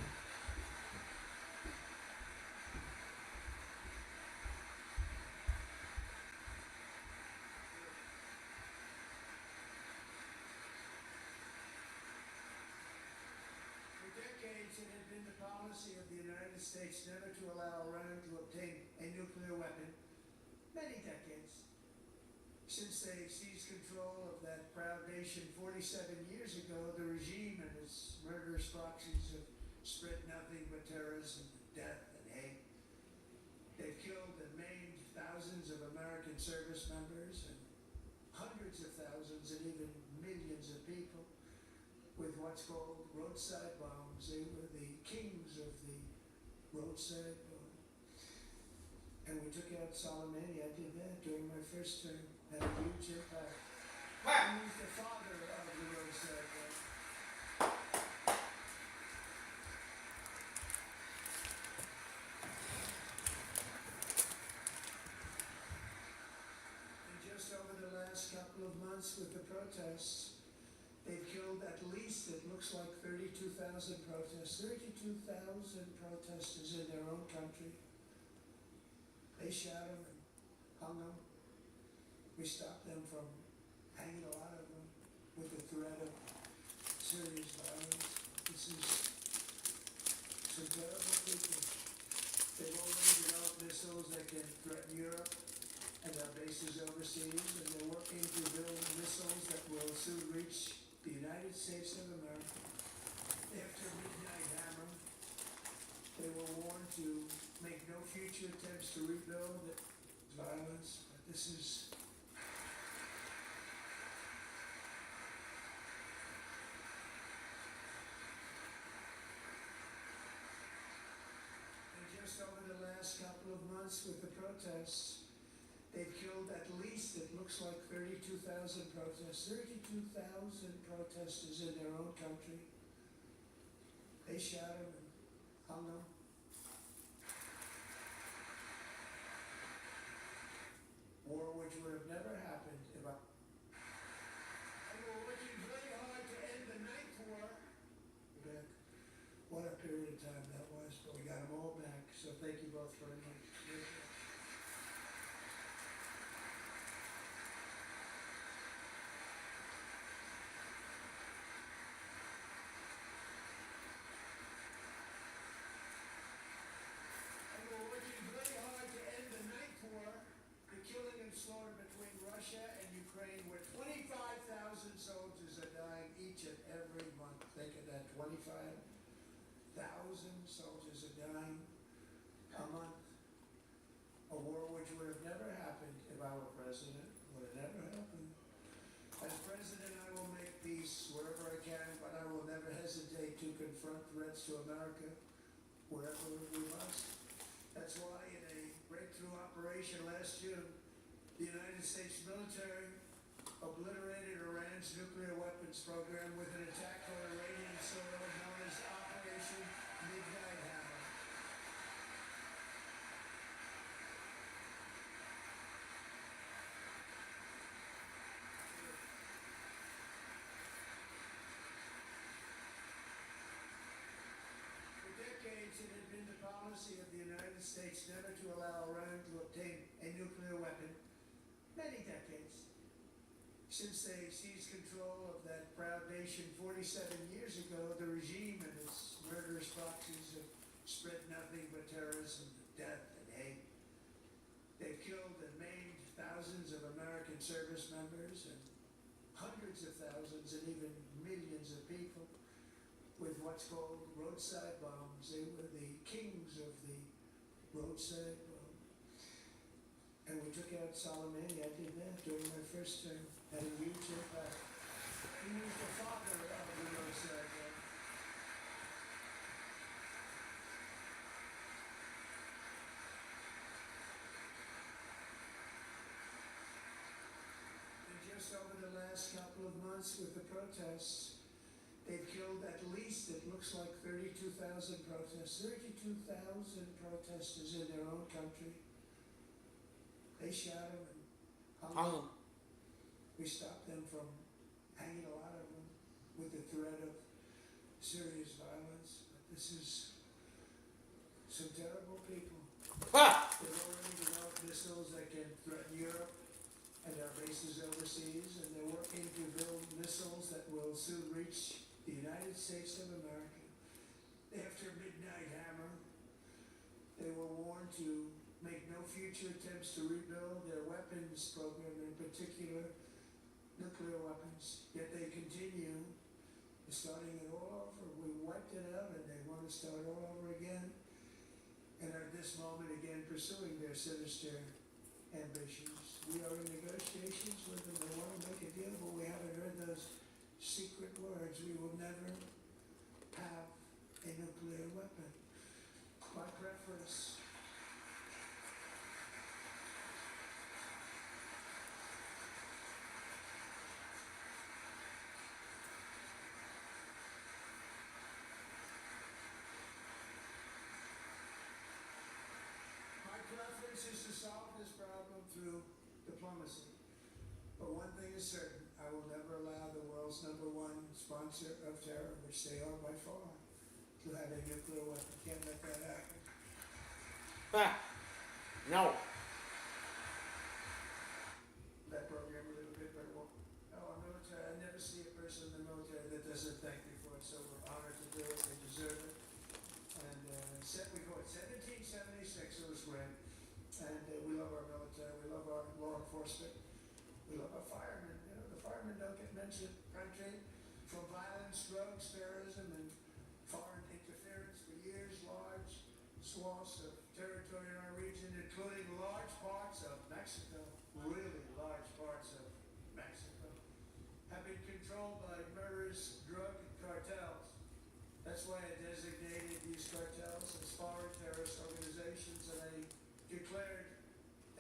For decades, it had been the policy of the United States never to allow Iran to obtain a nuclear weapon. Many decades. Since they seized control of that proud nation 47 years ago, the regime and its murderous proxies have spread nothing but terrorism, death, and hate. They've killed and maimed thousands of American service members and hundreds of thousands and even millions of people with what's called roadside bombs. They were the kings of the roadside bomb. And we took out Soleimani. I did that during my first term. Had a huge impact. He was the father of the roadside bomb. And just over the last couple of months with the protests, they've killed at least, it looks like 32,000 protests. 32,000 protesters in their own country. They shot them and hung them. We stopped them from hanging a lot of them with the threat of serious violence. This is some terrible people. They've already developed missiles that can threaten Europe and our bases overseas, and they're working to build missiles that will soon reach the United States of America. After Midnight Hammer, they were warned to make no future attempts to rebuild violence. But this is just over the last couple of months with the protests, they've killed at least, it looks like 32,000 protests. 32,000 protesters in their own country. They shot them and hung them. War which would have never happened if I... And we're working very hard to end the Ninth War. Back. What a period of time that was, but we got them all back. So thank you both very much. And we're working very hard to end the Ninth War, the killing and slaughter between Russia and Ukraine, where 25,000 soldiers are dying each and every month. Think of that, 25,000 soldiers are dying a month. A war which would have never happened if I were president. Would have never happened. As president, I will make peace wherever I can, but I will never hesitate to confront threats to America wherever we must. That's why in a breakthrough operation last June, the United States military obliterated Iran's nuclear weapons program with an attack on Iranian soil known as Operation Midnight Hammer. For decades, it had been the policy of the United States never to allow Iran to obtain a nuclear weapon. Many decades. Since they seized control of that proud nation 47 years ago, the regime and its murderous proxies have spread nothing but terrorism, death, and hate. They've killed and maimed thousands of American service members and hundreds of thousands and even millions of people with what's called roadside bombs. They were the kings of the roadside bomb. And we took out Soleimani. I did that during my first term. Had a huge impact. He was the father of the roadside bomb. And just over the last couple of months with the protests, they've killed at least, it looks like 32,000 protests. 32,000 protesters in their own country. They shot them and hung them. We stopped them from hanging a lot of them with the threat of serious violence. But this is some terrible people. They've already developed missiles that can threaten Europe and our bases overseas, and they're working to build missiles that will soon reach the United States of America. After Midnight Hammer, they were warned to make no future attempts to rebuild their weapons program, in particular nuclear weapons, yet they continue starting it all over. We wiped it out and they want to start all over again, and are at this moment again pursuing their sinister ambitions. We are in negotiations with them. They want to make a deal, but we haven't heard those secret words. We will never have a nuclear weapon. My preference. My preference is to solve this problem through diplomacy. But one thing is certain, I will never allow the world's #1 sponsor of terror, which they are by far, to have a nuclear weapon. Can't let that happen. No. That program a little bit, but well, our military, I never see a person in the military that doesn't thank me for it, so we're honored to do it, they deserve it. And we go at 1776, it was great. And we love our military, we love our law enforcement, we love our firemen. You know, the firemen don't get mentioned. Country from violence, drugs, terrorism, and foreign interference for years. Large swaths of territory in our region, including large parts of Mexico, really large parts of Mexico, have been controlled by murderous drug cartels. That's why I designated these cartels as foreign terrorist organizations, and I declared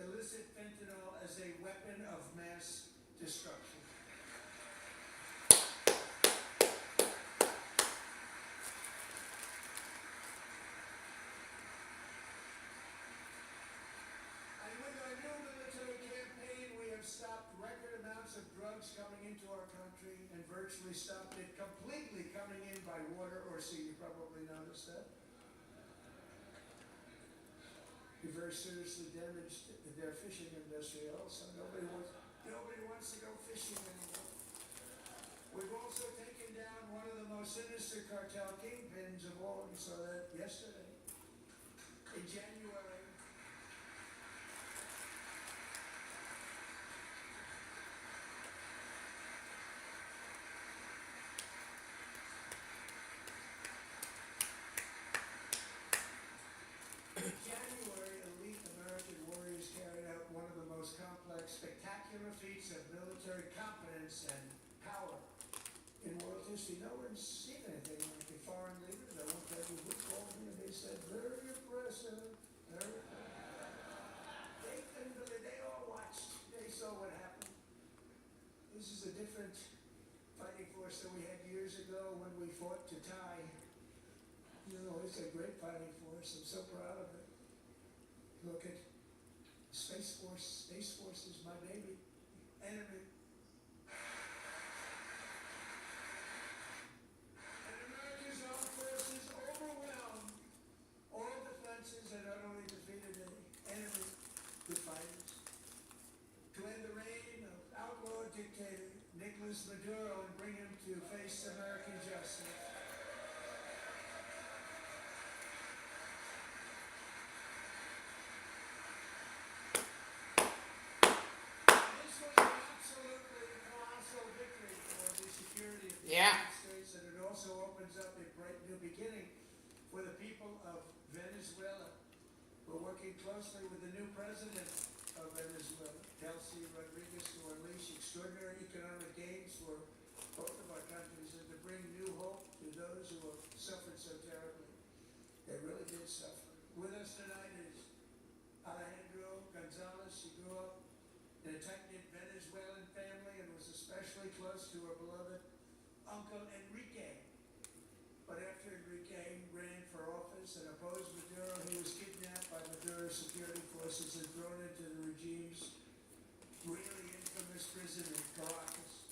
illicit fentanyl as a weapon of mass destruction. And with our new military campaign, we have stopped record amounts of drugs coming into our country and virtually stopped it completely coming in by water or sea. You probably noticed that. We very seriously damaged their fishing industry also. Nobody wants to go fishing anymore. We've also taken down one of the most sinister cartel kingpins of all. We saw that yesterday. In January, elite American warriors carried out one of the most complex, spectacular feats of military competence and power in world history. No one's seen anything like the foreign leaders. I won't tell you who called me, and they said, very impressive. They couldn't believe, they all watched. They saw what happened. This is a different fighting force than we had years ago when we fought to tie. You know, it's a great fighting force. I'm so proud of it. Look at Space Force. Space Force is my baby. Enemy. And America's armed forces overwhelmed all defenses and utterly defeated the enemy with fighters. To end the reign of outlaw dictator Nicolas Maduro and bring him to face American justice. United States, and it also opens up a bright new beginning for the people of Venezuela. We're working closely with the new president of Venezuela, Delcy Rodriguez, to unleash extraordinary economic gains for both of our countries and to bring new hope to those who have suffered so terribly. They really did suffer. With us tonight is Alejandro Gonzalez. She grew up in a tight-knit Venezuelan family and was especially close to her beloved Uncle Enrique. But after Enrique ran for office and opposed Maduro, he was kidnapped by Maduro's security forces and thrown into the regime's really infamous prison in Caracas.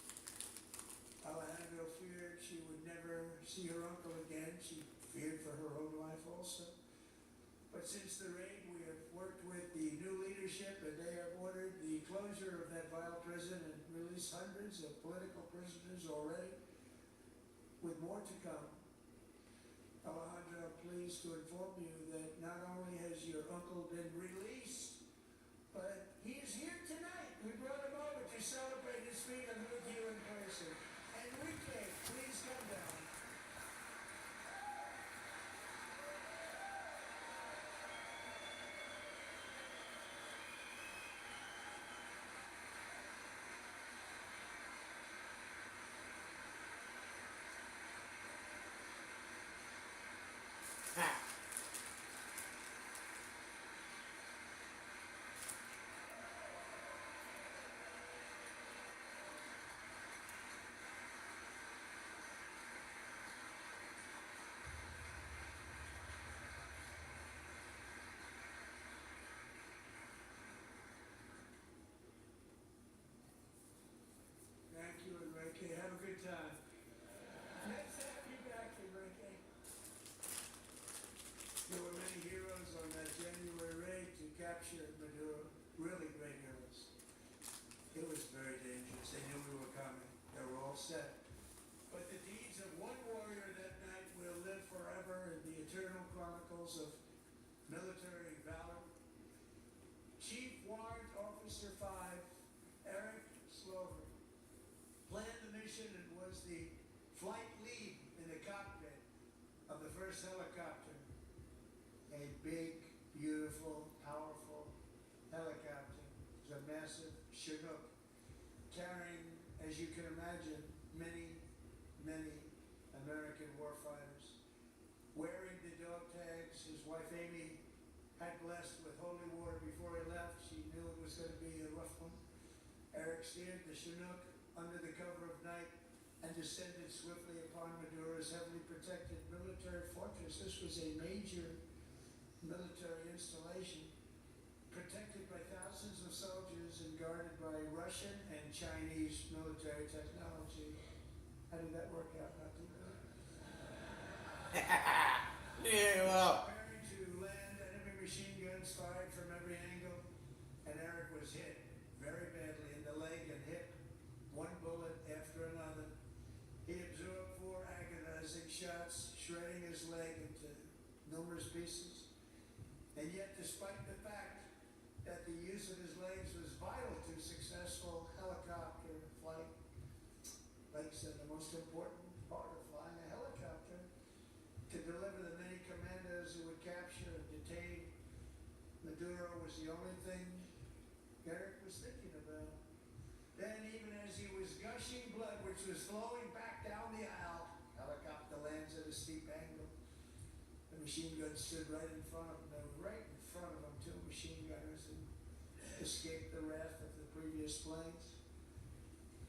Alejandro feared she would never see her uncle again. She feared for her own life also. But since the raid, we have worked with the new leadership, and they have ordered the closure of that vile prison and released hundreds of political prisoners already, with more to come. Alejandro, please. pleased to inform you that not only has your uncle been released, but he is here tonight. We brought him over to celebrate his freedom with you in person. Enrique, please come down. Ha. Thank you, Enrique. Have a good time. Let's have you back, Enrique. There were many heroes on that January raid to capture Maduro. Really great heroes. It was very dangerous. They knew we were coming. They were all set. But the deeds of one warrior that night will live forever in the eternal chronicles of military valor. Chief Warrant Officer 5, Eric Slover, planned the mission and was the flight lead in the cockpit of the first helicopter. A big, beautiful, powerful helicopter. It was a massive Chinook carrying, as you can imagine, many, many American warfighters. Wearing the dog tags, his wife Amy had blessed with holy water before he left. She knew it was going to be a rough one. Eric steered the Chinook under the cover of night and descended swiftly upon Maduro's heavily protected military fortress. This was a major military installation, protected by thousands of soldiers and guarded by Russian and Chinese military technology. How did that work out? Not too good. Yeah, well. Preparing to land, enemy machine guns fired from every angle, and Eric was hit very badly in the leg and hip, one bullet after another. He absorbed 4 agonizing shots, shredding his leg into numerous pieces. And yet, despite the fact that the use of his legs was vital to successful helicopter flight, legs are the most important part of flying a helicopter, to deliver the many commandos who would capture and detain Maduro was the only thing Eric was thinking about. Then, even as he was gushing blood, which was flowing back down the aisle, helicopter lands at a steep angle. The machine guns stood right in front of him. They were right in front of him, 2 machine gunners, and escaped the wrath of the previous planes.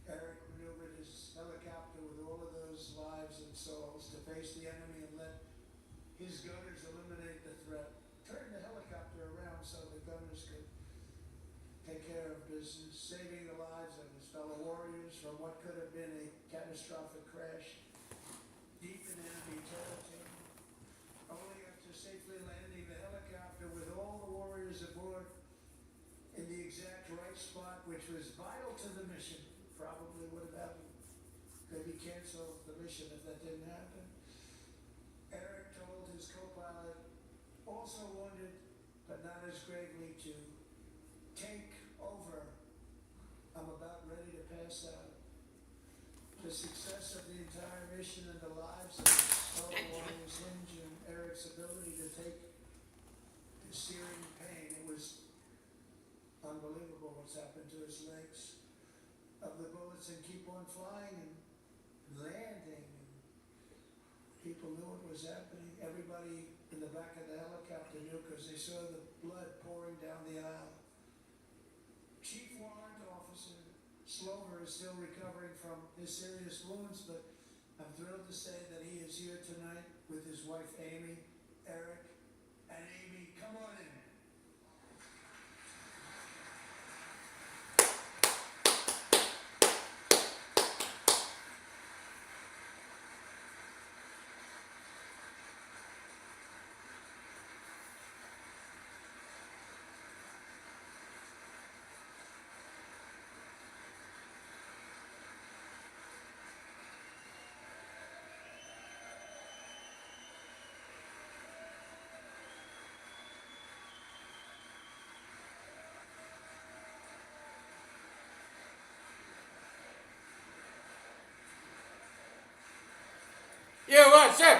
Eric maneuvered his helicopter with all of those lives and souls to face the enemy and let his gunners eliminate the threat. Turned the helicopter around so the gunners could take care of business, saving the lives of his fellow warriors from what could have been a catastrophic crash deep in enemy territory. Only after safely landing the helicopter with all the warriors aboard in the exact right spot, which was vital to the mission, probably would have happened. Maybe cancel the mission if that didn't happen. Eric told his co-pilot, also wounded, but not as gravely, to take over. I'm about ready to pass out. The success of the entire mission and the lives of his fellow warriors hinge on Eric's ability to take the searing pain. It was unbelievable what's happened to his legs of the bullets and keep on flying and landing. And people knew what was happening. Everybody in the back of the helicopter knew because they saw the blood pouring down the aisle. Chief Warrant Officer Slover is still recovering from his serious wounds, but I'm thrilled to say that he is here tonight with his wife Amy, Eric, and Amy, come on in. You what, sir?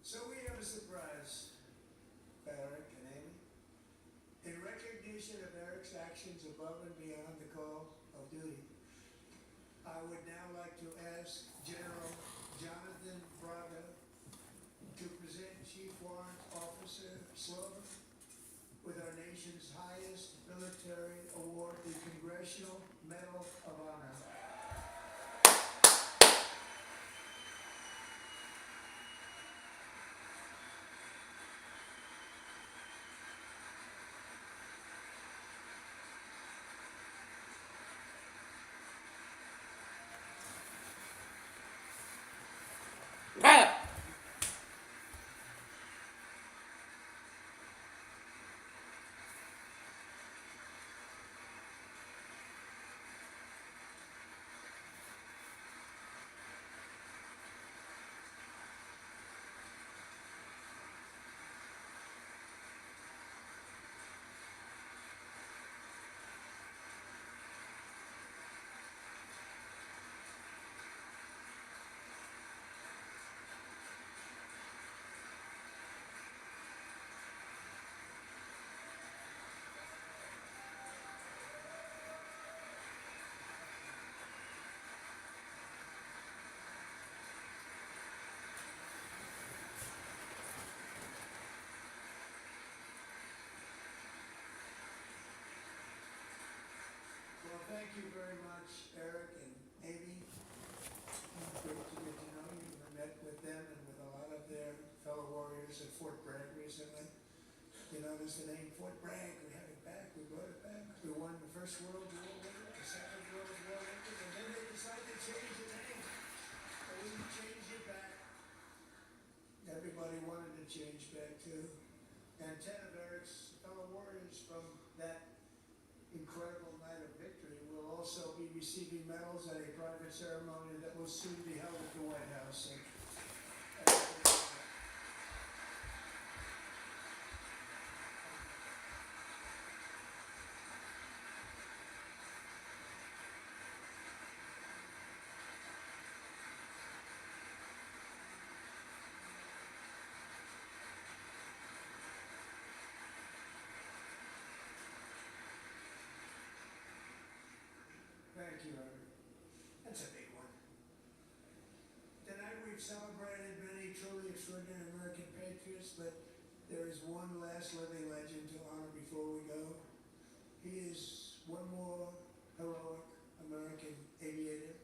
So we have a surprise, Eric and Amy. In recognition of Eric's actions above and beyond the call of duty, I would now like to ask General Jonathan Braga to present Chief Warrant Officer Slover with our nation's highest military award, the Congressional Medal of Honor. Pat. Well, thank you very much, Eric and Amy. Great to get to know you. I met with them and with a lot of their fellow warriors at Fort Bragg recently. You notice the name Fort Bragg, we have it back, we brought it back. We won the First World War with it, the Second World War with it, and then they decided to change the name. So we changed it back. Everybody wanted to change back too. And 10 of Eric's fellow warriors from that incredible night of victory will also be receiving medals at a private ceremony that will soon be held at the White House. Thank you, Eric. That's a big one. Tonight we've celebrated many truly extraordinary American patriots, but there is one last living legend to honor before we go. He is one more heroic American aviator,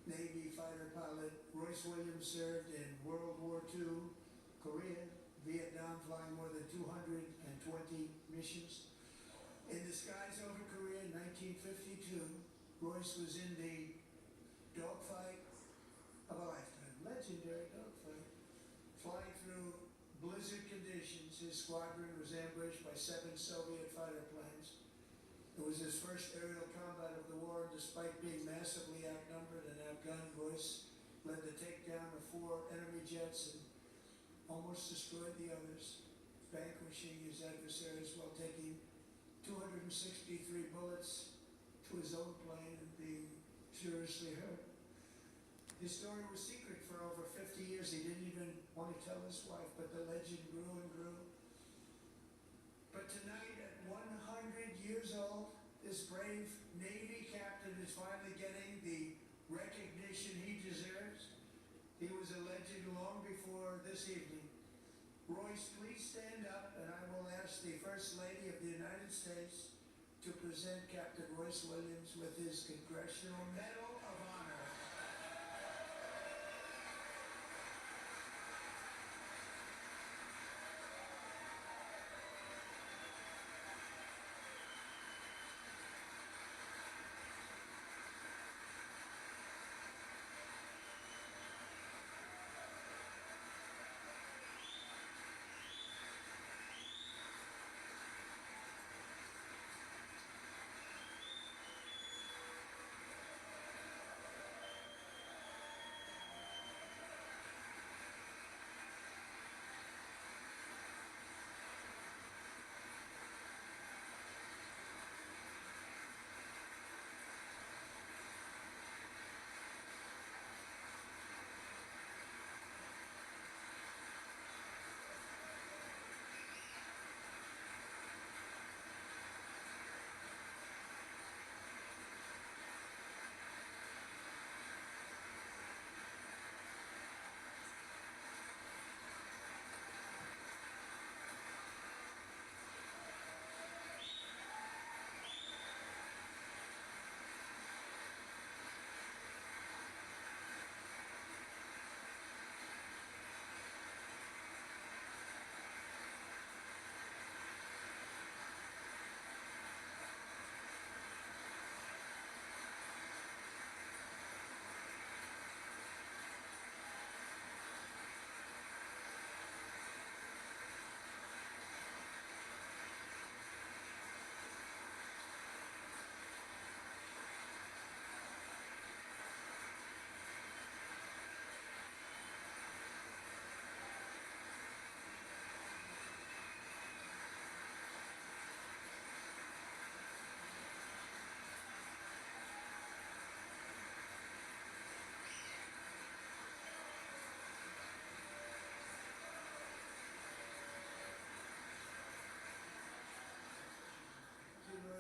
Navy fighter pilot. Royce Williams served in World War II, Korea, Vietnam, flying more than 220 missions. In the skies over Korea in 1952, Royce was in the dogfight of a lifetime, legendary dogfight. Flying through blizzard conditions, his squadron was ambushed by 7 Soviet fighter planes. It was his first aerial combat of the war, and despite being massively outnumbered and outgunned, Royce led the takedown of 4 enemy jets and almost destroyed the others, vanquishing his adversaries while taking 263 bullets to his own plane and being seriously hurt. His story was secret for over 50 years. He didn't even want to tell his wife, but the legend grew and grew. But tonight, at 100 years old, this brave Navy captain is finally getting the recognition he deserves. He was a legend long before this evening. Royce, please stand up, and I will ask the First Lady of the United States to present Captain Royce Williams with his Congressional Medal of Honor.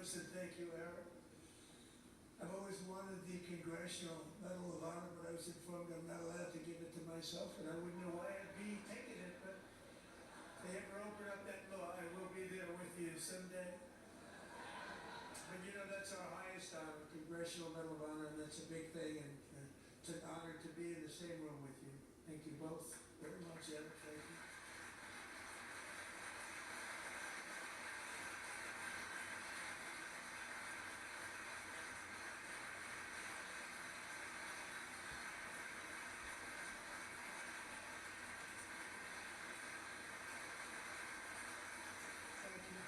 Listen, thank you, Eric. I've always wanted the Congressional Medal of Honor, but I was informed I'm not allowed to give it to myself, and I wouldn't know why I'd be taking it, but if they ever open up that law, I will be there with you someday. But you know, that's our highest honor, Congressional Medal of Honor, and that's a big thing, and it's an honor to be in the same room with you. Thank you both very much, Eric. Thank you. Thank you.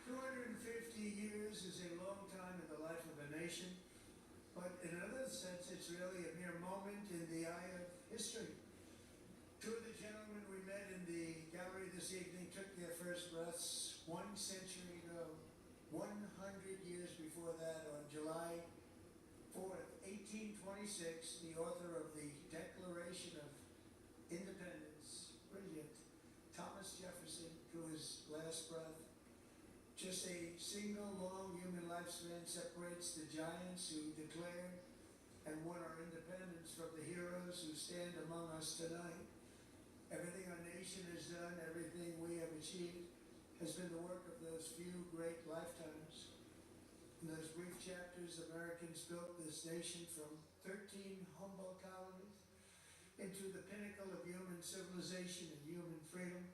250 years is a long time in the life of a nation, but in another sense, it's really a mere moment in the eye of history. Two of the gentlemen we met in the gallery this evening took their first breaths 1 century ago. 100 years before that, on July 4th, 1826, the author of the Declaration of Independence, brilliant, Thomas Jefferson, drew his last breath. Just a single long human lifespan separates the giants who declared and won our independence from the heroes who stand among us tonight. Everything our nation has done, everything we have achieved, has been the work of those few great lifetimes. In those brief chapters, Americans built this nation from 13 humble colonies into the pinnacle of human civilization and human freedom,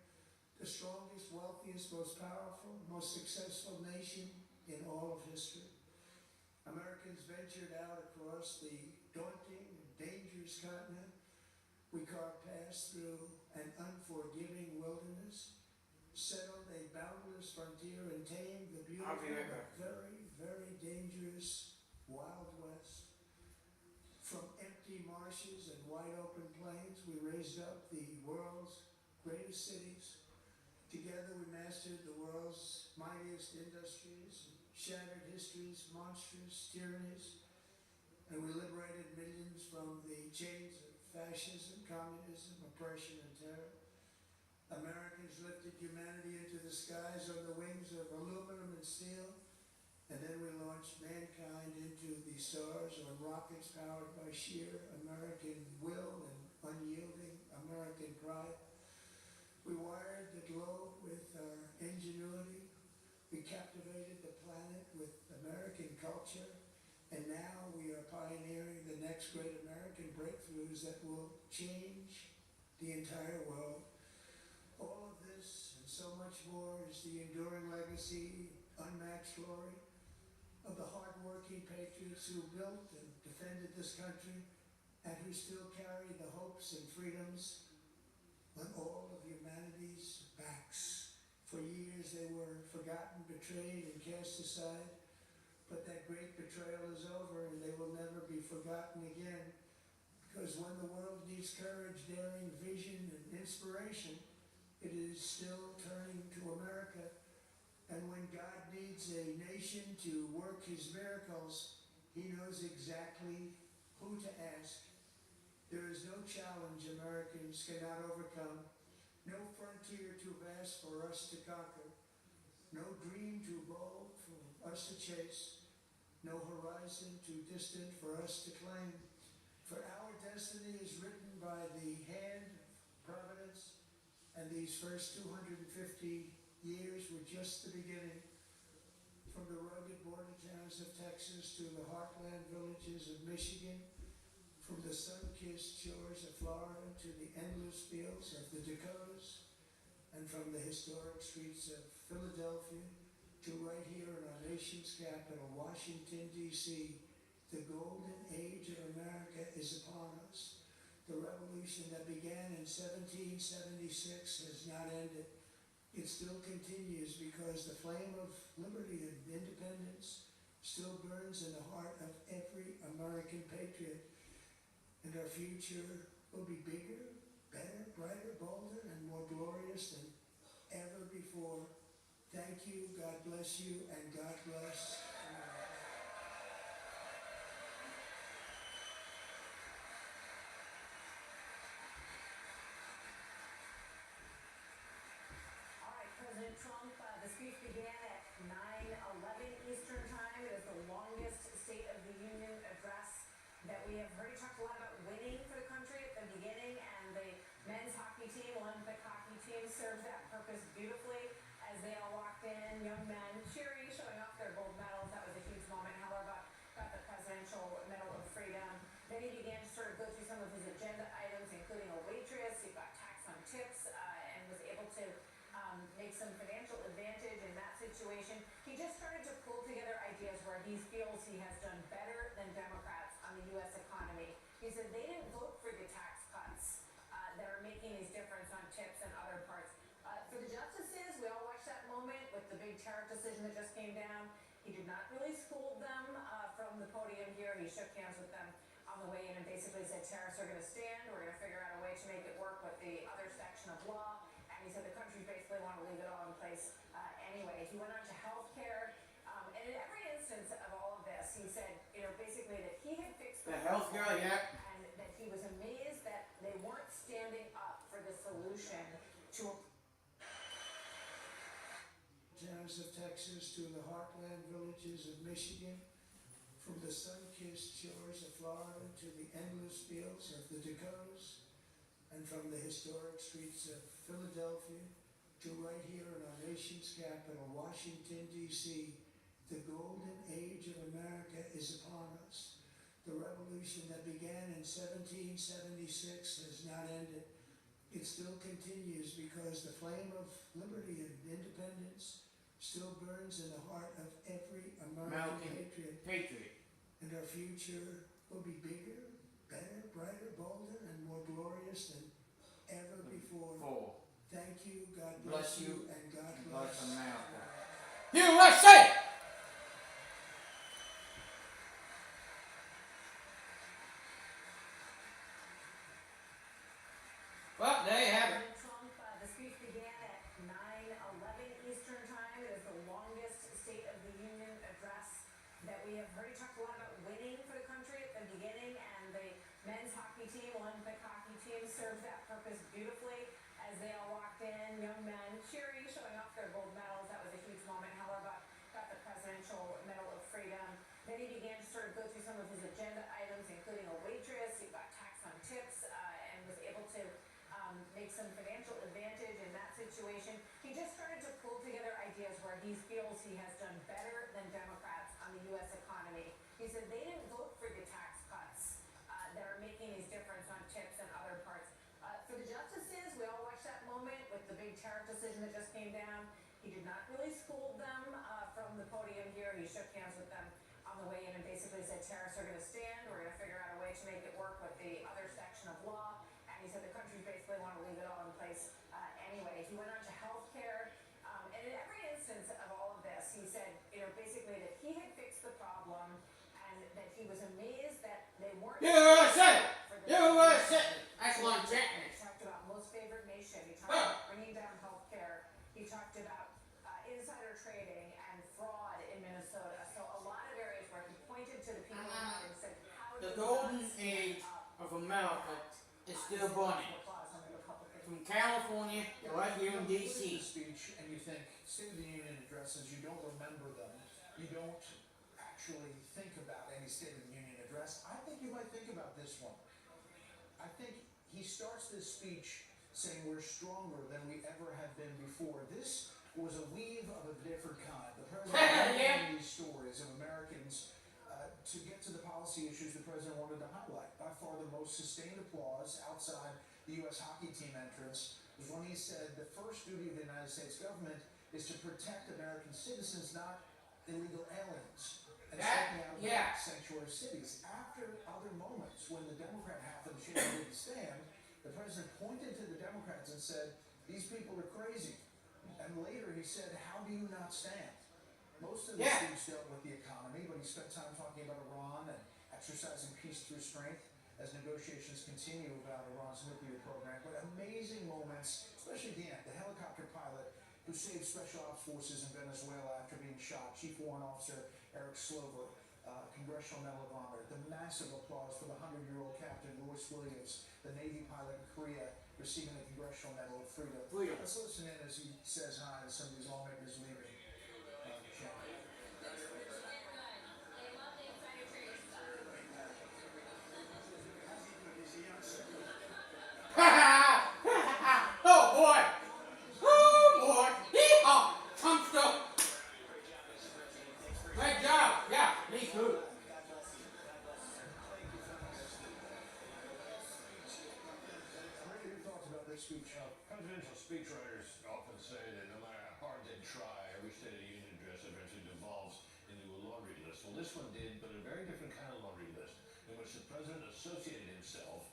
the strongest, wealthiest, most powerful, most successful nation in all of history. Americans ventured out across the daunting and dangerous continent. We carved paths through an unforgiving wilderness, settled a boundless frontier, and tamed the beautiful, very, very dangerous Wild West. From empty marshes and wide open plains, we raised up the world's greatest cities. Together we mastered the world's mightiest industries, shattered history's monstrous tyrannies, and we liberated millions from the chains of fascism, communism, oppression, and terror. Americans lifted humanity into the skies on the wings of aluminum and steel, and then we launched mankind into the stars on rockets powered by sheer American will and unyielding American pride. We wired the globe with our ingenuity. We captivated the planet with American culture. And now we are pioneering the next great American breakthroughs that will change the entire world. All of this and so much more is the enduring legacy, unmatched glory of the hardworking patriots who built and defended this country and who still carry the hopes and freedoms on all of humanity's backs. For years they were forgotten, betrayed, and cast aside. But that great betrayal is over, and they will never be forgotten again. Because when the world needs courage, daring, vision, and inspiration, it is still turning to America. And when God needs a nation to work his miracles, he knows exactly who to ask. There is no challenge Americans cannot overcome, no frontier too vast for us to conquer, no dream too bold for us to chase, no horizon too distant for us to claim. For our destiny is written by the hand of providence, and these first 250 years were just the beginning. From the rugged border towns of Texas to the heartland villages of Michigan, from the sun-kissed shores of Florida to the endless fields of the Dakotas, and from the historic streets of Philadelphia to right here in our nation's capital, Washington, D.C., the golden age of America is upon us. The revolution that began in 1776 has not ended. It still continues because the flame of liberty and independence still burns in the heart of every American patriot. And our future will be bigger, better, brighter, bolder, and more glorious than ever before. Thank you, God bless you, and God bless America. All right, President Trump, the speech began at 9:11 Eastern Time. It is the longest State of the Union address that we have heard. He talked a lot about winning for the country at the beginning, and the men's hockey team, Olympic hockey team, served that purpose beautifully as they all walked in, young men cheering, showing off their gold medals. That was a huge moment. However, got the Presidential Medal of Freedom. Then he began to sort of go through some of his agenda items, including a waitress. He got tax on tips and was able to make some financial advantage in that situation. He just started to pull together ideas where he feels he has done better than Democrats on the U.S. economy. He said they didn't vote for the tax cuts that are making these difference on tips and other parts. For the justices, we all watched that moment with the big tariff decision that just came down. He did not really scold them from the podium here. He shook hands with them on the way in and basically said tariffs are going to stand. We're going to figure out a way to make it work with the other section of law. And he said the country basically want to leave it all in place anyway. He went on to health care. And in every instance of all of this, he said, basically that he had fixed The health care, yeah. and that he was amazed that they weren't standing up for the solution to towns of Texas to the heartland villages of Michigan, from the sun-kissed shores of Florida to the endless fields of the Dakotas, and from the historic streets of Philadelphia to right here in our nation's capital, Washington, D.C., the golden age of America is upon us. The revolution that began in 1776 has not ended. It still continues because the flame of liberty and independence still burns in the heart of every American patriot. And our future will be bigger, better, brighter, bolder, and more glorious than ever before. Thank you, God bless you, and God bless America. USA! Well, there you have it. Trump, the speech began at 9:11 Eastern Time. It is the longest State of the Union address that we have heard. He talked a lot about winning for the country at the beginning, and the men's hockey team, Olympic hockey team, served that purpose beautifully as they all walked in, young men cheering, showing off their gold medals. That was a huge moment. However, got the Presidential Medal of Freedom. Then he began to sort of go through some of his agenda items, including a waitress. He got tax on tips and was able to make some financial advantage in that situation. He just started to pull together ideas where he feels he has done better than Democrats on the U.S. economy. He said they didn't vote for the tax cuts that are making these difference on tips and other parts. For the justices, we all watched that moment with the big tariff decision that just came down. He did not really scold them from the podium here. He shook hands with them on the way in and basically said tariffs are going to stand. We're going to figure out a way to make it work with the other section of law. He said the country basically want to leave it all in place anyway. He went on to health care. And in every instance of all of this, he said, basically that he had fixed the problem and that he was amazed that they weren't. USA! USA! That's longevity. He talked about most favored nation. He talked about bringing down health care. He talked about insider trading and fraud in Minnesota. So a lot of areas where he pointed to the people and said, how The golden age of America is still burning. From California to right here in D.C. Speech, and you think State of the Union addresses, you don't remember them. You don't actually think about any State of the Union address. I think you might think about this one. I think he starts this speech saying we're stronger than we ever have been before. This was a weave of a different kind. The president telling these stories of Americans to get to the policy issues the president wanted to highlight. By far the most sustained applause outside the U.S. hockey team entrance was when he said the first duty of the United States government is to protect American citizens, not illegal aliens. And taking out sanctuary cities. After other moments when the Democrat half of the chamber didn't stand, the president pointed to the Democrats and said, these people are crazy. And later he said, how do you not stand? Most of the speech dealt with the economy, but he spent time talking about Iran and exercising peace through strength as negotiations continue about Iran's nuclear program. But amazing moments, especially at the end. The helicopter pilot who saved Special Ops Forces in Venezuela after being shot, Chief Warrant Officer Eric Slover, Congressional Medal of Honor. The massive applause for the 100-year-old Captain Louis Williams, the Navy pilot in Korea, receiving the Congressional Medal of Freedom. Let's listen in as he says hi to some of these lawmakers leaving. presidential speechwriters often say that no matter how hard they try, every State of the Union address eventually devolves into a laundry list. Well, this one did, but a very different kind of laundry list, in which the president associated himself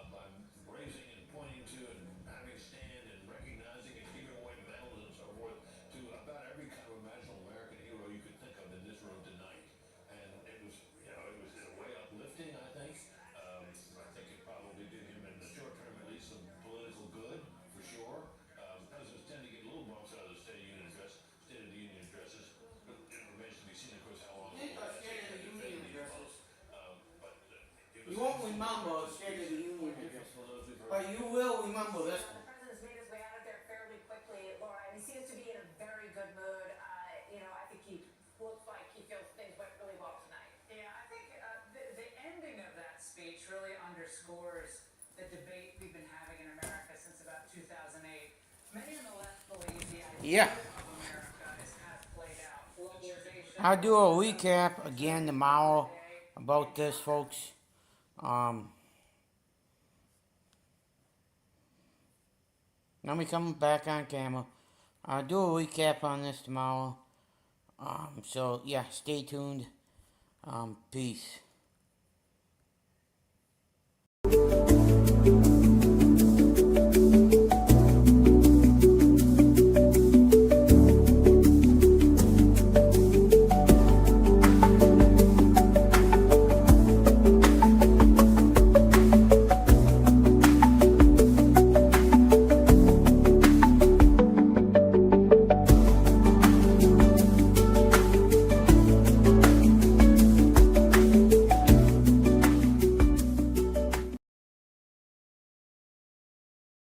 by raising and pointing to and having a stand and recognizing and giving away medals and so forth to about every kind of imaginable American hero you could think of in this room tonight. And it was, it was in a way uplifting, I think. I think it probably did him in the short term at least some political good, for sure. Presidents tend to get little bumps out of the State of the Union addresses. But it remains to be seen, of course, how long Think it of lasts. State of the Union addresses. It You was won't remember a State of the Union address, for those who've heard. but you will remember this The one. president's made his way out of there fairly quickly, Laura, and he seems to be in a very good mood. I think he looks like he feels things went really well tonight. Yeah, I think the ending of that speech really underscores the debate we've been having in America since about 2008. Many on the left believe the idea Yeah. of America has played out. Globalization. I'll do a recap again tomorrow about this, folks. Let me come back on camera. I'll do a recap on this tomorrow. So yeah, stay tuned. Peace.